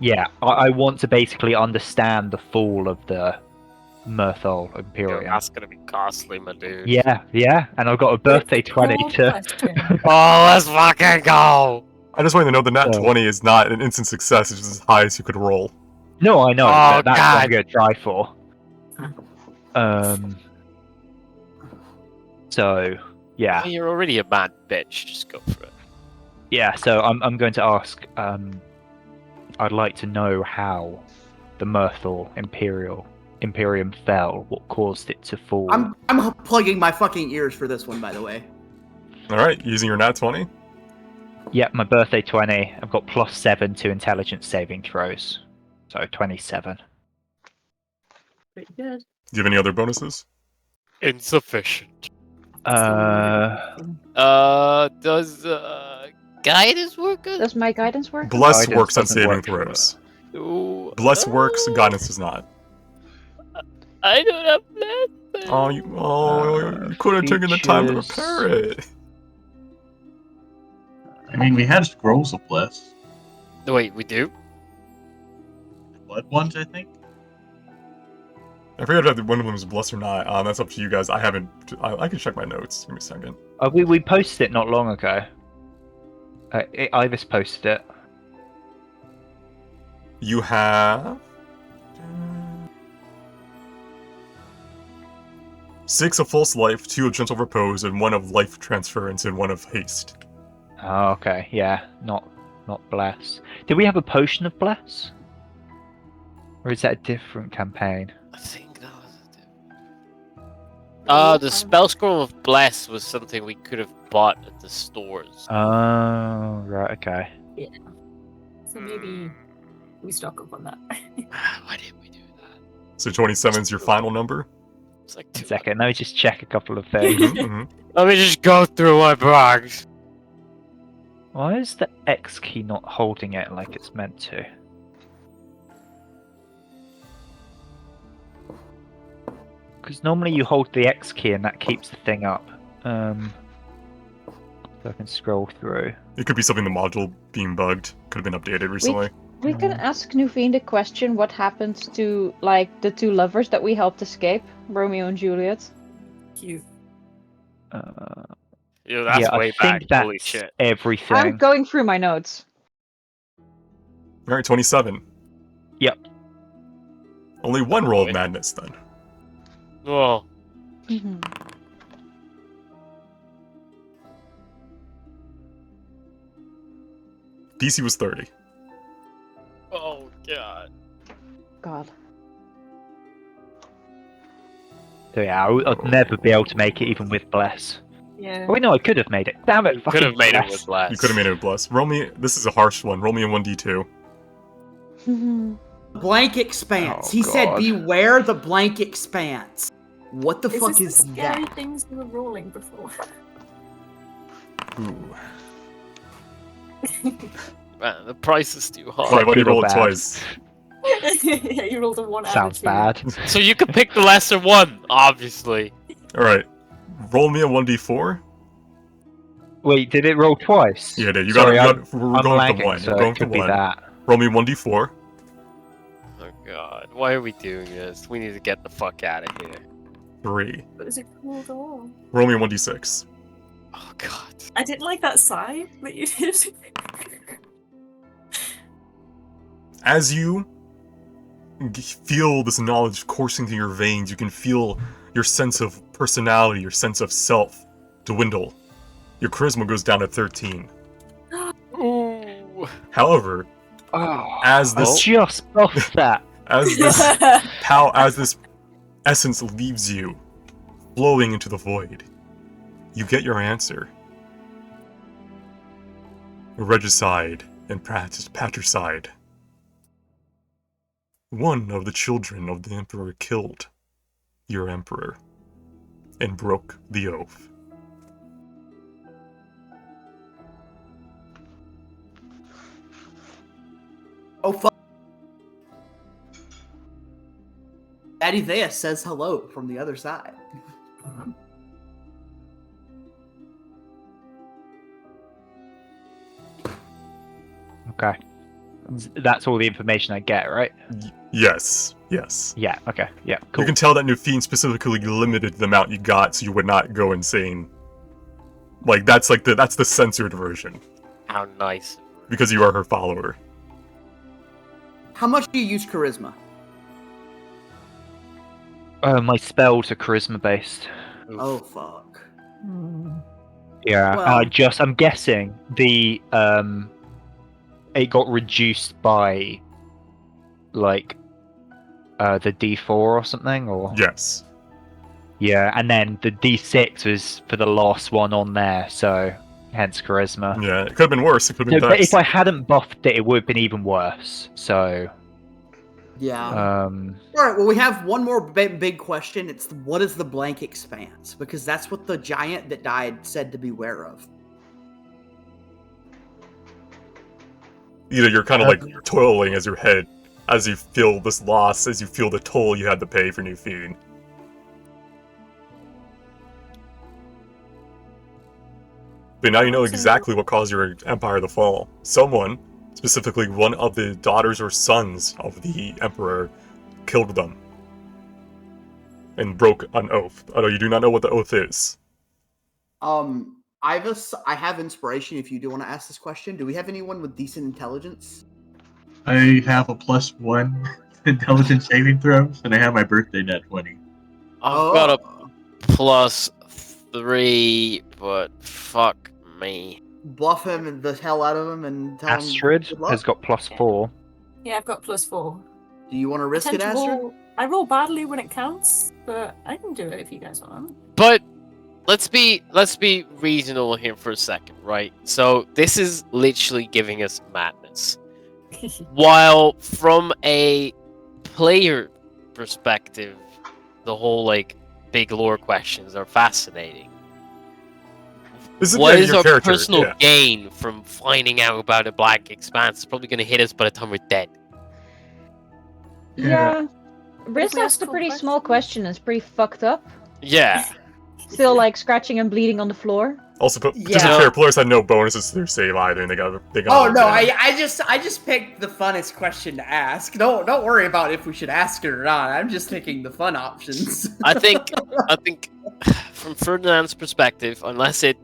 D: Yeah, I want to basically understand the fall of the Myrthol
C: Yo,
D: Imperium.
C: that's gonna be costly, my dude.
D: Yeah, and I've got a birthday 20
G: Cool
D: to...
G: question.
C: Oh, let's fucking go!
A: I just want you to know the nat
D: So-
A: 20 is not an instant success, it's just as high as you could roll.
D: No, I know,
C: Oh,
D: that's what I'm
C: God.
D: going to try for. So, yeah.
C: Hey, you're already a mad bitch. Just go for it.
D: Yeah, so I'm going to ask. I'd like to know how the Myrthol Imperium fell. What caused it to fall?
H: I'm plugging my fucking ears for this one, by the way.
A: Alright, using your nat 20.
D: Yeah, my birthday 20. I've got +7 to intelligence saving throws, so 27.
G: Pretty good.
A: Do you have any other bonuses?
C: Insufficient.
G: Does
C: Does guidance work?
E: Does my guidance work?
A: Bless
D: Guidance
A: works on
D: doesn't
A: saving
D: work for
A: throws.
C: Ooh,
A: Bless works, guidance does not.
C: I don't have bless.
A: Oh, you could have taken the time to repair it.
B: I mean, we had scrolls of bless.
C: Wait, we do?
B: Blood ones, I think.
A: I forget if one of them was bless or not. That's up to you guys. I haven't. I can check my notes. Give me a second.
D: We posted it not long ago. Ivis posted it.
A: You have 6 of false life, 2 of gentle repose, and 1 of life transference, and 1 of haste.
D: Oh, okay, yeah, not bless. Did we have a potion of bless? Or is that a different campaign?
C: I think that was it. The spell scroll of bless was something we could have bought at the stores.
D: Oh, right, okay.
G: So maybe we stock up on that.
C: Why didn't we do that?
A: So 27 is your final number?
C: It's like
D: 1 second, let me just check a couple of things.
A: Mhm.
C: Let me just go through my bags.
D: Why is the X key not holding it like it's meant to? Because normally you hold the X key and that keeps the thing up. So I can scroll through.
A: It could be something the module being bugged. Could have been updated recently.
E: We can ask Nuveen the question: what happened to like the 2 lovers that we helped escape, Romeo and Juliet?
G: Cute.
C: Yo, that's
D: yeah,
C: way
D: I
C: back.
D: think that's
C: Holy shit.
D: everything.
E: I'm going through my notes.
A: Alright, 27.
D: Yep.
A: Only 1 roll of madness then.
C: Oh,
E: Mhm.
A: DC was 30.
C: Oh god.
E: God.
D: So yeah, I'd never be able to make it even with bless.
G: Yeah.
D: Oh wait, no, I could have made it. Damn it!
C: Could
D: Fucking
C: have made it
D: bless.
C: with less.
A: You could have made it with bless. Roll me. This is a harsh one. Roll me a 1d2.
H: Blank expanse.
D: Oh,
H: He said,
D: God.
H: beware the blank expanse. What the fuck
G: this
H: is
G: the scary
H: that?
G: things you were rolling before?
A: Ooh.
C: Man, the price is too high.
A: Why do you
D: Good or
A: roll it
D: bad?
A: twice?
G: Yeah, you rolled a 1
D: Sounds
G: out of 2.
D: bad.
C: So you could pick the lesser one, obviously.
A: Alright. Roll me a 1d4.
D: Wait, did it roll twice?
A: Yeah, dude.
D: Sorry,
A: We're going
D: I'm
A: for
D: lagging,
A: 1.
D: so
A: We're going
D: it
A: for
D: could be
A: 1.
D: that.
A: Roll me 1d4.
C: Oh god, why are we doing this? We need to get the fuck out of here.
A: 3.
G: But is it cool at all?
A: Roll me a 1d6.
C: Oh god.
G: I didn't like that sigh that you did.
A: As you feel this knowledge coursing through your veins, you can feel your sense of personality, your sense of self dwindle. Your charisma goes down to 13.
C: Ooh.
A: However,
D: Oh,
A: as
D: I
A: this
D: just lost that.
A: as this essence leaves you, flowing into the void, you get your answer. Regicide and patricide. One of the children of the Emperor killed your Emperor and broke the oath.
H: Oh, fuck. Daddy Thea says hello from the other side.
D: Okay. That's all the information I get, right?
A: Yes.
D: Yeah, okay. Yeah, cool.
A: You can tell that Nufine specifically limited the amount you got so you would not go insane. That's the censored version.
C: How nice.
A: Because you are her follower.
H: How much do you use charisma?
D: My spells are charisma based.
C: Oof.
H: Oh, fuck.
D: Yeah,
H: Well-
D: I'm guessing the it got reduced by like the D4 or something, or
A: Yes.
D: yeah, and then the D6 was for the last one on there, so hence charisma.
A: Yeah, it could have been worse. It could have
D: So,
A: been
D: but
A: dex.
D: if I hadn't buffed it, it would have been even worse. So
H: Yeah.
D: Uh,
H: All right, well, we have one more big question. It's what is the blank expanse? Because that's what the giant that died said to beware of.
A: You're kind of toiling as you feel this loss, as you feel the toll you had to pay for Nufine. But now you know exactly what caused your empire to fall. Someone, specifically one of the daughters or sons of the emperor, killed them. And broke an oath. Although you do not know what the oath is.
H: I have inspiration if you do want to ask this question. Do we have anyone with decent intelligence?
B: I have a +1 intelligence saving throws, and I have my birthday net 20.
C: I've got a +3, but fuck me.
H: Bluff him and the hell out of him and tell
D: Astrid
H: him good luck.
D: has got +4.
G: Yeah, I've got +4.
H: Do you want to risk
G: I
H: it,
G: tend to
H: Astrid?
G: I roll badly when it counts, but I can do it if you guys want.
C: But let's be reasonable here for a second, right? So this is literally giving us madness. While from a player perspective, the whole big lore questions are fascinating. What is our personal gain from finding out about a black expanse? It's probably going to hit us by the time we're dead.
E: Yeah. Riz
G: we
E: asked
G: ask
E: a pretty
G: cool
E: small question. It's pretty fucked up.
C: Yeah.
E: Still scratching and bleeding on the floor.
A: Also, to be
H: Yeah.
A: fair, players had no bonuses to their save either, and they got.
H: Oh no! I just picked the funnest question to ask. Don't worry about if we should ask it or not. I'm just picking the fun options.
C: I think from Ferdinand's perspective, unless it's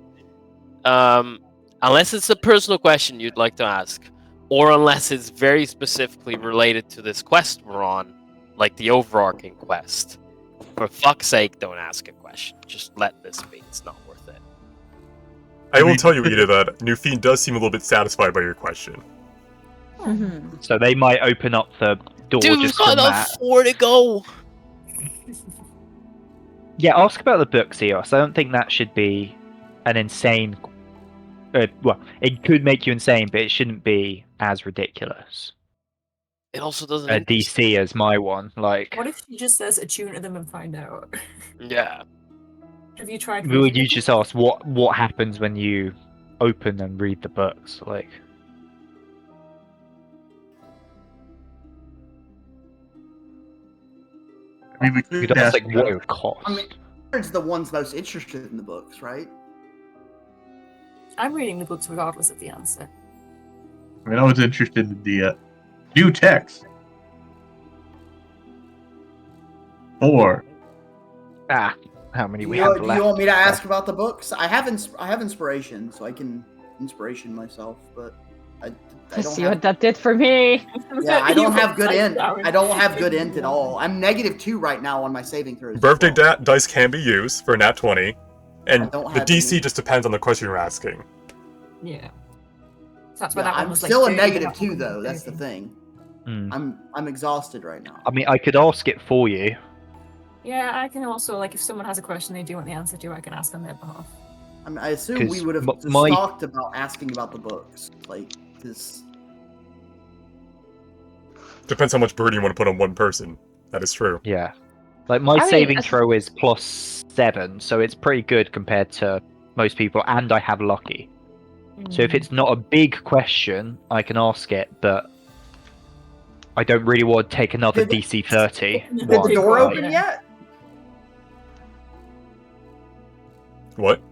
C: a personal question you'd like to ask, or unless it's very specifically related to this quest we're on, like the overarching quest, for fuck's sake, don't ask a question. Just let this be. It's not worth it.
A: I will tell you, Ida, that Newfiend does seem a little bit satisfied by your question.
E: Mhm.
D: So they might open up the door
C: Dude, we've
D: just
C: got
D: from
C: enough
D: that.
C: 4 to go.
D: Yeah, ask about the books, Eos. I don't think that should be an insane. Well, it could make you insane, but it shouldn't be as ridiculous
C: It also doesn't.
D: a DC as my one. Like,
G: What if she just says attune to them and find out?
C: Yeah.
G: Have you tried?
D: would
G: reading
D: you
G: it?
D: just ask what happens when you open and read the books? Like,
B: I mean, we
D: you
B: could
D: could ask
B: ask.
D: like what it would cost.
H: I mean, Aaron's the one's most interested in the books, right?
G: I'm reading the books regardless of the answer.
B: I mean, I was interested in the new text. 4.
D: How many
H: Do
D: we
H: you,
D: have
H: do
D: left?
H: you want me to ask about the books? I have inspiration, so I can inspiration myself, but I don't
E: See
H: have,
E: what that did for me.
H: yeah, I don't have good int.
G: Darren.
H: I don't have good int at all. I'm -2 right now on my saving throws. as
A: Birthday
H: well.
A: dice can be used for nat 20, and
H: I don't
A: the
H: have
A: DC
H: any.
A: just depends on the question you're asking.
G: Yeah. So that's why
H: Yeah,
G: that one
H: I'm
G: was
H: still
G: like
H: a
G: 30, but that
H: -2
G: one
H: though.
G: was
H: That's the
G: 30.
H: thing.
D: Hmm.
H: I'm exhausted right now.
D: I mean, I could ask it for you.
G: Yeah, I can also, like, if someone has a question they do want the answer to, I can ask on their behalf.
H: I mean, I assume we
D: 'Cause
H: would have
D: m-
H: just
D: my-
H: talked about asking about the books, like this.
A: Depends how much burden you want to put on one person. That is true.
D: Yeah. Like my
E: I mean,
D: saving
E: as-
D: throw is +7, so it's pretty good compared to most people, and I have lucky. So if it's not a big question, I can ask it, but I don't really want to take another
H: Did-
D: DC 30.
G: Did
H: Did the
D: one,
H: door
D: like-
H: open
G: yeah.
H: yet?
A: What?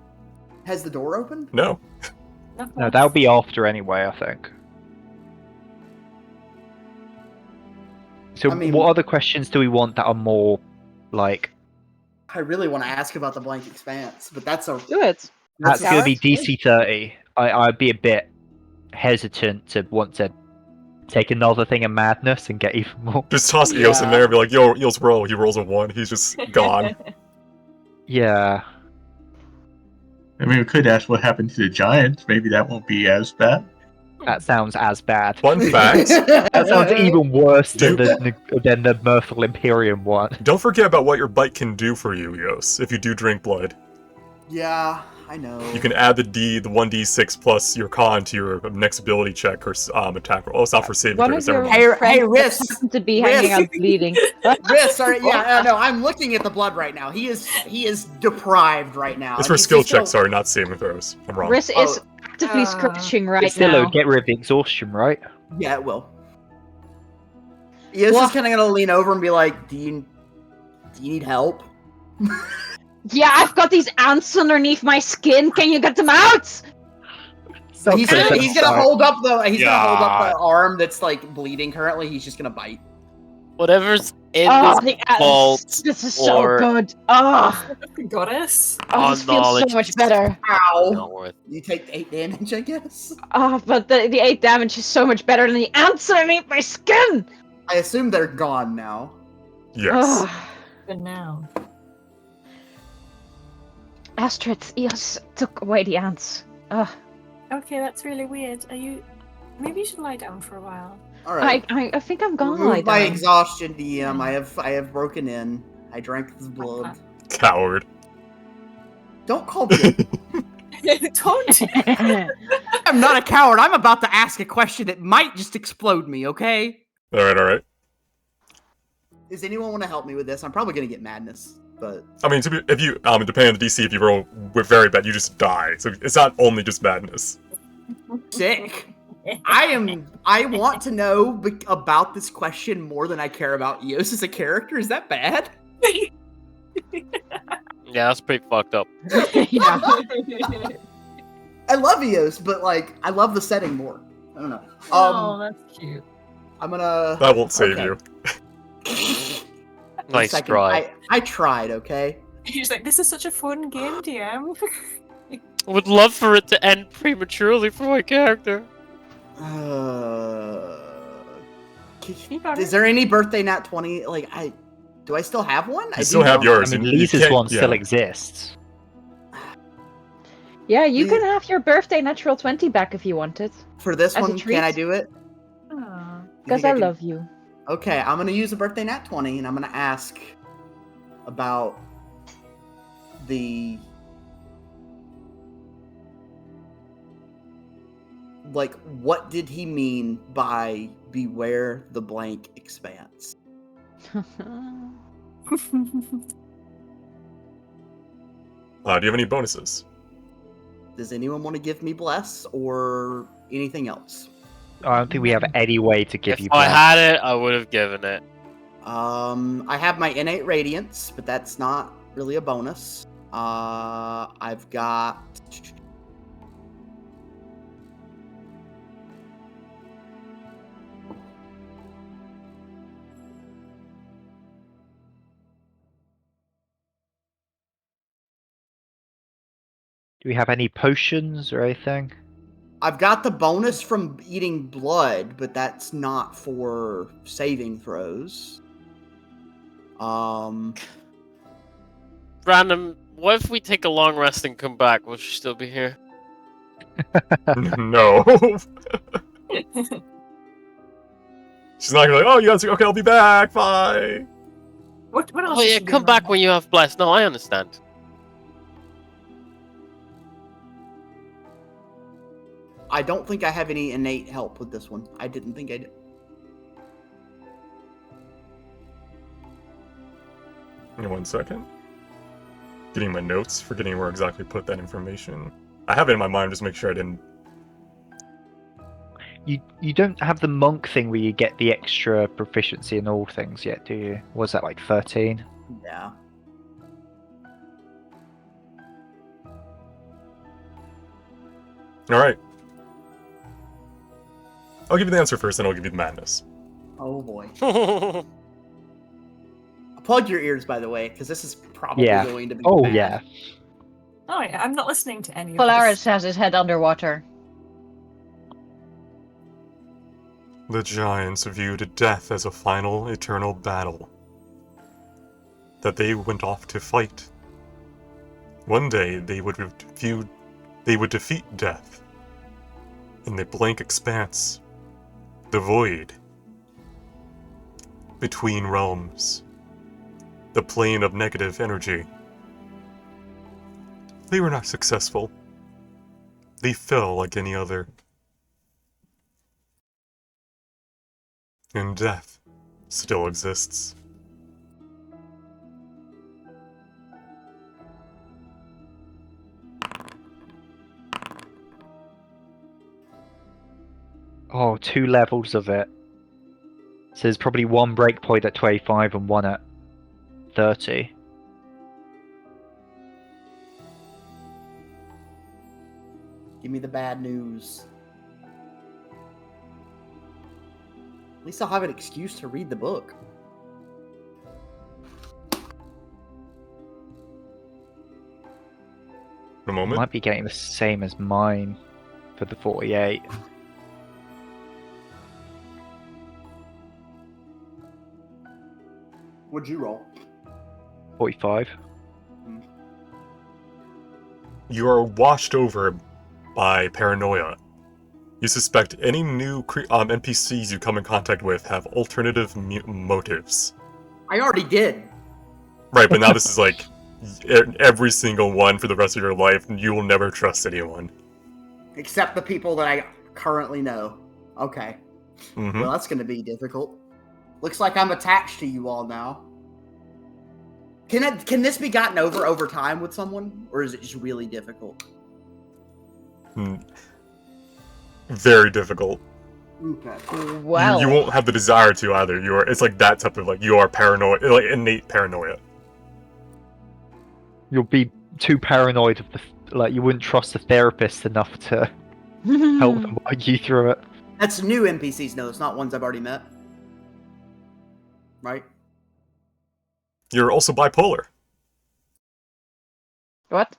H: Has the door opened?
A: No.
D: No, that'll be after anyway, I think. So
H: I mean-
D: what other questions do we want that are more, like...
H: I really want to ask about the blank expanse, but that's a
E: Do it.
D: That's going to be
E: Garrett?
D: DC 30. I'd be a bit hesitant to want to take another thing of madness and get even more.
A: Just toss Eos in
H: Yeah.
A: there and be like, yo, Eos roll. He rolls a 1. He's just gone.
D: Yeah.
B: I mean, we could ask what happened to the Giants. Maybe that won't be as bad.
D: That sounds as bad.
A: Fun fact,
D: That sounds even worse than
A: Do-
D: the Mirthful Imperium one.
A: don't forget about what your bite can do for you, Eos, if you do drink blood.
H: Yeah, I know.
A: You can add the 1d6 plus your con to your next ability check or attack roll. Oh, it's not for saving
E: One
A: throws.
E: of
A: Never
E: your
A: mind.
H: Hey,
E: friends
H: Riss.
E: just happened to be hanging
H: Riss.
E: out bleeding.
H: Riss, sorry, yeah, no, I'm looking at the blood right now. He is deprived right now.
A: It's for
H: He's
A: skill
H: just gonna-
A: checks, sorry, not saving throws. I'm wrong.
E: Riss
H: Oh.
E: is actively scratching right
D: Castillo,
E: now.
D: get rid of the exhaustion, right?
H: Yeah, it will. Eos
E: Well-
H: is kind of gonna lean over and be like, "Do you need help?"
E: Yeah, I've got these ants underneath my skin. Can you get them out?
H: So he's gonna hold up the gonna hold up
C: God.
H: the arm that's like bleeding currently. He's just gonna bite.
C: Whatever's in
E: Oh,
C: this
E: the ants.
C: vault
E: This is so
C: or-
E: good. Oh,
G: Goddess.
E: oh this feels so
C: knowledge
E: much
C: is
E: better.
H: Ow!
C: not worth.
H: You take 8 damage, I guess.
E: Oh, but the 8 damage is so much better than the ants underneath my skin.
H: I assume they're gone now.
A: Yes.
E: Oh.
G: But now.
E: Astrid, Eos took away the ants. Ugh.
G: Okay, that's really weird. Are you... Maybe you should lie down for a while.
H: All right.
E: I think I'm gonna
H: Remove
E: lie
H: my
E: down.
H: exhaustion, DM. I have broken in. I drank his blood.
A: Coward.
H: Don't call me.
G: Don't.
H: I'm not a coward. I'm about to ask a question that might just explode me. Okay.
A: Alright.
H: Does anyone want to help me with this? I'm probably gonna get madness, but
A: I mean, if you, depending on the DC, if you roll with very bad, you just die. So it's not only just madness.
H: sick. I want to know about this question more than I care about Eos as a character. Is that bad?
C: Yeah, that's pretty fucked up.
E: Yeah.
H: I love Eos, but like I love the setting more. I don't know.
G: Oh, that's cute.
H: I'm gonna.
A: That won't save
H: Okay.
A: you.
C: Nice
H: Second,
C: try.
H: I tried. Okay.
G: He's like, this is such a fun game, DM.
C: Would love for it to end prematurely for my character.
G: You got
H: Is
G: it.
H: there any birthday nat 20? Like do I still have one?
A: You still have
H: yours.
A: yours.
D: I mean,
A: and you
D: Lisa's
A: can't-
D: one
A: yeah.
D: still exists.
E: Yeah, you
H: Do
E: can
H: you-
E: have your birthday natural 20 back if you want it.
H: For this
E: As a
H: one, can I
E: treat?
H: do it?
G: Aw.
H: You
E: Because
H: think
E: I
H: can-
E: love you.
H: Okay, I'm gonna use a birthday nat 20, and I'm gonna ask about the like, what did he mean by beware the blank expanse?
A: Do you have any bonuses?
H: Does anyone want to give me bless or anything else?
D: I don't think we have any way to give
C: If
D: you
C: I
D: bless.
C: had it, I would have given it.
H: I have my innate radiance, but that's not really a bonus. I've got
D: Do we have any potions or anything?
H: the bonus from eating blood, but that's not for saving throws.
C: Random. What if we take a long rest and come back? Will she still be here?
A: No. She's not gonna be like, oh, you guys, okay, I'll be back, bye.
G: What else?
C: Oh
G: is
C: yeah,
G: she
C: come
G: doing
C: back when you have blessed. No, I understand.
H: I don't think I have any innate help with this one. I didn't think I did.
A: Give me 1 second. Getting my notes, forgetting where exactly put that information. I have it in my mind, just make sure I didn't.
D: You don't have the monk thing where you get the extra proficiency in all things yet, do you? Was that like 13?
H: Yeah.
A: Alright. I'll give you the answer first, then I'll give you the madness.
H: Oh boy. Plug your ears, by the way, because this is probably
D: Yeah.
H: going to be
D: Oh
H: bad.
D: yeah.
G: Oh yeah, I'm not listening to any of
E: Polaris
G: this.
E: has his head underwater.
A: The giants viewed death as a final, eternal battle that they went off to fight. One day they would defeat death in the blank expanse, the void between realms, the plane of negative energy. They were not successful. They fell like any other. And death still exists.
D: Oh, 2 levels of it. So there's probably one breakpoint at 25 and one at 30.
H: Give me the bad news. At least I'll have an excuse to read the book.
A: In a moment.
D: Might be getting the same as mine for the 48.
H: What'd you roll?
D: 45.
A: You are washed over by paranoia. You suspect any new NPCs you come in contact with have alternative motives.
H: I already did.
A: Right, but now this is like every single one for the rest of your life, and you will never trust anyone.
H: Except the people that I currently know. Okay.
A: Mm-hmm.
H: Well, that's going to be difficult. Looks like I'm attached to you all now. Can this be gotten over time with someone, or is it just really difficult?
A: Very difficult.
H: Okay.
E: Wow.
A: You won't have the desire to either. It's like that type of like you are paranoid, like innate paranoia.
D: You'll be too paranoid of the you wouldn't trust the therapist enough to help them guide you through it.
H: That's new NPCs, no, it's not ones I've already met. Right?
A: You're also bipolar.
E: What?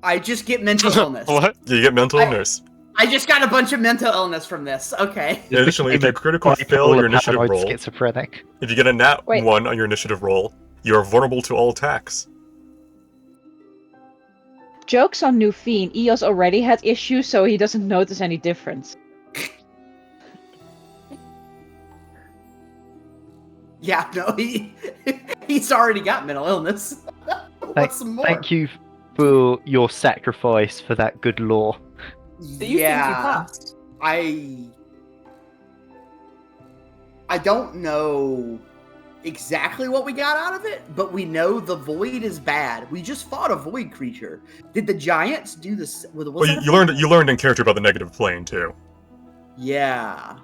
H: I just get mental illness.
C: What?
A: You get mental illness.
H: I just got a bunch of mental illness from this. Okay.
A: Additionally, if you
D: Became a
A: critically fail your
D: bipolar
A: initiative
D: paranoid
A: roll,
D: schizophrenic.
A: if you get a nat
E: Wait.
A: 1 on your initiative roll, you are vulnerable to all attacks.
E: Joke's on New Fiend. Eos already had issues, so he doesn't notice any difference.
H: Yeah, no, he's already got mental illness. What's some more?
D: Thank you for your sacrifice for that good lore.
G: So you think you
H: Yeah,
G: passed?
H: I don't know exactly what we got out of it, but we know the void is bad. We just fought a void creature. Did the giants do this?
A: Well, you learned in character about the negative plane too.
H: Yeah.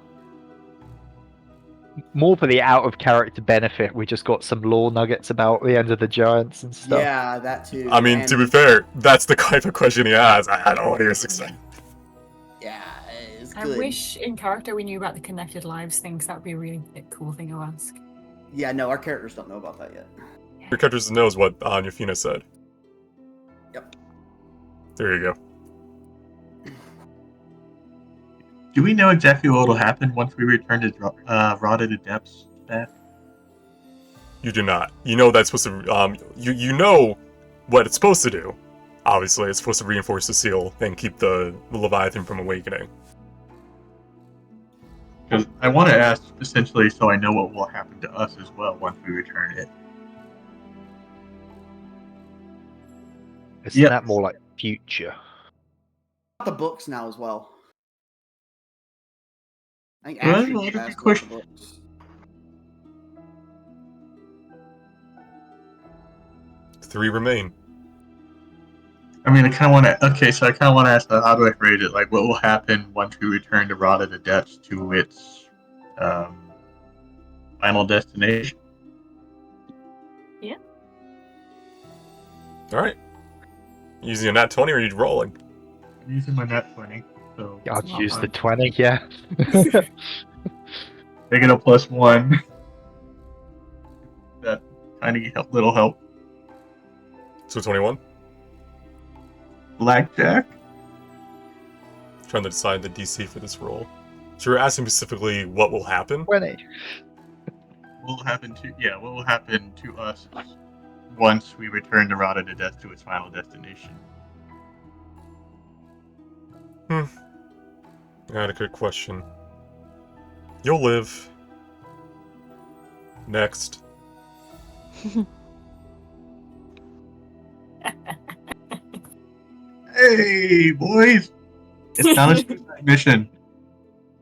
D: More for the out of character benefit, we just got some lore nuggets about the end of the giants and stuff.
H: Yeah, that too.
A: I mean, to be fair, that's the type of question he has. I don't want to hear success.
H: Yeah, it's
G: I
H: good.
G: wish in character we knew about the connected lives thing, 'cause that would be a really cool thing to ask.
H: Yeah, no, our characters don't know about that yet.
A: Your character knows what Yufina said.
H: Yep.
A: There you go.
B: Do we know exactly what will happen once we return to Rotted Adepts back?
A: You do not. You know that's supposed to. You know what it's supposed to do. Obviously, it's supposed to reinforce the seal and keep the Leviathan from awakening.
B: Because I want to ask essentially so I know what will happen to us as well once we return it.
D: Isn't that more like future?
H: The books now as well. I think
B: Well,
H: Ashley
B: that's a good
H: asked about the
B: question.
H: books.
A: 3 remain.
B: I mean, I kind of want to. Okay, so I kind of want to ask, how do I phrase it? Like, what will happen once we return to Rotted Adepts to its final destination?
G: Yeah.
A: All right. Using a nat 20 or are you rolling?
B: I'm using my nat 20, so
D: I'd use the 20, yeah.
B: taking a +1. That tiny little help.
A: So 21.
B: Blackjack.
A: Trying to decide the DC for this roll. So you're asking specifically what will happen?
D: 20.
B: What will happen to us once we return the Rotted Adepts to its final destination?
A: Got a good question. You'll live. Next.
B: Hey, boys! It's not a suicide mission.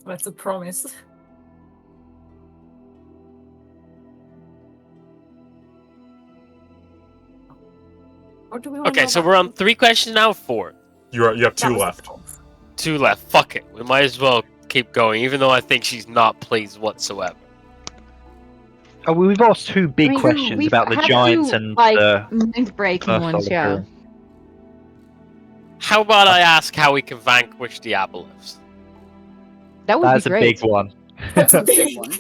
G: That's a promise. What do we want to
C: Okay,
G: know
C: so
G: about
C: we're on
G: the-
C: 3 questions now, 4.
A: You have
G: that
A: 2
G: was the
A: left.
G: 12th.
C: 2 left. Fuck it. We might as well keep going, even though I think she's not pleased whatsoever.
D: Oh, we've asked 2 big
E: I mean,
D: questions
E: we've
D: about the
E: had
D: giants
E: two,
D: and
E: like,
D: the
E: mind-breaking
D: Earth
E: ones, yeah.
D: Solitaire.
C: How about I ask how we can vanquish the aboleths?
E: That would
D: That's
E: be
D: a
E: great.
D: big one.
G: That's a
H: Big
G: big
H: one.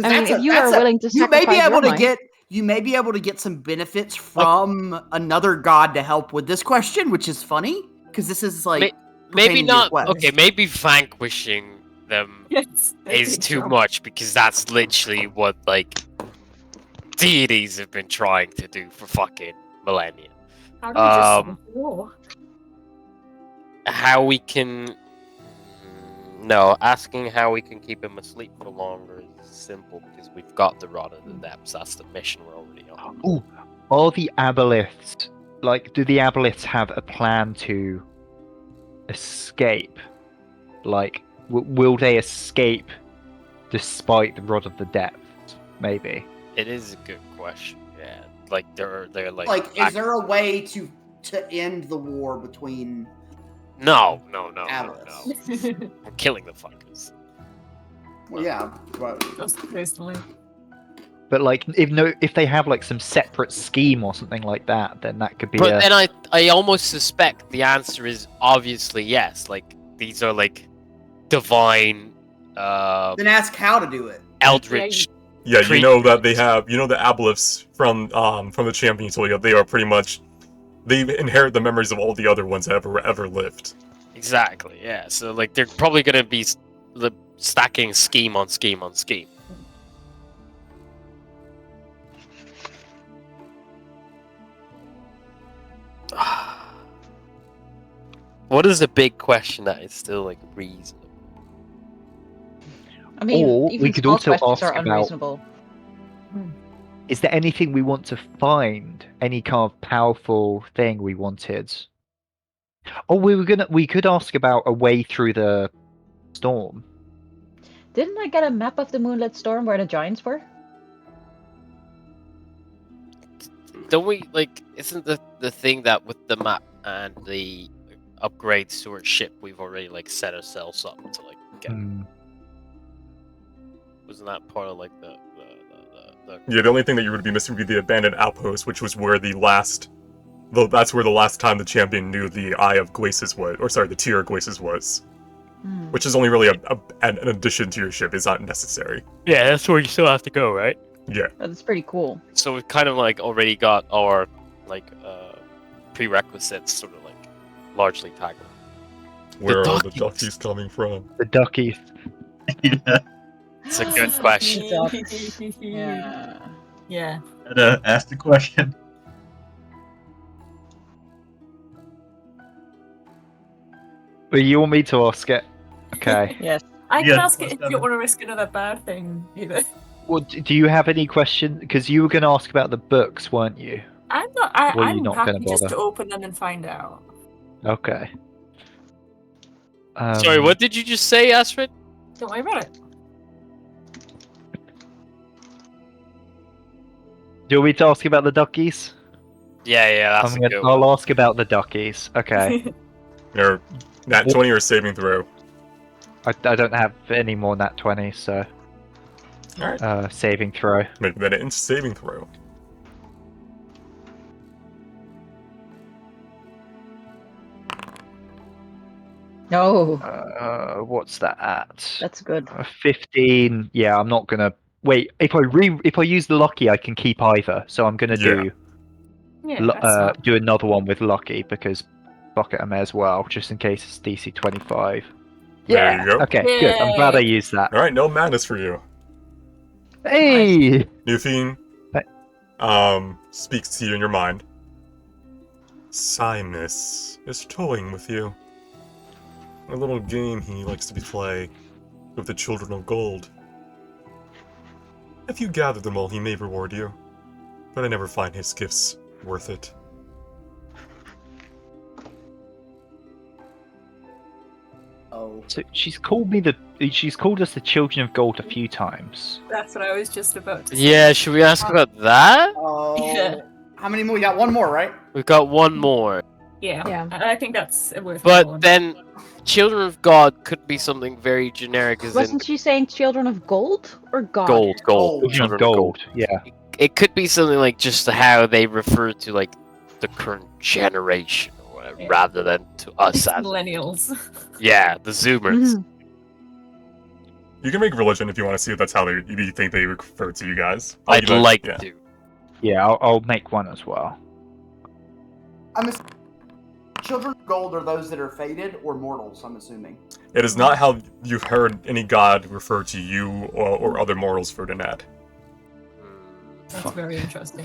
E: I mean, if you are willing to
H: you may be
E: sacrifice
H: able
E: your
H: to
E: mind.
H: get you may be able to get some benefits from another god to help with this question, which is funny because this is like
C: Maybe
H: pertaining to your
C: not.
H: quest.
C: Okay, maybe vanquishing them
G: Yes,
C: is too much because that's literally what like deities have been trying to do for fucking millennia.
G: How do we just solve the war?
C: How we can? No, asking how we can keep him asleep for longer is simple because we've got the rod of the depths. That's the mission we're already on.
D: Ooh, are the aboleths, like, do the aboleths have a plan to escape? Like, will they escape despite the Rod of the Depths? Maybe.
C: It is a good question. Yeah, like they're like.
H: Like, is there a way to end the war between
C: No.
H: aboleths?
C: I'm killing the fuckers.
H: Well, yeah, but
G: Just personally.
D: But like, if they have like some separate scheme or something like that, then that could be.
C: But then I almost suspect the answer is obviously yes. Like these are like divine,
H: then ask how to do it.
C: eldritch.
A: Yeah, you know that they
C: creatures.
A: have. You know the aboleths from the Champion Utility. They are pretty much. They inherit the memories of all the other ones that ever lived.
C: Exactly. Yeah. So like they're probably gonna be stacking scheme on scheme on scheme. What is the big question that is still like reasonable?
E: I mean,
D: Or
E: even
D: we could
E: small
D: also
E: questions
D: ask
E: are
D: about-
E: unreasonable.
D: Is there anything we want to find? Any kind of powerful thing we wanted? Oh, we could ask about a way through the storm.
E: Didn't I get a map of the Moonlit Storm where the giants were?
C: Don't we like? Isn't the thing that with the map and the upgrades to our ship, we've already like set ourselves up to like get?
D: Hmm.
C: Wasn't that part of like the
A: Yeah, the only thing that you would be missing would be the abandoned outpost, which was where that's where the last time the champion knew the Eye of Glacis was, or sorry, the Tear of Glacis was.
E: Hmm.
A: Which is only really an addition to your ship, it's not necessary.
C: Yeah, that's where you still have to go, right?
A: Yeah.
E: But it's pretty cool.
C: So we've kind of like already got our like prerequisites sort of like largely tackled.
A: Where are the
C: duckies.
A: duckies coming from?
D: The duckies.
B: Yeah.
C: It's a good question.
E: Yeah.
G: Yeah.
B: Gotta ask the question.
D: But you want me to ask it? Okay.
E: Yes.
G: I can
B: Yeah,
G: ask it
B: what's
G: if
B: that?
G: you don't want to risk another bad thing either.
D: Well, do you have any questions? Because you were going to ask about the books, weren't you?
G: I'm not.
D: Were you
G: I'm
D: not
G: happy
D: gonna
G: just
D: bother?
G: to open them and find out.
D: Okay.
C: Sorry, what did you just say, Astrid?
G: Don't worry about it.
D: Do you want me to ask about the duckies?
C: Yeah, that's a good one.
D: I'll ask about the duckies. Okay.
A: Or nat 20 or saving throw.
D: I don't have any more nat 20, so
A: Alright.
D: saving throw.
A: Make that an saving throw.
E: No,
D: What's that at?
E: that's good.
D: 15. Yeah, I'm not gonna wait. If I use the lucky, I can keep either. So I'm gonna
A: Yeah.
G: Yeah.
D: do another one with lucky because fuck it, I may as well, just in case it's DC 25.
A: There you go.
D: Okay, good. I'm glad I used that.
A: Alright, no madness for you.
D: Hey.
A: Newfiend
D: Hey.
A: speaks to you in your mind. Simus is toying with you. A little game he likes to play with the children of gold. If you gather them all, he may reward you, but I never find his gifts worth it.
H: Oh.
D: So she's called us the Children of Gold a few times.
G: That's what I was just about to say.
C: Yeah, should we ask about that?
H: Oh.
G: Yeah.
F: How many more? We got one more, right?
C: We've got one more.
G: Yeah.
E: Yeah.
G: I think that's a worthwhile one.
C: But then, Children of God could be something very generic, as in
E: Wasn't she saying children of gold or God?
C: gold.
H: Gold.
D: Children of Gold. Yeah.
C: It could be something like just how they refer to like the current generation or whatever,
G: Yeah.
C: rather than to us as
G: Millennials.
C: yeah, the Zoomers.
E: Mhm.
A: You can make religion if you want to see if that's how you think they refer to you guys.
C: I'd
A: You
C: like
A: yeah.
C: to.
D: Yeah, I'll make one as well.
F: I'm assuming children of gold are those that are fated or mortals, I'm assuming.
A: It is not how you've heard any god refer to you or other mortals, Ferdinand.
G: That's very interesting.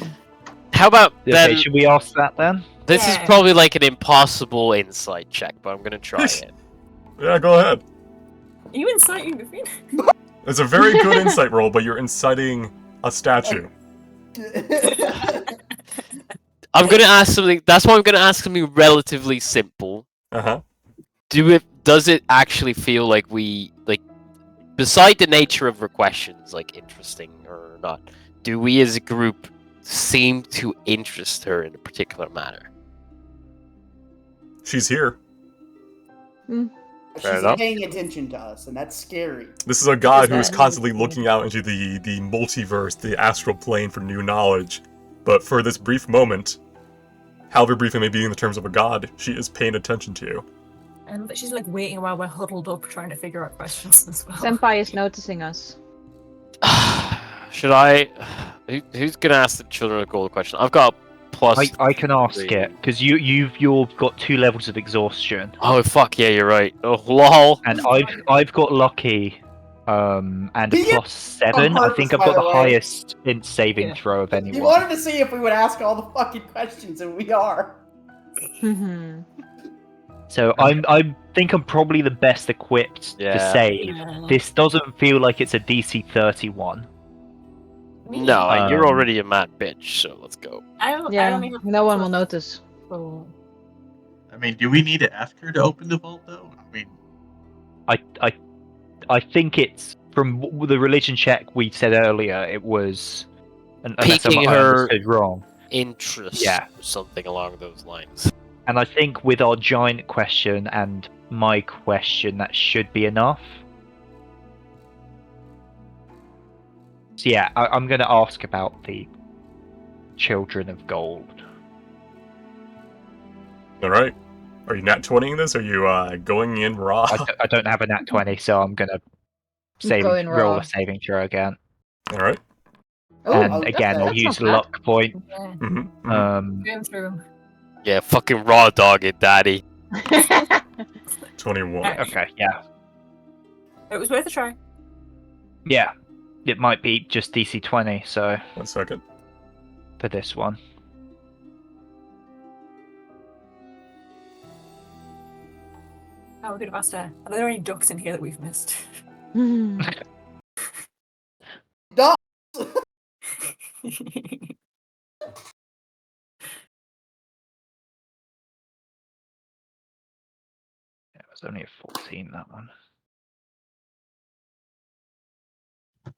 C: How about then?
D: Okay, should we ask that then?
C: This is
G: Yeah.
C: probably like an impossible insight check, but I'm gonna try it.
A: Yeah, go ahead.
G: Are you inciting the fiend?
A: It's a very good insight roll, but you're inciting a statue.
C: I'm gonna ask something. That's why I'm gonna ask something relatively simple.
A: Uh-huh.
C: Does it actually feel like we like, beside the nature of her questions, like interesting or not? Do we as a group seem to interest her in a particular manner?
A: She's here.
C: Fair
F: She's
C: enough.
F: paying attention to us, and that's scary.
A: This is a god
G: Is
A: who is
G: that-
A: constantly looking out into the multiverse, the astral plane for new knowledge. But for this brief moment, however brief it may be in the terms of a god, she is paying attention to you.
G: And she's like waiting while we're huddled up trying to figure out questions as well.
E: Senpai is noticing us.
C: Should I? Who's gonna ask the Children of Gold question? I've got plus.
D: I can ask
C: three.
D: it because you've got 2 levels of exhaustion,
C: Oh fuck yeah, you're right. Oh lol.
D: and I've got lucky, and a
F: Yeah,
D: +7. I think
F: purpose,
D: I've
F: by
D: got the
F: the way.
D: highest in saving
G: Yeah.
D: throw of
F: He
D: anyone.
F: wanted to see if we would ask all the fucking questions, and we are.
E: Mhm.
D: So I think I'm probably the best equipped to
C: Yeah.
D: save.
G: Yeah.
D: This doesn't feel like it's a DC 31.
C: No, you're
D: Um,
C: already a mad bitch, so let's go.
G: I don't
E: Yeah,
G: even have
E: no one will
G: plus-
E: notice.
G: Oh.
B: I mean, do we need to ask her to open the vault, though? I mean,
D: I think it's from the religion check we said earlier. It was unless
C: Piquing
D: I
C: her
D: understood wrong.
C: interest,
D: Yeah.
C: or something along those lines.
D: And I think with our giant question and my question, that should be enough. So yeah, I'm going to ask about the Children of Gold.
A: Alright. Are you nat 20ing this? Or are you going in raw?
D: I don't have a nat 20, so I'm going to
E: Go in
D: roll
E: raw.
D: a saving throw again.
A: Alright.
E: Oh,
D: And
H: okay,
D: again, I'll
E: that's
D: use
E: not bad.
D: luck point.
G: Yeah.
A: Mm-hmm.
G: Going through.
C: Yeah, fucking raw dog it, daddy.
A: 21.
D: Okay, yeah.
G: It was worth a try.
D: Yeah. It might be just DC 20, so
A: 1 second.
D: for this one.
G: Oh, we could have asked her. Are there any ducks in here that we've missed?
H: Duh!
D: It was only a 14, that one.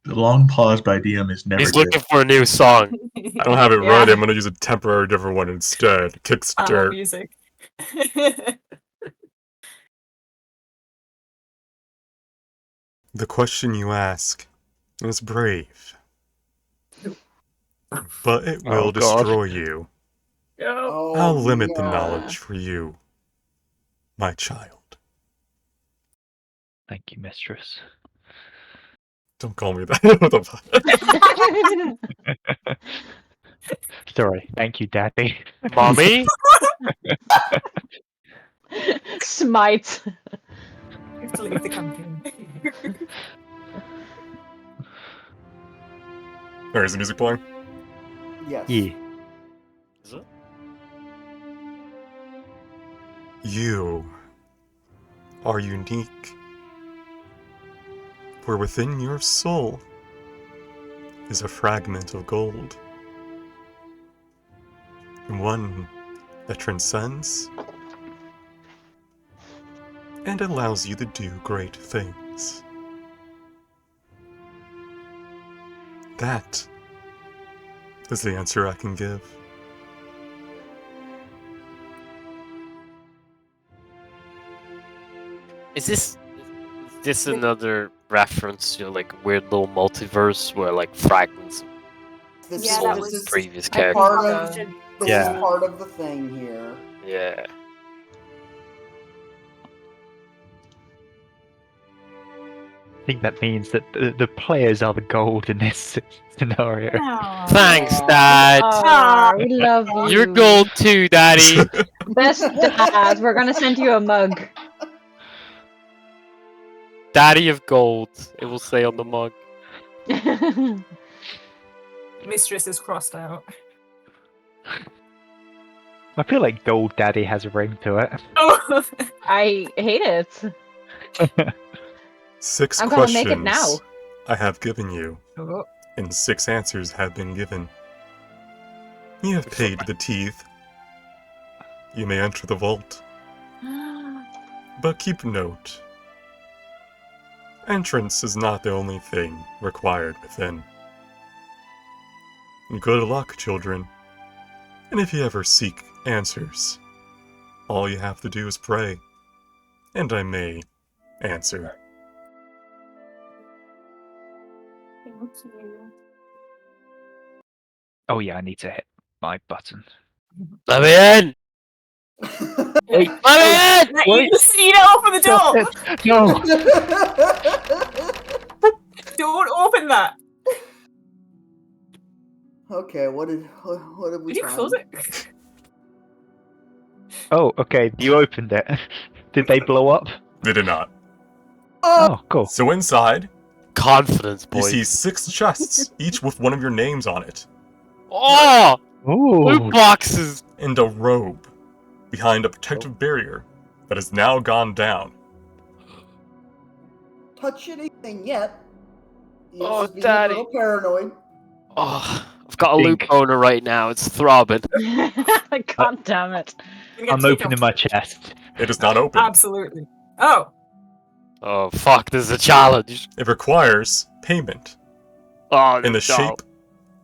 B: the long pause by DM is never
C: He's
B: good.
C: looking for a new song.
A: I don't have it ready. I'm gonna use a temporary different one instead. Kickstart.
G: music.
A: The question you ask is brave. But it will
D: Oh, God.
A: destroy you.
G: Go.
H: Oh,
A: I'll limit the
H: yeah.
A: knowledge for you, my child.
D: Thank you, mistress.
A: Don't call me that. What the fuck?
D: Sorry. Thank you, Daddy.
C: Mommy?
E: Smite.
G: We have to leave the campaign.
A: Alright, is the music playing?
H: Yes.
D: Yeah.
C: Is it?
A: You are unique. For within your soul is a fragment of gold. One that transcends and allows you to do great things. That is the answer I can give.
C: Is this another reference to like weird little multiverse where like fragments
H: This
G: Yeah,
H: is,
G: that
H: this
G: was-
H: is
C: previous
E: I
C: characters?
H: part
E: think
H: of,
E: so.
H: this
D: Yeah.
H: is part of the thing here.
C: Yeah.
D: I think that means that the players are the gold in this scenario.
C: Thanks, Dad.
E: Aw, we love you.
C: You're gold too, Daddy.
E: Best dad. We're gonna send you a mug.
C: Daddy of gold. It will say on the mug.
G: Mistress is crossed out.
D: I feel like Gold Daddy has a ring to it.
G: Oh,
E: I hate it.
A: 6
E: I'm gonna
A: questions
E: make it now.
A: I have given you,
G: oh.
A: and 6 answers have been given. You have paid the teeth. You may enter the vault, but keep note. Entrance is not the only thing required within. Good luck, children. And if you ever seek answers, all you have to do is pray, and I may answer.
G: Thank you.
D: Oh yeah, I need to hit my button.
C: Let me in.
D: Wait.
C: Let me in.
G: You just need to open the door.
D: No.
G: Don't open that.
H: Okay, what have we
G: Did you
H: found?
G: close it?
D: Oh, okay. You opened it. Did they blow up?
A: They did not.
D: Oh, cool.
A: So inside,
C: Confidence,
A: you
C: boy.
A: see 6 chests, each with one of your names on it,
C: Oh,
D: Ooh.
C: loot boxes.
A: and a robe behind a protective barrier that has now gone down.
H: Touch anything yet.
C: Oh,
H: Eos is being
C: Daddy.
H: a little paranoid.
C: Oh, I've got a
D: think-
C: loop boner right now. It's throbbing.
E: God damn it.
G: We get
D: I'm
G: to take
D: opening
G: off-
D: my chest.
A: It is not open.
G: Absolutely. Oh.
C: Oh fuck! This is a challenge.
A: It requires payment
C: Oh,
A: in the
C: no.
A: shape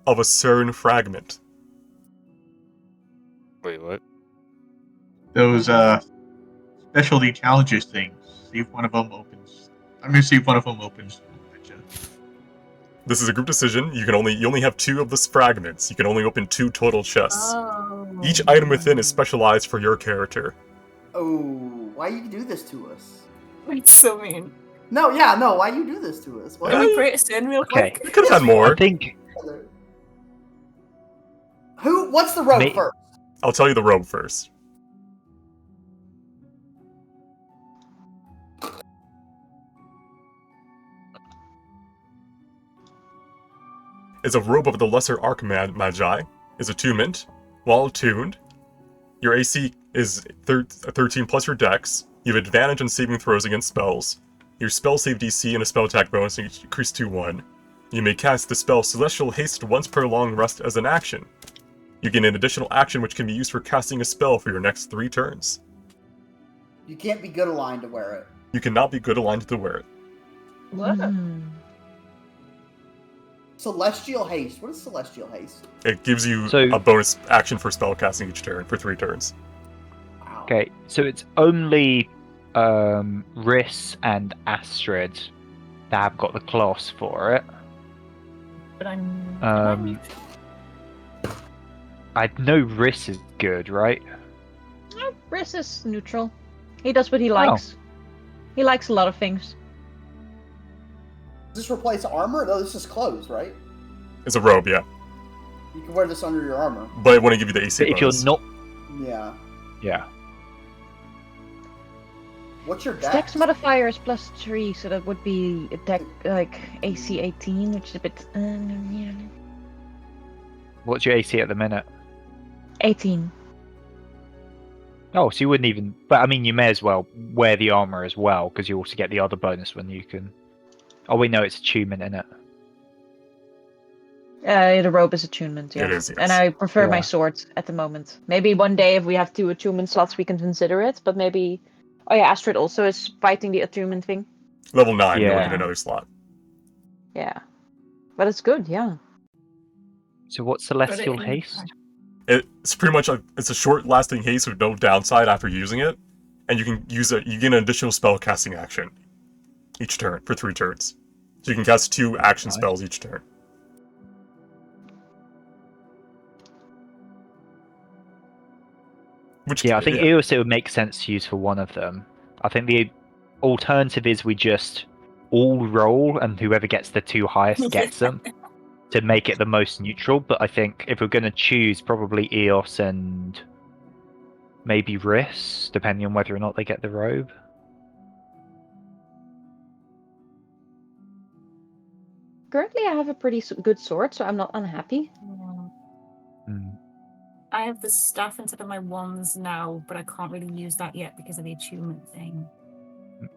A: of a CERN fragment.
C: Wait, what?
B: Those specialty challenges things. See if one of them opens. I'm gonna see if one of them opens.
A: This is a group decision. You only have 2 of the fragments. You can only open 2 total chests.
G: Oh.
A: Each item within is specialized for your character.
H: Oh, why you do this to us?
G: It's so mean.
H: No, yeah, no, why you do this to us? What?
G: Can we create a sin real
D: Okay.
G: quick?
A: We could have had more.
D: I think
H: What's the rope
D: Me-
H: first?
A: I'll tell you the robe first. It's a robe of the Lesser Archmagi. Is attunement. While attuned, your AC is 13 plus your dex. You have advantage on saving throws against spells. Your spell save DC and a spell attack bonus increase to 1. You may cast the spell Celestial Haste once per long rest as an action. You gain an additional action which can be used for casting a spell for your next 3 turns.
H: You can't be good aligned to wear it.
A: You cannot be good aligned to wear it.
E: Mm.
H: Celestial Haste. What is Celestial Haste?
A: It gives you
D: So-
A: a bonus action for spell casting each turn for 3 turns.
H: Wow.
D: okay, so it's only Riss and Astrid that have got the class for it.
G: But I'm.
D: I know Riss is good, right?
E: Briss is neutral. He does what he likes. He likes a lot of things.
H: Does this replace armor? No, this is clothes, right?
A: It's a robe, yeah.
H: You can wear this under your armor.
A: But it wouldn't give you the AC
D: But if you're
A: bonus.
D: not,
H: Yeah.
D: yeah.
H: What's your
E: His
H: dex?
E: dex modifier is +3, so that would be a deck like AC 18, which is a bit. Yeah.
D: What's your AC at the minute?
E: 18.
D: Oh, so you wouldn't even. But I mean, you may as well wear the armor as well, because you also get the other bonus when you can. Oh, we know it's attunement in it.
E: The robe is attunement, yeah.
A: It is, yes.
E: And I prefer my
D: Yeah.
E: sword at the moment. Maybe one day, if we have 2 attunement slots, we can consider it. But maybe. Oh yeah, Astrid also is fighting the attunement thing.
A: Level 9, you'll
D: Yeah.
A: get another slot.
E: Yeah. But it's good, yeah.
D: So what's Celestial
G: in-
D: Haste?
A: It's pretty much it's a short-lasting haste with no downside after using it, and you can use it. You get an additional spell casting action each turn for 3 turns, so you can cast 2 action
D: Nice.
A: spells each turn. Which
D: Yeah, I think it would make sense to use for one of them. I think the alternative is we just all roll, and whoever gets the 2 highest gets them to make it the most neutral. But I think if we're going to choose, probably Eos and maybe Riss, depending on whether or not they get the robe.
E: Currently, I have a pretty good sword, so I'm not unhappy.
D: Hmm.
G: I have the staff instead of my wands now, but I can't really use that yet because of the attunement thing.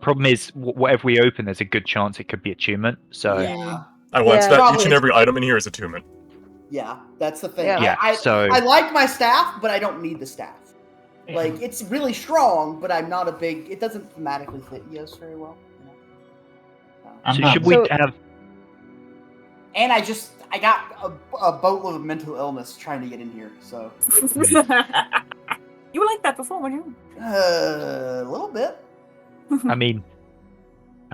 D: Problem is, whatever we open, there's a good chance it could be attunement. So
H: Yeah.
A: I want
E: Yeah.
A: that. Each
H: Probably
A: and
H: is-
A: every item in here is attunement.
H: Yeah, that's the thing.
E: Yeah.
D: Yeah,
H: I
D: so-
H: I like my staff, but I don't need the staff.
G: Yeah.
H: Like, it's really strong, but I'm not a big... It doesn't thematically fit Eos very well. You know?
B: I'm
D: so
B: not-
D: should we
E: So-
D: have?
H: And I got a boatload of mental illness trying to get in here, so...
G: You were like that before, weren't you?
H: A little bit.
D: I mean,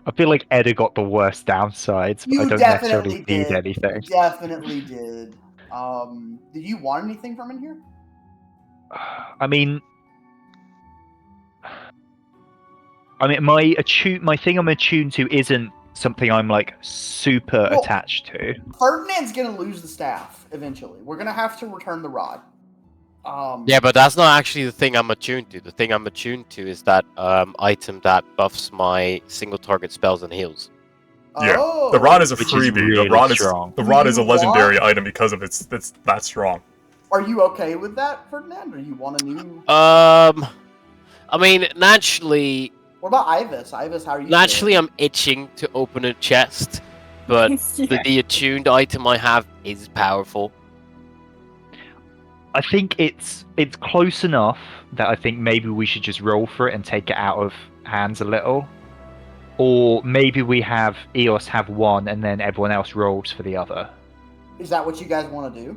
D: I feel like Edda got the worst downsides, but
H: You
D: I don't necessarily
H: definitely
D: need
H: did.
D: anything.
H: Definitely did. Did you want anything from in here?
D: I mean, my thing I'm attuned to isn't something I'm like super
H: Well-
D: attached to.
H: Ferdinand's gonna lose the staff eventually. We're gonna have to return the rod.
C: Yeah, but that's not actually the thing I'm attuned to. The thing I'm attuned to is that item that buffs my single target spells and heals.
A: Yeah,
H: Oh,
A: the rod is a
D: Which is
A: freebie.
D: really
A: the rod
D: strong.
A: is the rod
H: Do
A: is a
H: you
A: legendary
H: want-
A: item because of it's that strong.
H: Are you okay with that, Ferdinand? Or you want a new?
C: I mean, naturally,
F: What about Ibis? Ibis, how are you?
C: naturally, I'm itching to open a chest, but the attuned item I have is powerful.
D: I think it's close enough that I think maybe we should just roll for it and take it out of hands a little. Or maybe we have Eos have one and then everyone else rolls for the other.
F: Is that what you guys want to do?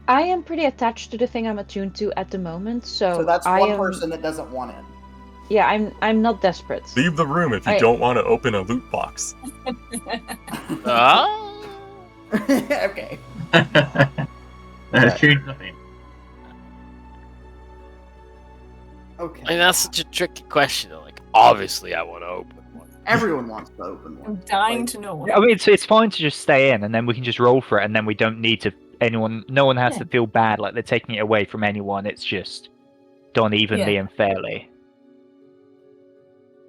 E: I am pretty attached to the thing I'm attuned to at the moment, so
F: So that's
E: I
F: one
E: am,
F: person that doesn't want in.
E: Yeah, I'm not desperate.
A: Leave the room if you don't want to open a loot box.
C: Ah.
F: Okay.
B: That's changed nothing.
F: Okay.
C: I mean, that's such a tricky question. Like, obviously, I want to open one.
F: Everyone wants to open one.
G: I'm dying to know.
D: I mean, it's fine to just stay in and then we can just roll for it and then we don't need to no one has to feel bad like they're taking it away from anyone. It's just done evenly and fairly.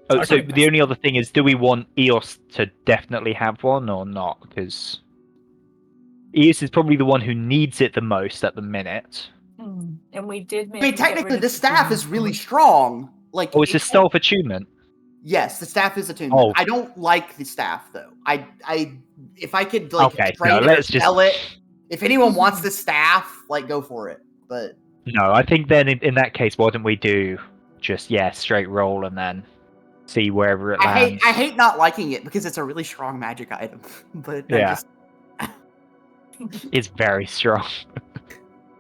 D: Oh, so the only other thing is, do we want Eos to definitely have one or not? Because Eos is probably the one who needs it the most at the minute.
G: And we did make.
F: I mean, technically, the staff is really strong. Like,
D: Oh, it's a stealth attunement.
F: Yes, the staff is attuned.
D: Oh.
F: I don't like the staff though. If I could like
D: Okay,
F: train
D: no,
F: it or
D: let's just-
F: sell it. If anyone wants the staff, like go for it. But
D: No, I think then in that case, why don't we do just straight roll and then see wherever it lands.
F: I hate not liking it because it's a really strong magic item. But
D: Yeah. It's very strong.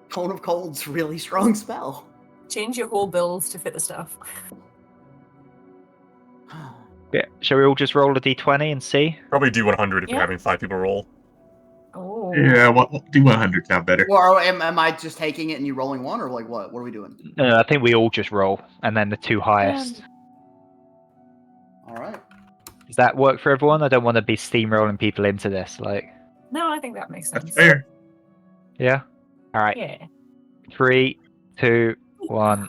F: Cone of Cold's really strong spell.
G: Change your whole builds to fit the stuff.
D: Yeah. Shall we all just roll a d20 and see?
A: Probably do 100 if you're having 5 people roll.
G: Oh.
B: Yeah, do 100 sound better.
F: Or am I just taking it and you rolling one, or like what? What are we doing?
D: No, I think we all just roll, and then the two highest.
F: All right.
D: Does that work for everyone? I don't want to be steamrolling people into this. Like,
G: No, I think that makes sense.
B: That's fair.
D: yeah. All right.
G: Yeah.
D: 3, 2, 1.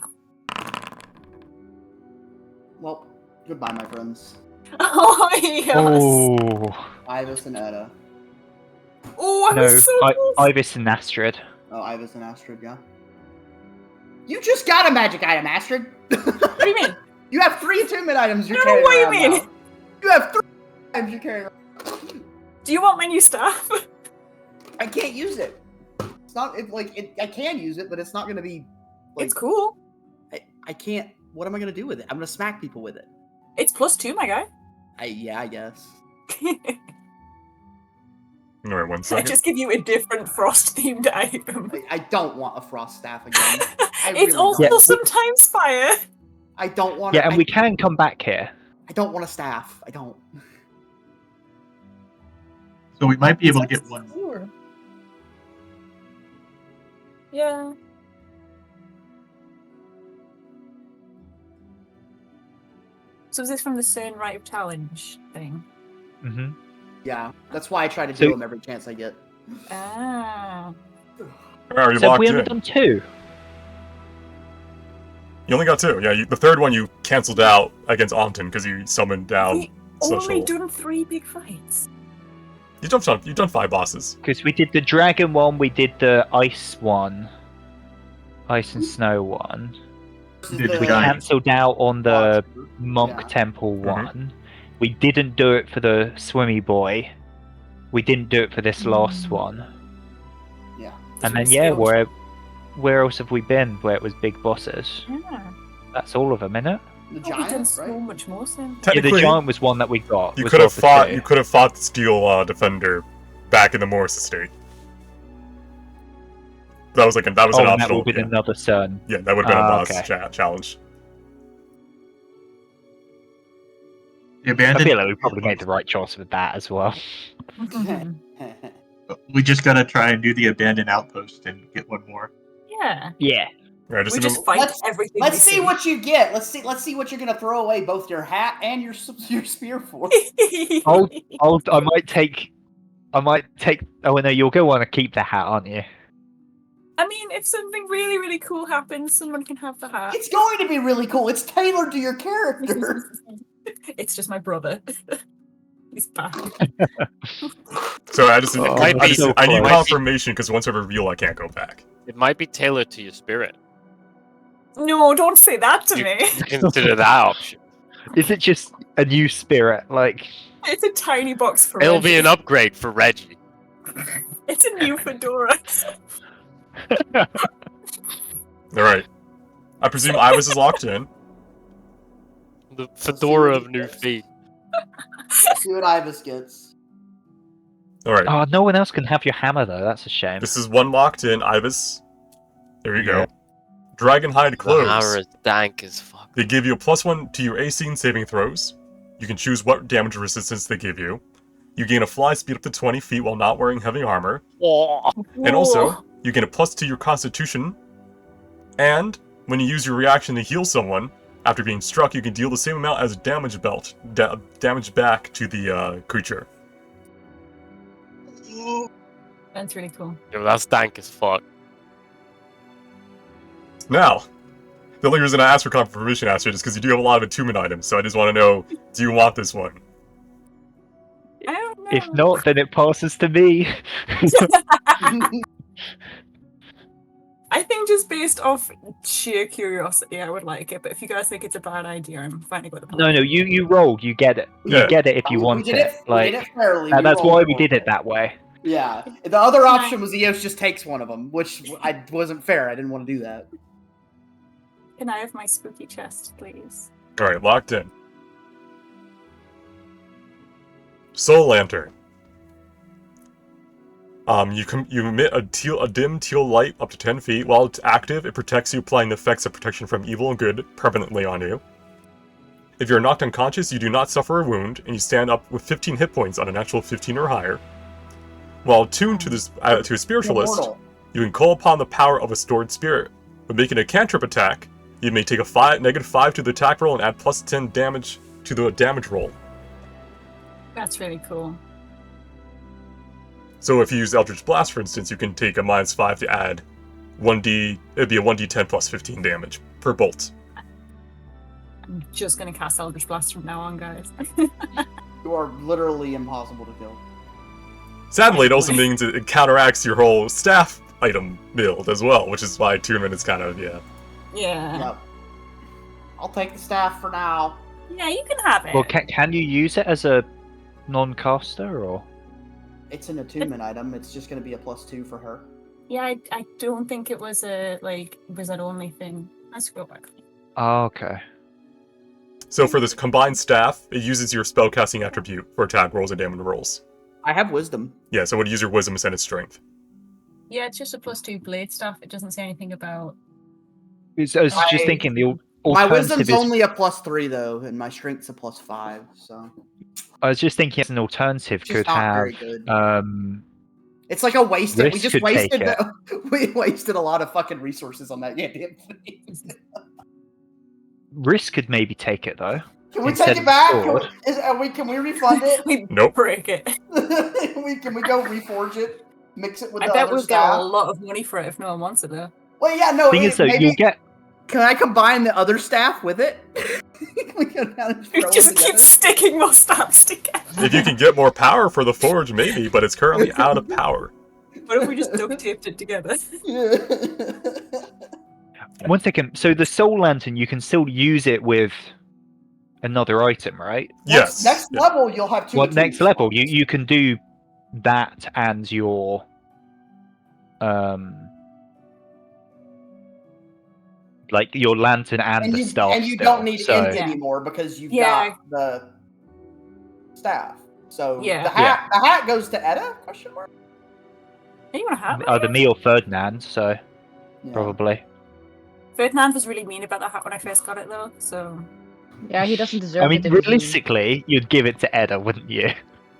F: Well, goodbye, my friends.
G: Oh, yes.
D: Oh
F: Ibis and Edda.
G: Oh, I
D: no,
G: was so close.
D: Ibis and Astrid.
F: Oh, Ibis and Astrid, yeah. You just got a magic item, Astrid.
G: What do you mean?
F: You have 3 attunement items you're
G: No,
F: carrying
G: what do you
F: around
G: mean?
F: now. You have 3 items you're carrying around.
G: Do you want my new staff?
F: I can't use it. It's not I can use it, but it's not going to be. Like,
G: It's cool.
F: I can't. What am I going to do with it? I'm going to smack people with it.
G: It's +2, my guy.
F: Yeah, I guess.
A: Alright, 1
G: I
A: second.
G: just give you a different frost-themed item.
F: I don't want a frost staff again.
G: It's also
D: don't.
G: sometimes fire.
F: I don't want.
D: Yeah, and we can come back here.
F: I don't want a staff. I don't.
B: So we might be able to get one.
G: Sure. Yeah. So is this from the Certain Rite of Challenge thing?
D: Mm-hmm.
F: Yeah, that's why I try to
D: So-
F: do them every chance I get.
G: Ah.
A: Alright, you're
D: So have
A: locked
D: we
A: in.
D: only done 2?
A: You only got 2. Yeah, the third one you cancelled out against Omton because you summoned down
G: We only
A: social.
G: done 3 big fights.
A: You've done 5 bosses.
D: Because we did the dragon one, we did the ice one, ice and snow one.
B: Did
F: The-
D: We
B: Giant.
D: cancelled out on the monk
F: Yeah.
D: temple
A: Mhm.
D: one. We didn't do it for the swimmy boy. We didn't do it for this last one.
F: Yeah.
D: And then
G: Skills.
D: where else have we been where it was big bosses?
G: Yeah.
D: That's all of them, innit?
F: The
G: We've done
F: giant,
G: so
F: right?
G: much more since.
D: Yeah, the
A: Technically,
D: giant was one that we got.
A: you
D: was
A: could have
D: one of the
A: fought.
D: two.
A: You could have fought the steel defender back in the Morris estate. That was an
D: Oh, and that
A: optional.
D: would have been
A: Yeah.
D: another CERN.
A: Yeah, that would have been a
D: Ah,
A: boss
D: okay.
A: challenge.
B: The
D: I
B: abandoned.
D: feel like we probably made the right choice with that as well.
B: We just gotta try and do the abandoned outpost and get one more.
G: Yeah.
D: Yeah.
A: Right,
G: We just fight
F: Let's-
G: everything.
F: Let's
G: we
F: see what you get. Let's see what you're gonna throw away both your hat and your spear for.
D: I might take. Oh no, you're gonna want to keep the hat, aren't you?
G: I mean, if something really, really cool happens, someone can have the hat.
F: It's going to be really cool. It's tailored to your character.
G: It's just my brother. He's back.
A: So I just
D: Oh,
C: might be
D: so
A: I need
D: close.
A: confirmation because once I reveal, I can't go back.
C: It might be tailored to your spirit.
G: No, don't say that to
C: You
G: me.
C: consider that option.
D: Is it just a new spirit? Like,
G: It's a tiny box for
C: It'll
G: Reggie.
C: be an upgrade for Reggie.
G: It's a new fedora.
A: Alright. I presume Ibis is locked in.
C: The fedora of new feet.
H: See what Ibis gets.
A: Alright.
D: oh, no one else can have your hammer though. That's a shame.
A: This is one locked in, Ibis. There you
D: Yeah.
A: go. Dragonhide
C: The
A: clothes.
C: hammer is dank as fuck.
A: They give you a +1 to your AC and saving throws. You can choose what damage resistance they give you. You gain a fly speed up to 20 feet while not wearing heavy armor. And also, you gain a +2 to your constitution. And when you use your reaction to heal someone, after being struck, you can deal the same amount as damage damage back to the creature.
G: That's really cool.
C: Yo, that's dank as fuck.
A: Now, the only reason I asked for confirmation, Astrid, is because you do have a lot of attunement items, so I just want to know, do you want this one?
G: I don't know.
D: If not, then it passes to me.
G: I think just based off sheer curiosity, I would like it. But if you guys think it's a bad idea, I'm finding with the
D: No, you rolled. You get it. You
A: Yeah.
D: get it if you want
H: we did
D: it.
H: We
D: Like
H: did it fairly.
D: that's
H: rolled
D: why we
H: for
D: did it that way.
H: Yeah. The other option was Eos just takes one of them, which I wasn't fair. I didn't want to do that.
G: Can I have my spooky chest, please?
A: Alright, locked in. Soul Lantern. You emit a dim teal light up to 10 feet. While it's active, it protects you, applying the effects of protection from evil and good permanently on you. If you're knocked unconscious, you do not suffer a wound, and you stand up with 15 hit points on a natural 15 or higher. While attuned to a spiritualist,
H: Immortal.
A: you can call upon the power of a stored spirit. When making a cantrip attack, you may take a -5 to the attack roll and add +10 damage to the damage roll.
G: That's really cool.
A: So if you use Eldritch Blast, for instance, you can take a -5 to add 1d. It'd be a 1d10 plus 15 damage per bolt.
G: I'm just gonna cast Eldritch Blast from now on, guys.
H: You are literally impossible to kill.
A: Sadly, it also means it counteracts your whole staff item build as well, which is why attunement is kind of, yeah.
G: Yeah.
H: Yep. I'll take the staff for now.
G: Yeah, you can have it.
D: Well, can you use it as a non-caster or?
H: It's an attunement item. It's just going to be a +2 for her.
G: Yeah, I don't think it was a wizard only thing. Let's go back.
D: Oh, okay.
A: So for this combined staff, it uses your spellcasting attribute for attack rolls and damage rolls.
H: I have wisdom.
A: Yeah, so it would use your wisdom and its strength.
G: Yeah, it's just a +2 blade staff. It doesn't say anything about.
D: I was just thinking the
H: My
D: alternative
H: wisdom's
D: is.
H: only a +3 though, and my strength's a +5. So
D: I was just thinking as an alternative
H: it's just
D: could
H: not
D: have.
H: very good. It's like a waste. We
D: Risk
H: just
D: could take
H: wasted.
D: it.
H: We wasted a lot of fucking resources on that goddamn thing.
D: Risk could maybe take it though.
H: Can we
D: Instead
H: take it
D: of
H: back?
D: sword.
H: Can we refund it?
G: We
A: Nope.
G: break it.
H: Can we go reforge it? Mix it with
G: I
H: the
G: bet
H: other
G: we'll get
H: staff?
G: a lot of money for it if no one wants it though.
H: Well, yeah, no.
D: Thing is though,
H: maybe,
D: you'll get.
H: Can I combine the other staff with it? We can
G: We
H: throw
G: just
H: it
G: keep
H: together.
G: sticking more stabs together.
A: If you can get more power for the forge, maybe, but it's currently out of power.
G: What if we just duct taped it together?
D: One second. So the soul lantern, you can still use it with another item, right?
A: Yes.
H: Next
A: Yeah.
H: level, you'll have 2.
D: Well, next
H: attunements.
D: level, you can do that and your like your lantern and the staff.
H: And you
D: still,
H: don't need
D: so
H: int
G: Yeah.
H: anymore because you've
G: Yeah.
H: got the staff. So
G: Yeah.
H: the hat goes to Edda? Question mark.
G: Hey, you want to have it?
D: either me or Ferdinand. So
H: Yeah.
D: probably.
G: Ferdinand was really mean about that hat when I first got it though, so.
E: Yeah, he doesn't deserve
D: I mean,
E: it. if he-
D: realistically, you'd give it to Edda, wouldn't you?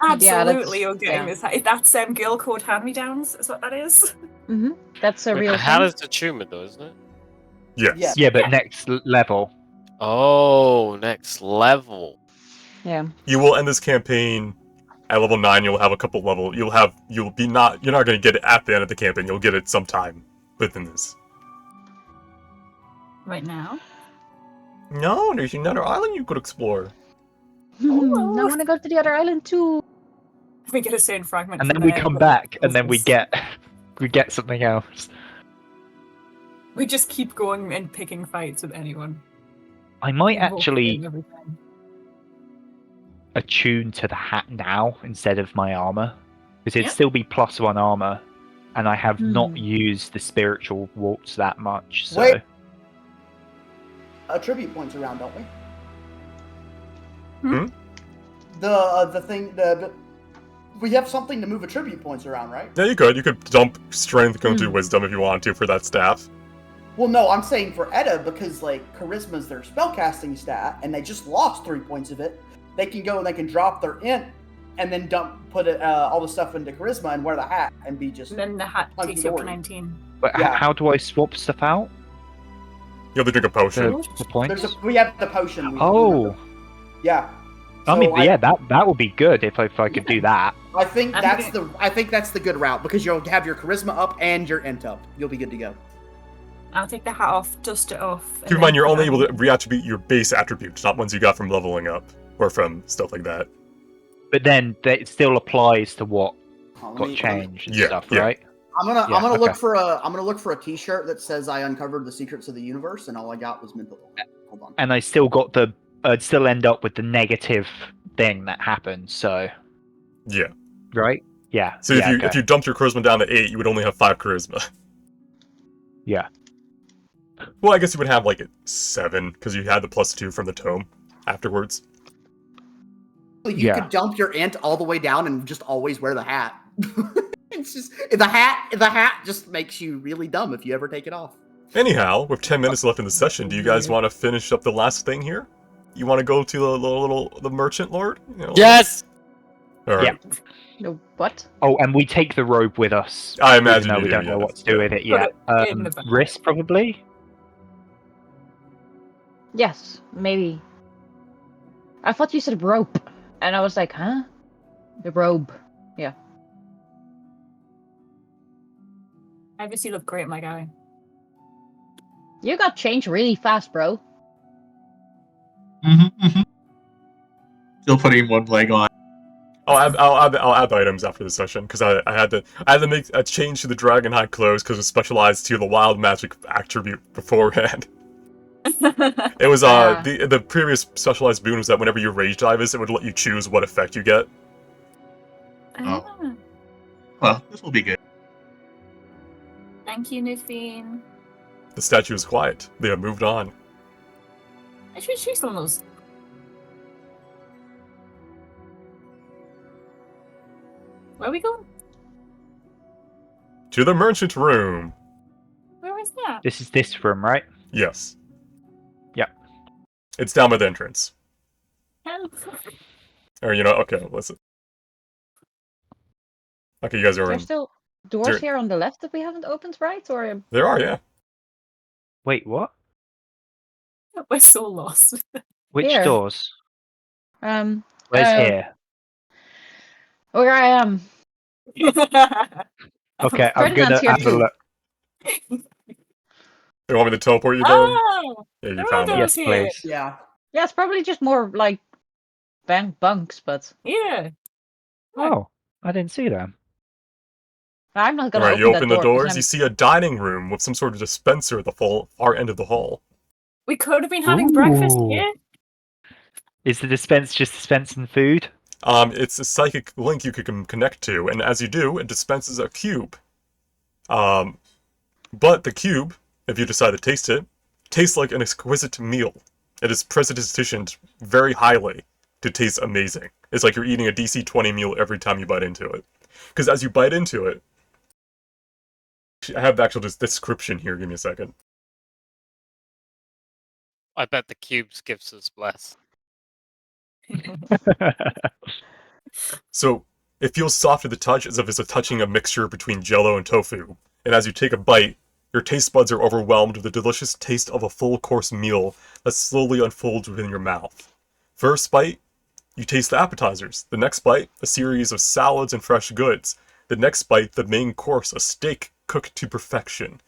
G: Absolutely, you're getting
E: yeah.
G: this hat. That's girl code hand-me-downs, is what that is.
E: Mhm. That's a real
C: How
E: thing.
C: is the attunement though, isn't it?
A: Yes.
H: Yeah.
D: Yeah, but
G: Yeah.
D: next level.
C: Oh, next level.
E: Yeah.
A: You will end this campaign at level 9. You'll have a couple level. You're not going to get it at the end of the campaign. You'll get it sometime within this.
G: Right now?
A: No, there's another island you could explore.
E: I want to go to the other island too.
G: We get a certain fragment.
D: And
G: from
D: then we
G: there,
D: come
G: but-
D: back, and then we get something else.
G: We just keep going and picking fights with anyone.
D: I might
G: Invoking
D: actually
G: and everything.
D: attune to the hat now instead of my armor, because it'd
G: Yeah.
D: still be +1 armor, and I have not
E: Hmm.
D: used the spiritual warts that much. So
H: Wait. Attribute points around, don't we?
A: Hmm?
H: The thing we have something to move attribute points around, right?
A: Yeah, you could. You could dump strength, go into
E: Hmm.
A: wisdom if you wanted to for that staff.
H: Well, no, I'm saying for Edda because like charisma's their spellcasting stat, and they just lost 3 points of it. They can go and they can drop their int, and then put it, all the stuff into charisma and wear the hat and be just.
G: And then the hat
H: Hunky
G: takes you up to
H: dory.
G: 19.
D: but
H: Yeah.
D: how do I swap stuff out?
A: You have to drink a potion.
D: The points?
H: We have the potion.
D: Oh,
H: Yeah.
D: I mean,
H: So
D: yeah, that would be good if I could do that.
H: I think
G: I'm
H: that's
G: gonna-
H: the good route because you'll have your charisma up and your int up. You'll be good to go.
G: I'll take the hat off, dust it off. and
A: Keep in mind,
G: then
A: you're
G: put
A: only
G: it
A: able to
G: on.
A: reattribute your base attributes, not ones you got from leveling up or from stuff like that.
D: But then it still applies to what
H: Hold on,
D: got
H: let me-
D: changed and
A: Yeah,
D: stuff,
A: yeah.
D: right?
H: I'm gonna
D: Yeah,
H: look
D: okay.
H: for a T-shirt that says I uncovered the secrets of the universe, and all I got was mental. Hold on.
D: And I still got I'd still end up with the negative thing that happened. So
A: Yeah.
D: right? Yeah.
A: So
D: yeah,
A: if you dumped your charisma down to 8, you would only have 5 charisma.
D: Yeah.
A: Well, I guess you would have like 7 because you had the +2 from the tome afterwards.
H: You
D: Yeah.
H: could dump your int all the way down and just always wear the hat. It's just the hat just makes you really dumb if you ever take it off.
A: Anyhow, with 10 minutes left in the session, do you guys want to finish up the last thing here? You want to go to the merchant lord? You know?
C: Yes!
A: All right.
E: No, what?
D: Oh, and we take the robe with us.
A: I imagine
D: even though
A: you
D: we
A: do,
D: don't know
A: yes.
D: what to do with it
G: Put
D: yet.
G: it in the bag.
D: Wrist probably.
E: Yes, maybe. I thought you said rope, and I was like, huh? The robe. Yeah.
G: Obviously, you look great, my guy.
E: You got changed really fast, bro.
B: Still putting one leg on.
A: I'll add the items after the session because I had to make a change to the dragon high clothes because it was specialized to the wild magic attribute beforehand. It was
E: Ah.
A: the previous specialized boon was that whenever you rage dive, it would let you choose what effect you get.
G: Ah,
B: Well, this will be good.
G: Thank you, Nufine.
A: The statue is quiet. They have moved on.
G: I should choose one of those. Where are we going?
A: To the merchant room.
G: Where is that?
D: This is this room, right?
A: Yes.
D: Yep.
A: It's down by the entrance.
G: Help.
A: Or okay, listen. Okay, you guys are in.
E: There's still doors
A: There-
E: here on the left that we haven't opened, right? Or
A: There are, yeah.
D: Wait, what?
G: We're so lost.
D: Which
E: Here.
D: doors?
E: Where's
D: Where's here?
E: where I am.
D: Okay, I'm gonna
E: Ferdinand's here
D: have a
E: too.
D: look.
A: You want me to teleport you there?
G: Oh!
A: Yeah, you
G: there
A: found
G: are
A: it.
G: those
D: Yes,
G: here.
D: please.
H: Yeah.
E: Yeah, it's probably just more like bunks, but
G: Yeah.
D: Oh, I didn't see them.
E: I'm not gonna
A: Alright, you
E: open
A: open
E: that
A: the
E: door 'cause
A: doors, you see a dining room with some sort of dispenser at the far end of the hall.
G: We could have been having breakfast
D: Ooh.
G: here.
D: Is the dispense just dispensing food?
A: It's a psychic link you can connect to, and as you do, it dispenses a cube. But the cube, if you decide to taste it, tastes like an exquisite meal. It is presented very highly to taste amazing. It's like you're eating a DC 20 meal every time you bite into it. Because as you bite into it, I have the actual description here, give me a second.
C: I bet the cubes gives us bless.
A: So, it feels soft to the touch as if it's touching a mixture between jello and tofu. And as you take a bite, your taste buds are overwhelmed with the delicious taste of a full-course meal that slowly unfolds within your mouth. First bite, you taste the appetizers. The next bite, a series of salads and fresh goods. The next bite, the main course, a steak cooked to perfection.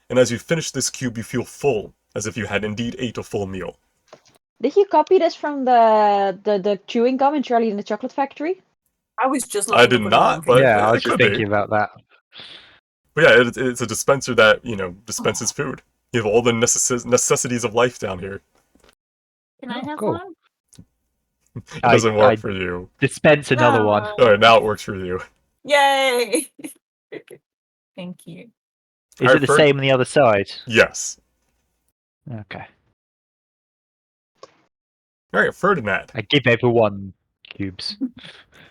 A: And as you finish this cube, you feel full, as if you had indeed ate a full meal.
E: Did you copy this from the chewing gum in Charlie and the Chocolate Factory?
G: I was just
A: I
G: looking
A: did
G: up a
A: not,
G: name.
A: but
D: yeah, I
A: it
D: was just
A: could be.
D: thinking about that.
A: But yeah, it's a dispenser that, dispenses food. You have all the necessities of life down here.
G: Can I have
D: Cool.
G: one?
A: It doesn't work
D: I
A: for you.
D: dispense another one.
G: No.
A: Alright, now it works for you.
G: Yay! Thank you.
D: Is
A: Alright,
D: it the
A: Fer-
D: same on the other side?
A: Yes.
D: Okay.
A: Alright, Ferdinand.
D: I give everyone cubes.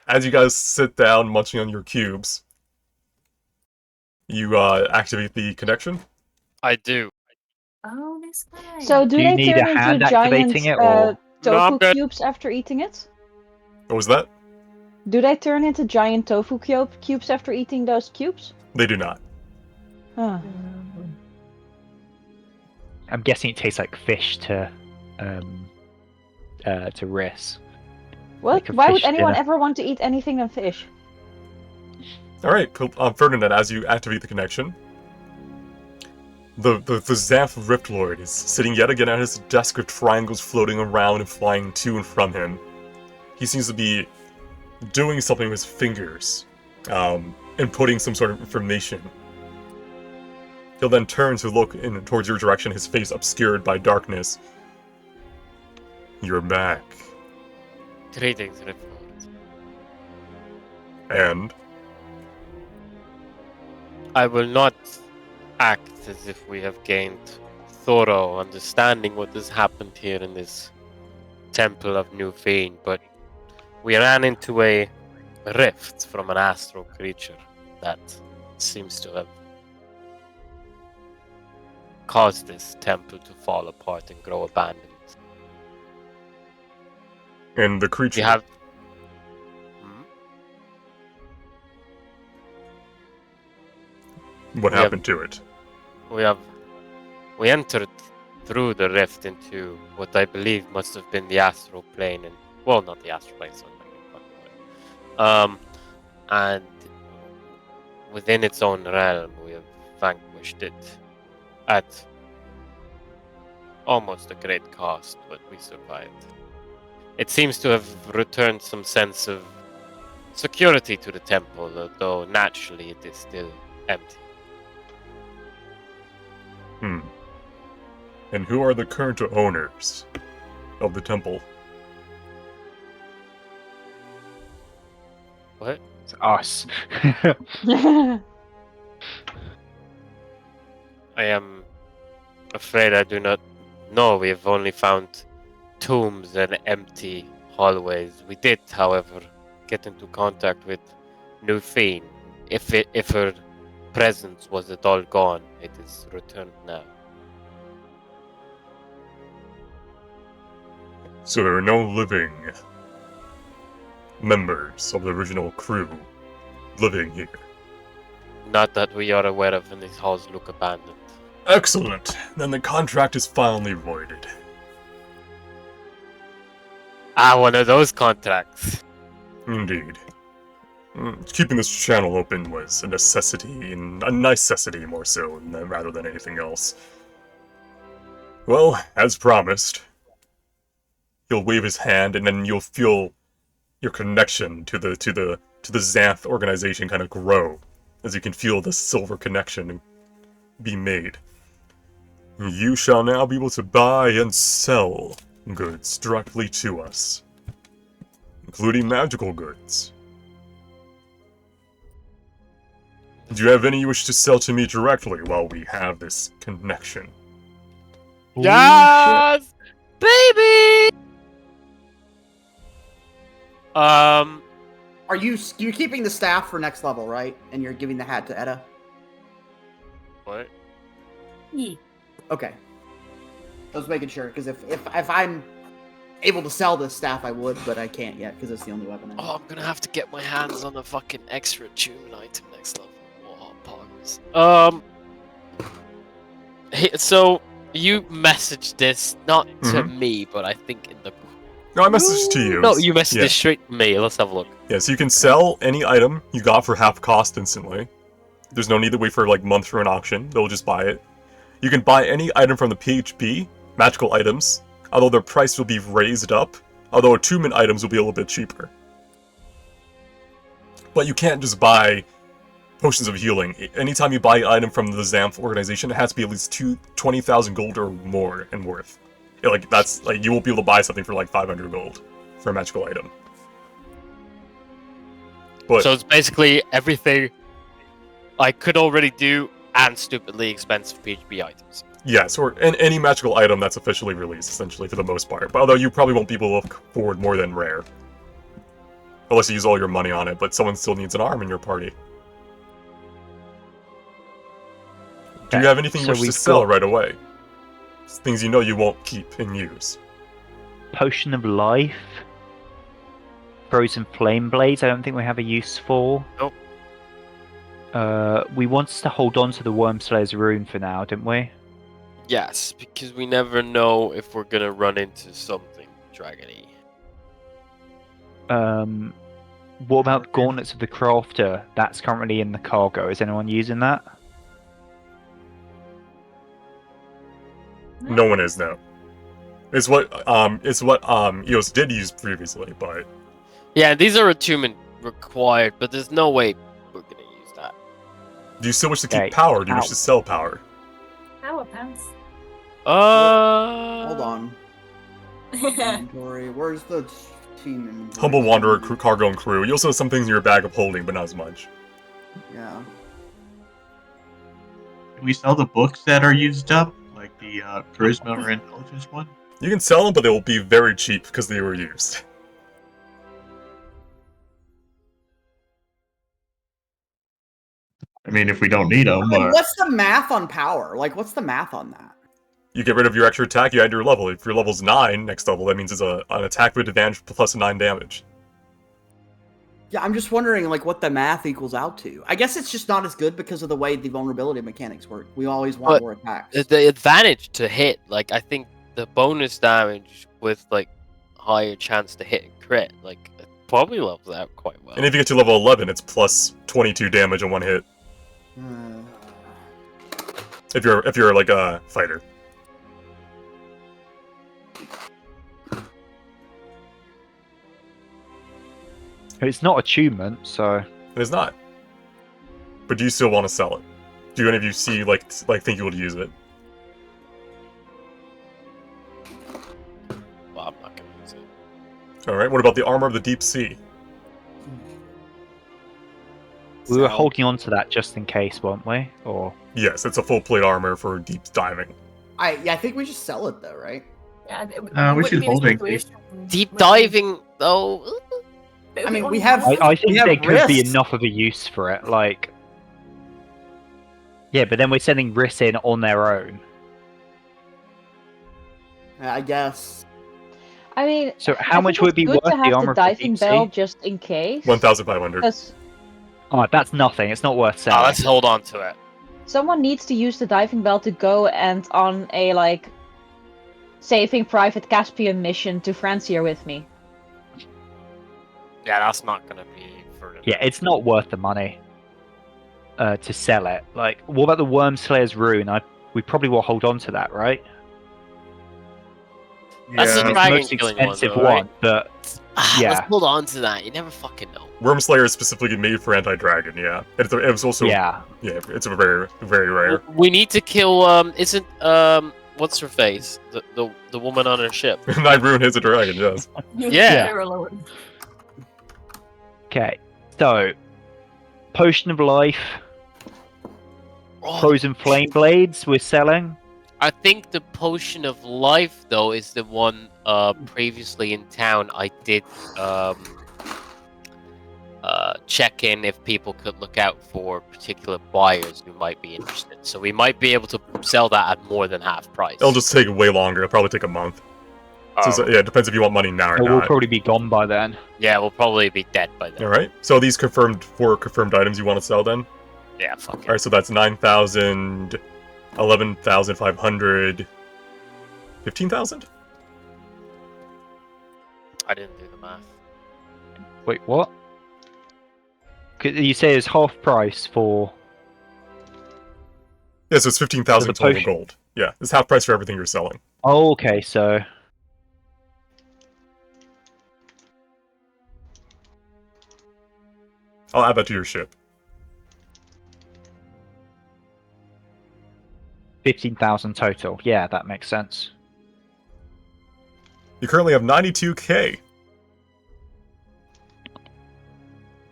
A: As you guys sit down munching on your cubes, you activate the connection.
C: I do.
G: Oh, this guy.
E: So do
D: Do you
E: they
D: need
E: turn
D: a hand
E: into giant
D: activating it, or-
C: No, I'm
E: tofu
C: good.
E: cubes after eating it?
A: What was that?
E: Do they turn into giant tofu cubes after eating those cubes?
A: They do not.
E: Huh.
D: I'm guessing it tastes like fish to Riss.
E: What?
D: Like a
E: Why would
D: fish
E: anyone
D: dinner.
E: ever want to eat anything than fish?
A: Alright, Ferdinand, as you activate the connection, the Xanth Riptlord is sitting yet again at his desk with triangles floating around and flying to and from him. He seems to be doing something with his fingers, inputting some sort of information. He'll then turn to look towards your direction, his face obscured by darkness. You're back.
C: Greetings, Ripford.
A: And?
C: I will not act as if we have gained thorough understanding what has happened here in this Temple of New Fiend, but we ran into a rift from an astral creature that seems to have caused this temple to fall apart and grow abandoned.
A: And the creature...
C: We have...
A: What happened to it?
C: We entered through the rift into what I believe must have been the astral plane, and well, not the astral plane, so and within its own realm, we have vanquished it at almost a great cost, but we survived. It seems to have returned some sense of security to the temple, although naturally it is still empty.
A: And who are the current owners of the temple?
C: What?
D: It's us.
C: I am afraid I do not know. We have only found tombs and empty hallways. We did, however, get into contact with New Fiend. If her presence was at all gone, it is returned now.
A: So there are no living members of the original crew living here.
C: Not that we are aware of, and these halls look abandoned.
A: Excellent. Then the contract is finally voided.
C: Ah, one of those contracts.
A: Indeed. Keeping this channel open was a necessity, and a necessity more so, rather than anything else. Well, as promised, he'll wave his hand, and then you'll feel your connection to the Xanth organization kind of grow, as you can feel the silver connection be made. You shall now be able to buy and sell goods directly to us, including magical goods. Do you have any you wish to sell to me directly while we have this connection?
C: Yes, baby.
H: Are you're keeping the staff for next level, right? And you're giving the hat to Etta?
C: What?
G: Yeah.
H: Okay. I was making sure, because if I'm able to sell this staff, I would, but I can't yet, because it's the only weapon I have.
C: Oh, I'm gonna have to get my hands on a fucking extra attunement item next level. Oh, poggers. Hey, so you messaged this not to me, but I think in the.
A: No, I messaged to you.
C: No, you messaged
A: Yeah.
C: this straight to me. Let's have a look.
A: Yeah, so you can sell any item you got for half cost instantly. There's no need to wait for like months for an auction. They'll just buy it. You can buy any item from the PHP, magical items, although their price will be raised up, although attunement items will be a little bit cheaper. But you can't just buy potions of healing. Anytime you buy an item from the Xanth organization, it has to be at least 20,000 gold or more in worth. That's like, you won't be able to buy something for like 500 gold for a magical item. But
C: So it's basically everything I could already do and stupidly expensive PHP items.
A: yes, or any magical item that's officially released, essentially, for the most part. But although you probably won't be able to look forward more than rare. Unless you use all your money on it, but someone still needs an arm in your party. Do you have anything you
D: so
A: wish to
D: we've
A: sell
D: got-
A: right away? Things you know you won't keep and use.
D: Potion of Life. Frozen Flame Blades, I don't think we have a use for.
C: Nope.
D: We wanted to hold on to the Wormslayer's Rune for now, didn't we?
C: Yes, because we never know if we're gonna run into something dragony.
D: What about Gauntlets of the Crafter? That's currently in the cargo. Is anyone using that?
A: No one is now. It's what EOS did use previously, but
C: Yeah, these are attunement required, but there's no way we're gonna use that.
A: do you still wish to
D: Okay,
A: keep power? Or do you wish
D: ow.
A: to sell power?
G: Power pants.
H: Hold on. Inventory. Where's the team inventory?
A: Humble Wanderer, cargo, and crew. You also have some things in your bag of holding, but not as much.
H: Yeah.
B: Can we sell the books that are used up? Like the Charisma or Intelligence one?
A: You can sell them, but they will be very cheap because they were used.
B: I mean, if we don't need them,
F: What's the math on power? Like, what's the math on that?
A: You get rid of your extra attack, you add your level. If your level's 9, next level, that means it's an attack with advantage plus 9 damage.
F: Yeah, I'm just wondering, like, what the math equals out to. I guess it's just not as good because of the way the vulnerability mechanics work. We always want
C: But
F: more attacks.
C: The advantage to hit, like, I think the bonus damage with, like, higher chance to hit and crit, like, it probably levels out quite well.
A: And if you get to level 11, it's plus 22 damage on one hit. If you're like a fighter.
D: It's not attunement, so
A: It is not. But do you still want to sell it? Do any of you see like think you would use it?
C: Well, I'm not gonna use it.
A: All right. What about the armor of the deep sea?
D: we were
F: So-
D: holding on to that just in case, weren't we? Or
A: Yes, it's a full plate armor for deep diving.
F: I think we just sell it though, right?
G: Yeah,
B: we should hold it.
C: Deep diving, though.
F: I mean, we have-
D: I think
F: We have
D: there could be
F: risks.
D: enough of a use for it. Like, yeah, but then we're sending Riss in on their own.
F: I guess.
E: I mean,
D: So
E: I
D: how
E: think
D: much would it be
E: it's good
D: worth
E: to
D: the
E: have
D: armor
E: the
D: for
E: diving
D: deep sea?
E: bell just in case?
A: 1,500.
E: Because
D: Oh, that's nothing. It's not worth
C: Oh,
D: selling.
C: let's hold on to it.
E: someone needs to use the diving bell to go and on a like saving Private Caspian mission to Francia with me.
C: Yeah, that's not gonna be for.
D: Yeah, it's not worth the money to sell it. Like, what about the Wormslayer's Rune? We probably will hold on to that, right?
C: That's
B: yeah.
C: a
D: It's the
C: dragon
D: most
C: killing
D: expensive
C: one, though, right?
D: one, but
C: Let's
D: yeah.
C: hold on to that. You never fucking know.
A: Wormslayer is specifically made for anti-dragon. Yeah, it was also
D: yeah.
A: it's a very very rare.
C: We need to kill. Isn't what's her face? The woman on her ship.
A: Night Rune is a dragon. Yes.
C: Yeah.
G: They're alone.
D: Okay, so Potion of Life,
C: Oh,
D: Frozen Flame Blades we're selling.
C: I think the potion of life though is the one previously in town. I did check in if people could look out for particular buyers who might be interested. So we might be able to sell that at more than half price.
A: It'll just take way longer. It'll probably take a month. So, yeah, it depends if you want money now or
D: It will
A: not.
D: probably be gone by then.
C: Yeah, we'll probably be dead by then.
A: All right. So these four confirmed items you want to sell then?
C: Yeah, fuck it.
A: All right. So that's 9,000, 11,500, 15,000.
C: I didn't do the math.
D: Wait, what? You say it's half price for.
A: Yeah, so it's 15,000
D: For the
A: total
D: potion.
A: gold. Yeah, it's half price for everything you're selling.
D: Oh, okay, so
A: I'll add that to your ship.
D: 15,000 total. Yeah, that makes sense.
A: You currently have 92k.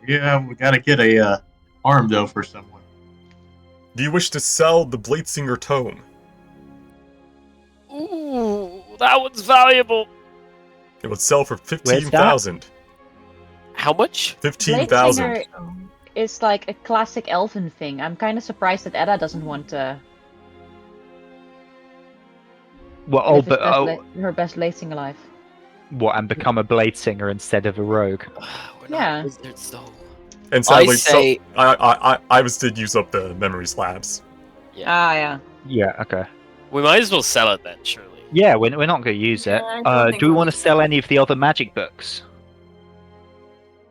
B: Yeah, we gotta get a arm though for someone.
A: Do you wish to sell the Bladesinger tome?
C: Ooh, that one's valuable.
A: It would sell for
D: Where's that?
A: 15,000.
C: How much?
A: 15,000.
E: Bladesinger is like a classic elven thing. I'm kind of surprised that Edda doesn't want to
D: Well,
E: live her best Bladesinger life.
D: what, and become a blade singer instead of a rogue?
C: We're
E: Yeah.
C: not wizards, though.
A: And sadly,
C: say-
A: I was did use up the memory slabs.
E: Ah, yeah.
D: Yeah, okay.
C: We might as well sell it then, surely.
D: Yeah, we're not going to use it.
G: Yeah, I don't think
D: Do we
G: we'll
D: want to
G: use
D: sell
G: it.
D: any of the other magic books?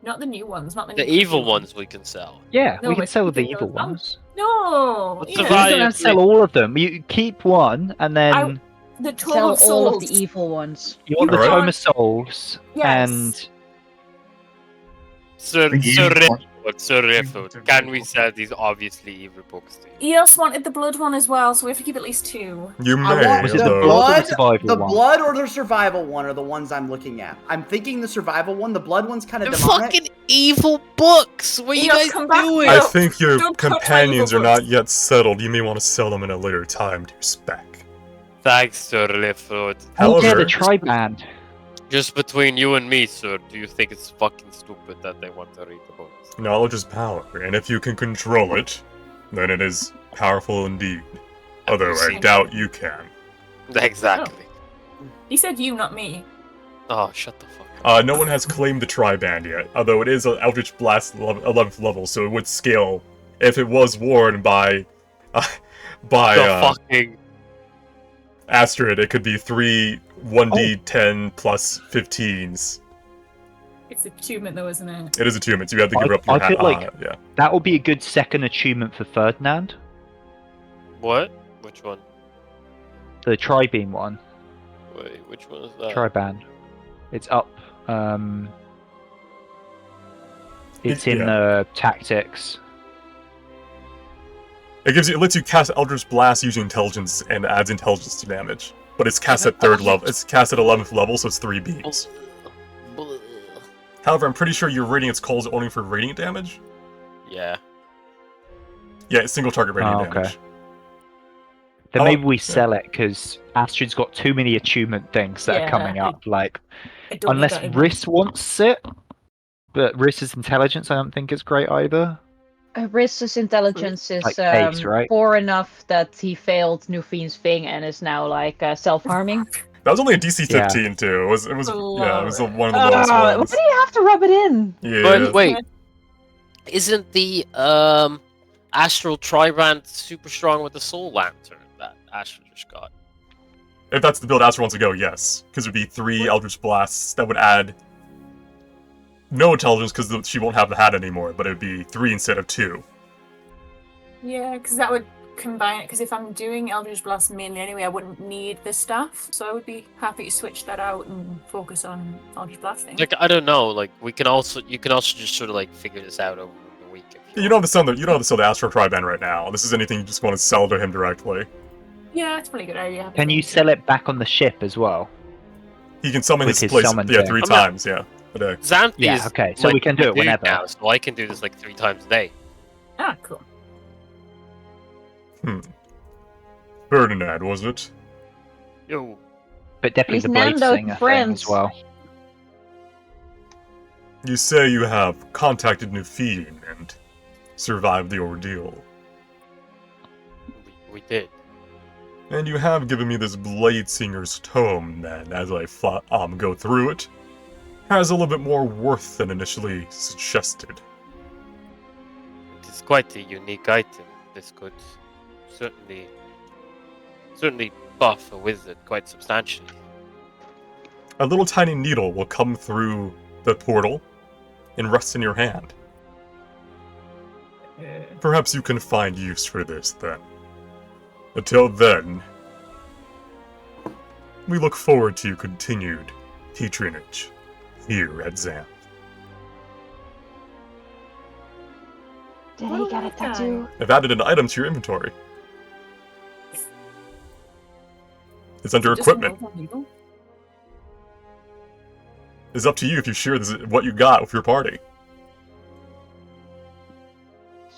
G: Not the new ones, not the
C: The
G: new
C: evil
G: creepy
C: ones we can sell.
D: Yeah,
G: No,
D: we can
G: but
D: sell
G: you
D: the
G: can
D: evil
G: go- oh,
D: ones.
G: No!
C: What's
G: yeah.
C: the
D: You
C: value?
D: don't have to sell all of them. You keep one, and then
G: The Tome
E: Sell
G: of
E: all of
G: Souls.
E: the evil ones.
D: you want
G: you
D: the
A: Alright.
D: Tome of Souls,
G: Yes.
D: and
C: Sir
B: The evil one.
C: Riffle, can we sell these obviously evil books to you?
G: Eos wanted the blood one as well, so we have to keep at least 2.
A: You
H: I
A: may,
H: want
D: Was it
H: the
D: the
A: although...
D: blood or the
H: blood,
D: survival
H: the
D: one?
H: blood or the survival one are the ones I'm looking at. I'm thinking the survival one. The blood one's kind of
C: The
H: demonic.
C: fucking evil books! What are you
G: Eos,
C: guys
G: come back
C: doing?
A: I
G: here.
A: think your
G: Don't touch my
A: companions are
G: evil
A: not
G: books.
A: yet settled. You may want to sell them in a later time to spec.
C: Thanks, Sir Riffle.
D: yeah,
A: However,
D: the tri-band.
C: Just between you and me, sir, do you think it's fucking stupid that they want to read the books?
A: knowledge is power, and if you can control it, then it is powerful indeed. Although I doubt you can.
C: Exactly.
G: He said you, not me.
C: Oh, shut the fuck up.
A: No one has claimed the tri-band yet, although it is an Eldritch Blast 11th level, so it would scale if it was worn by
C: The fucking...
A: Astrid. It could be 3 1d10 plus 15s.
G: It's achievement though, isn't it?
A: It is attunements. You have to give up your
D: I feel like
A: yeah.
D: that would be a good second achievement for Ferdinand,
C: What? Which one?
D: the tri-beam one,
C: Wait, which one is that?
D: tri-band. It's up. It's in
A: Yeah.
D: the tactics.
A: It lets you cast Eldritch Blast using intelligence and adds intelligence to damage. But it's cast at 3rd level. It's cast at 11th level, so it's 3 beams. However, I'm pretty sure your radiance calls only for radiant damage.
C: Yeah.
A: Yeah, it's single target radiant
D: Oh, okay.
A: damage.
D: Then
A: Oh,
D: maybe we
A: yeah.
D: sell it because Astrid's got too many achievement things that
G: Yeah,
D: are coming up. Like,
G: I don't
D: unless
G: need that in
D: Riss wants it, but Riss's intelligence I don't think is great either.
E: Riss's intelligence is
D: Like pace, right?
E: poor enough that he failed Nufine's thing and is now like self-harming.
A: That was only a DC 15 too. It was one of the lowest
E: Why
A: ones.
E: do you have to rub it in?
A: Yeah.
C: But wait, isn't the Astral Triband super strong with the Soul Lantern that Astral just got?
A: If that's the build Astro wants to go, yes. Because it would be 3 Eldritch Blasts that would add no intelligence because she won't have the hat anymore, but it would be 3 instead of 2.
G: Yeah, because that would combine it. Because if I'm doing Eldritch Blast mainly anyway, I wouldn't need the staff. So I would be happy to switch that out and focus on Eldritch Blasting.
C: Like, I don't know. Like, you can also just sort of like figure this out over the week. If
A: You don't have to sell the Astro Triband right now. This is anything you just want to sell to him directly.
G: Yeah, it's a pretty good idea.
D: Can you sell it back on the ship as well?
A: He can summon
D: With
A: his
D: his
A: place
D: summon
A: 3
D: thing.
A: times, a day.
C: Xanthi
D: Yeah,
C: is,
D: okay, so
C: like,
D: we can do it whenever.
C: now, so I can do this like 3 times a day.
G: Ah, cool.
A: Ferdinand, was it?
C: Yo.
D: But definitely
E: He's
D: the blade
E: Nando
D: singer thing
E: friends.
D: as well.
A: You say you have contacted Nufine and survived the ordeal.
C: We did.
A: And you have given me this Blade Singer's tome, then, as I go through it. Has a little bit more worth than initially suggested.
C: It is quite a unique item. This could certainly buff a wizard quite substantially.
A: A little tiny needle will come through the portal and rest in your hand. Perhaps you can find use for this then. Until then, we look forward to your continued patronage here at Xanth.
E: Did he get a tattoo?
A: I've added an item to your inventory. It's under
G: Just a
A: equipment.
G: normal needle?
A: It's up to you if you share this, what you got with your party.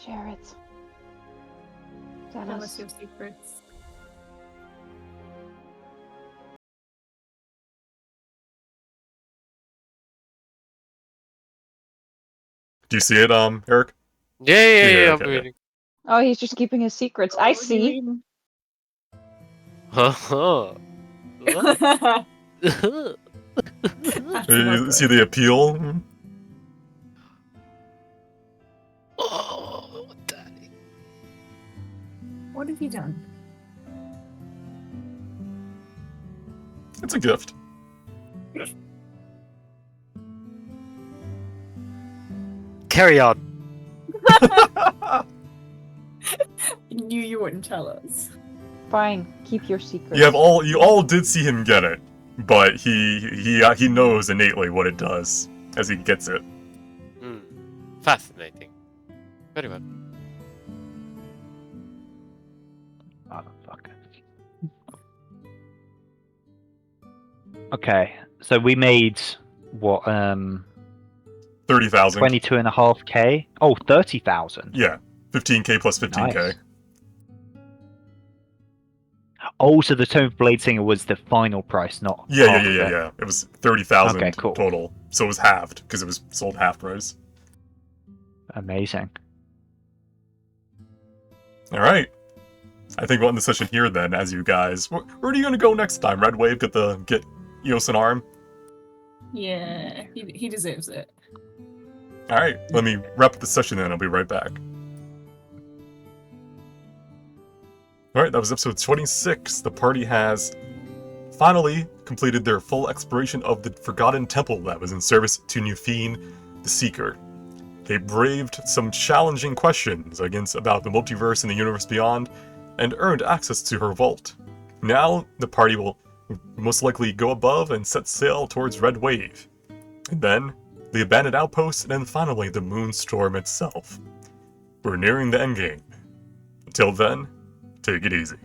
E: Share it. Tell
G: Tell us
E: us.
G: your secrets.
A: Do you see it, Eric?
C: Yeah,
A: Yeah,
C: I'm
A: okay,
C: reading.
E: Oh, he's just keeping his secrets. I see.
C: Haha.
G: That's
A: You
G: not
A: see
G: good.
A: the appeal? Hmm?
C: Oh, daddy.
G: What have you done?
A: It's a gift.
C: Carry on.
G: I knew you wouldn't tell us.
E: Fine, keep your secrets.
A: You all did see him get it, but he knows innately what it does as he gets it.
C: Hmm. Fascinating. Very well.
D: Motherfucker. Okay, so we made what
A: 30,000.
D: 22.5k. Oh, 30,000.
A: Yeah, 15k plus 15k.
D: Nice. Oh, so the Tome of Blade Singer was the final price, not
A: Yeah.
D: half of it.
A: It was 30,000
D: Okay, cool.
A: total, so it was halved because it was sold half price.
D: Amazing.
A: All right. I think we'll end the session here then. As you guys, where are you gonna go next time? Red Wave, get Eos an arm.
G: Yeah, he deserves it.
A: All right. Let me wrap up the session then. I'll be right back. All right. That was episode 26. The party has finally completed their full exploration of the Forgotten Temple that was in service to Nufine the Seeker. They braved some challenging questions about the multiverse and the universe beyond, and earned access to her vault. Now, the party will most likely go above and set sail towards Red Wave. And then, the abandoned outpost, and then finally the Moonstorm itself. We're nearing the endgame. Until then, take it easy.